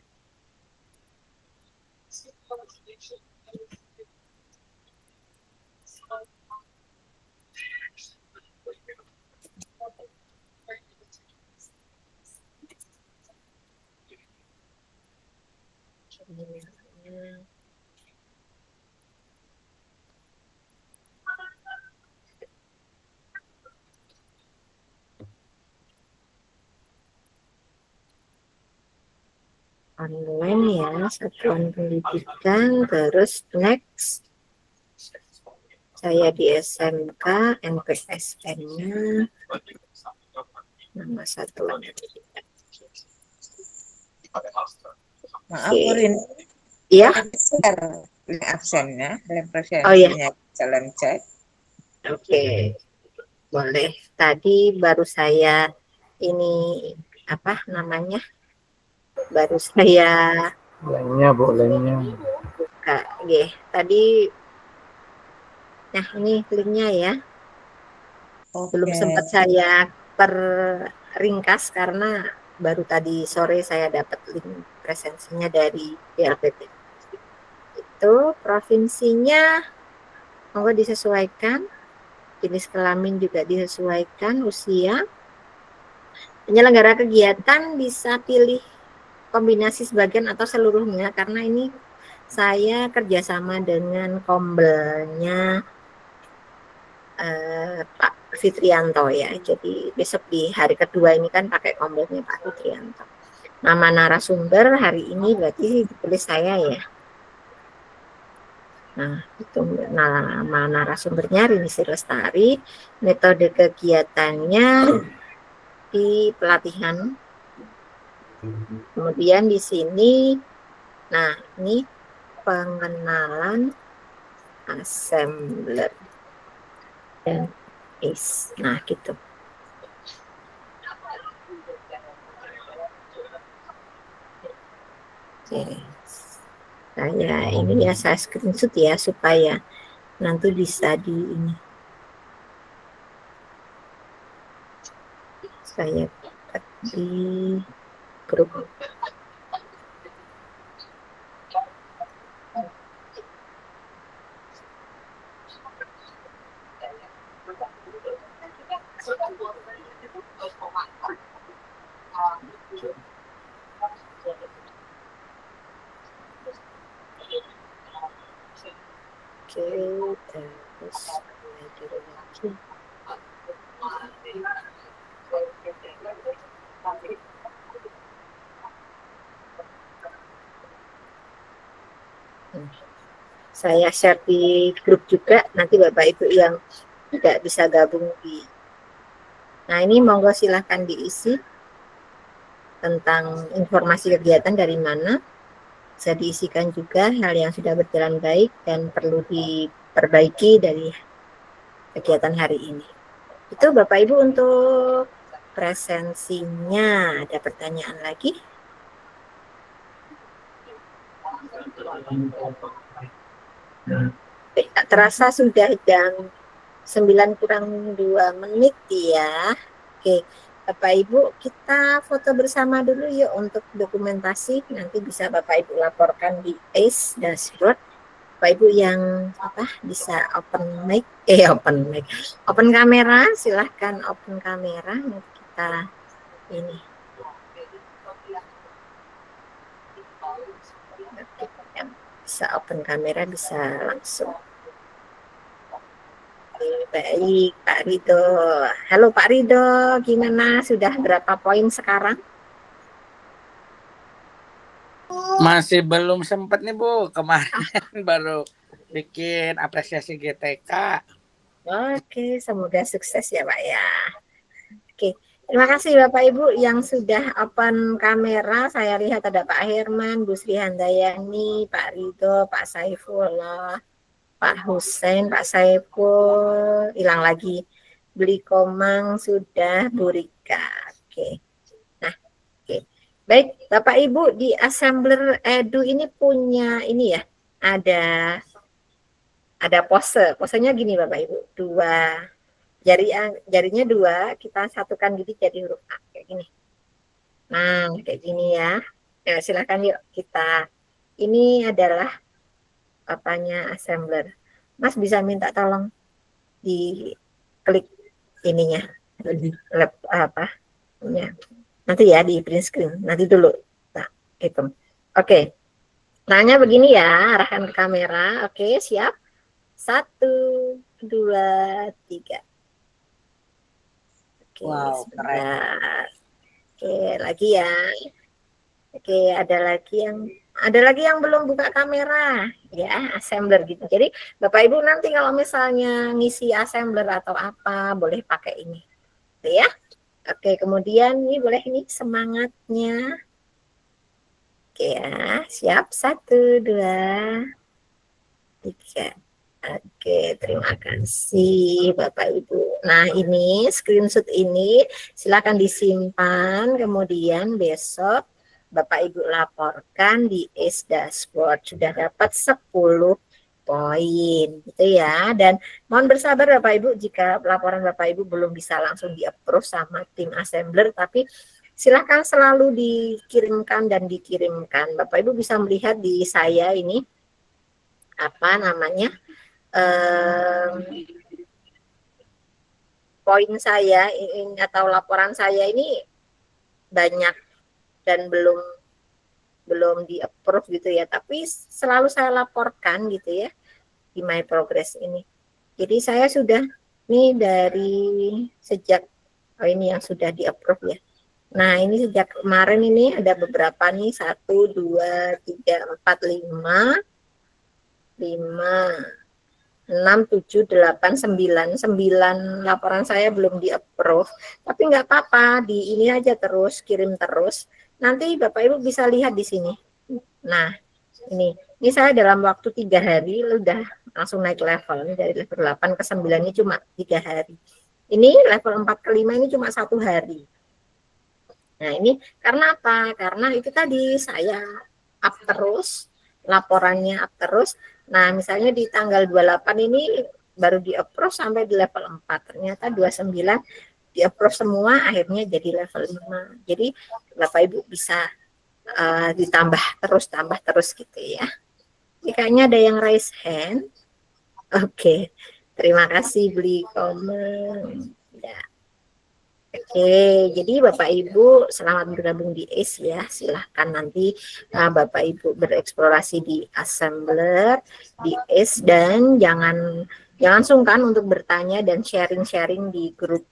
Online ya, satuan pendidikan, terus next. Saya di SMK, NPSN-nya nama satuan pendidikan. Maaf, Urin. Iya. Absennya, oh ya. Jalan cek. Oke, boleh. Tadi baru saya ini apa namanya? Baru saya lainnya buka. Oke, tadi nah ini linknya ya. Belum sempat saya perringkas karena baru tadi sore saya dapat link presensinya dari PLPT. Itu provinsinya monggo disesuaikan, jenis kelamin juga disesuaikan, usia. Penyelenggara kegiatan bisa pilih kombinasi sebagian atau seluruhnya karena ini saya kerjasama dengan kombelnya Pak Fitrianto ya. Jadi besok di hari kedua ini kan pakai kombelnya Pak Fitrianto. Nama narasumber hari ini berarti ditulis saya ya. Nah, itu nama narasumbernya Rini Sri Lestari, metode kegiatannya di pelatihan. Kemudian di sini, nah ini pengenalan assembler dan ACE. Nah, gitu. Oke. Saya ini ya saya screenshot ya supaya nanti bisa di ini. Saya di grup. Oke, terus lagi. Saya share di grup juga, nanti Bapak Ibu yang tidak bisa gabung di. Nah, ini monggo silahkan diisi tentang informasi kegiatan dari mana. Bisa diisikan juga hal yang sudah berjalan baik dan perlu diperbaiki dari kegiatan hari ini. Itu Bapak Ibu untuk presensinya. Ada pertanyaan lagi? Tak terasa sudah jam 9:02 ya. Oke, Bapak Ibu kita foto bersama dulu yuk untuk dokumentasi. Nanti bisa Bapak Ibu laporkan di ACE dashboard. Bapak Ibu yang bisa open mic, open kamera, silahkan open kamera. Nanti kita ini. Bisa open kamera, bisa langsung. Baik, Pak Rido. Halo Pak Rido, gimana? Sudah berapa poin sekarang? Masih belum sempat nih Bu, kemarin baru bikin apresiasi GTK. Oke, semoga sukses ya Pak ya. Oke, terima kasih Bapak Ibu yang sudah open kamera. Saya lihat ada Pak Herman, Bu Sri Handayani, Pak Rido, Pak Saifullah, Pak Hussein, Pak Saiful, hilang lagi. Beli Komang sudah, Bu Rika. Oke. Nah, oke. Baik, Bapak Ibu di Assembler Edu ini punya ini ya. Ada pose. Posenya gini Bapak Ibu. Jarinya dua, kita satukan gini jadi huruf A kayak gini. Nah, kayak gini ya. Ya, silakan yuk kita. Ini adalah apanya assembler. Mas bisa minta tolong di klik ininya, nanti ya di print screen, nanti dulu. Nah, itu. Oke. Nanya begini ya, arahkan ke kamera. Oke, siap. 1, 2, 3. Oke, Wow, sebentar. Oke, lagi ya. Oke, ada lagi yang belum buka kamera ya, assembler gitu. Jadi Bapak Ibu nanti kalau misalnya ngisi assembler atau apa boleh pakai ini. Oke ya. Oke, kemudian ini boleh ini semangatnya. Oke ya, siap. 1, 2, 3. Oke, terima kasih Bapak Ibu. Nah, ini screenshot ini silakan disimpan, kemudian besok Bapak Ibu laporkan di ACE dashboard. Sudah dapat 10 poin gitu ya. Dan mohon bersabar Bapak Ibu jika laporan Bapak Ibu belum bisa langsung di-approve sama tim assembler, tapi silakan selalu dikirimkan dan dikirimkan. Bapak Ibu bisa melihat di saya ini apa namanya? Poin saya ini atau laporan saya ini banyak dan belum di-approve gitu ya, tapi selalu saya laporkan gitu ya di My Progress ini. Jadi saya sudah ini dari sejak ini yang sudah di-approve ya. Nah, ini sejak kemarin ini ada beberapa nih, 1, 2, 3, 4, 5. 5, 6, 7, 8, 9. 9 laporan saya belum di-approve. Tapi nggak apa-apa, di ini aja terus, kirim terus. Nanti Bapak Ibu bisa lihat di sini. Nah, ini saya dalam waktu 3 hari udah langsung naik level. Ini dari level 8 ke 9 ini cuma 3 hari. Ini level 4 ke 5 ini cuma 1 hari. Nah, ini karena apa? Karena itu tadi saya up terus, laporannya up terus. Nah, misalnya di tanggal 28 ini baru di-approve sampai di level 4. Ternyata 29 di-approve semua, akhirnya jadi level 5. Jadi Bapak Ibu bisa ditambah terus gitu ya. Ini kayaknya ada yang raise hand. Oke. Terima kasih beli komen. Ya. Oke, jadi Bapak Ibu selamat bergabung di ACE ya. Silahkan nanti Bapak Ibu bereksplorasi di Assembler, di ACE, dan jangan sungkan untuk bertanya dan sharing-sharing di grup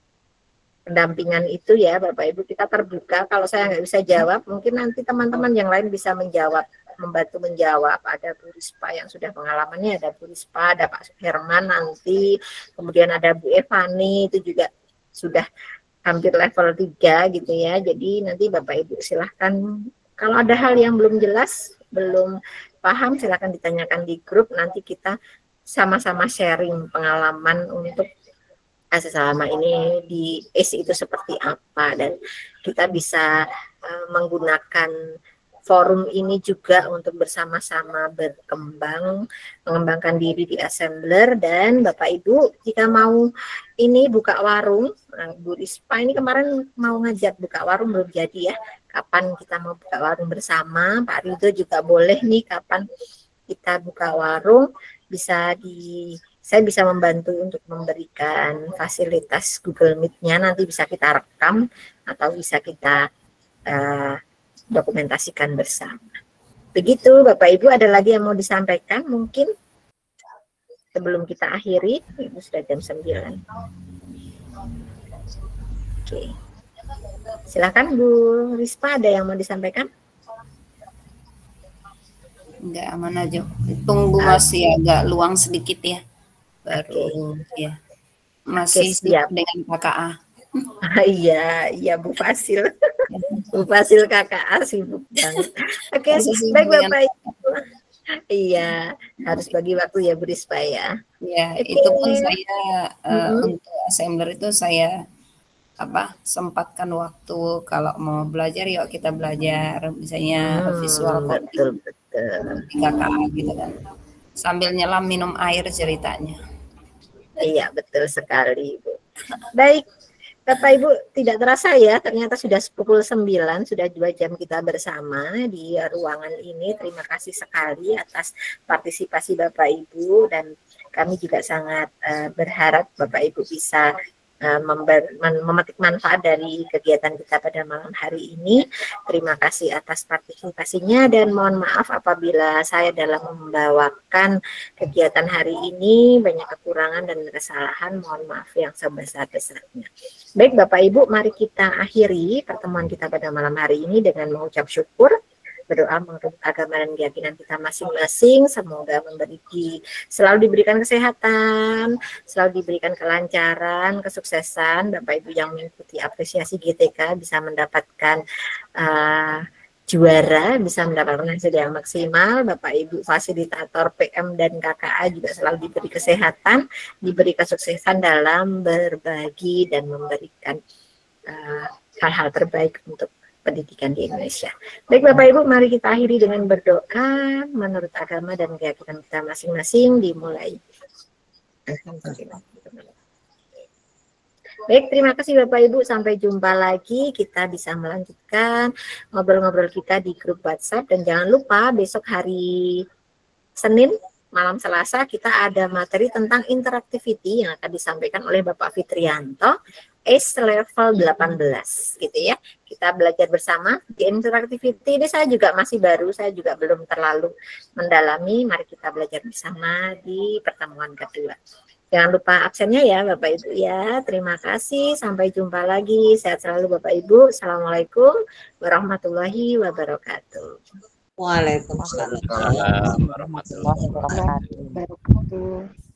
pendampingan itu ya Bapak Ibu. Kita terbuka, kalau saya nggak bisa jawab, mungkin nanti teman-teman yang lain bisa menjawab, membantu menjawab. Ada Bu Rispa yang sudah pengalamannya, ada Bu Rispa, ada Pak Herman nanti, kemudian ada Bu Evani, itu juga sudah hampir level 3 gitu ya. Jadi nanti Bapak Ibu silahkan, kalau ada hal yang belum jelas, belum paham, silahkan ditanyakan di grup. Nanti kita sama-sama sharing pengalaman untuk selama ini di ACE itu seperti apa, dan kita bisa menggunakan forum ini juga untuk bersama-sama berkembang, mengembangkan diri di Assembler. Dan Bapak Ibu jika mau ini buka warung, Bu Rispa ini kemarin mau ngajak buka warung belum jadi ya. Kapan kita mau buka warung bersama, Pak Ridho juga boleh nih kapan kita buka warung, saya bisa membantu untuk memberikan fasilitas Google Meet-nya, nanti bisa kita rekam atau bisa kita dokumentasikan bersama. Begitu Bapak Ibu, ada lagi yang mau disampaikan mungkin sebelum kita akhiri? Itu sudah jam 9. Oke. Silakan Bu Rispa, ada yang mau disampaikan? Enggak, aman aja. Tunggu masih agak luang sedikit ya. Baru ya. Masih siap dengan KKA. Iya Bu Fasil. Bu Fasil KKA sibuk banget. Oke, baik Bapak Ibu. Iya, harus bagi waktu ya Bu Rispa ya. Ya, itu pun saya untuk Assembler itu saya sempatkan waktu, kalau mau belajar yuk kita belajar, misalnya visual coding di KKA gitu kan. Sambil nyelam minum air ceritanya. Iya, betul sekali Bu. Baik. Bapak Ibu, tidak terasa ya, ternyata sudah pukul 9, sudah 2 jam kita bersama di ruangan ini. Terima kasih sekali atas partisipasi Bapak Ibu, dan kami juga sangat berharap Bapak Ibu bisa memetik manfaat dari kegiatan kita pada malam hari ini. Terima kasih atas partisipasinya, dan mohon maaf apabila saya dalam membawakan kegiatan hari ini banyak kekurangan dan kesalahan. Mohon maaf yang sebesar-besarnya. Baik Bapak Ibu, mari kita akhiri pertemuan kita pada malam hari ini dengan mengucap syukur, berdoa menurut agama dan keyakinan kita masing-masing. Semoga selalu diberikan kesehatan, selalu diberikan kelancaran, kesuksesan. Bapak Ibu yang mengikuti apresiasi GTK bisa mendapatkan juara, bisa mendapatkan hasil yang maksimal. Bapak Ibu fasilitator PM dan KKA juga selalu diberi kesehatan, diberi kesuksesan dalam berbagi dan memberikan hal-hal terbaik untuk pendidikan di Indonesia. Baik Bapak Ibu, mari kita akhiri dengan berdoa menurut agama dan keyakinan kita masing-masing. Dimulai. Alhamdulillah. Baik, terima kasih Bapak Ibu. Sampai jumpa lagi. Kita bisa melanjutkan ngobrol-ngobrol kita di grup WhatsApp. Dan jangan lupa besok hari Senin, malam Selasa, kita ada materi tentang interactivity yang akan disampaikan oleh Bapak Fitrianto, ACE level 18 gitu ya. Kita belajar bersama di interactivity. Ini saya juga masih baru, saya juga belum terlalu mendalami. Mari kita belajar bersama di pertemuan kedua. Jangan lupa absennya ya Bapak Ibu ya. Terima kasih, sampai jumpa lagi. Sehat selalu Bapak Ibu. Assalamualaikum warahmatullahi wabarakatuh. Waalaikumsalam. Waalaikumsalam warahmatullahi wabarakatuh. wabarakatuh.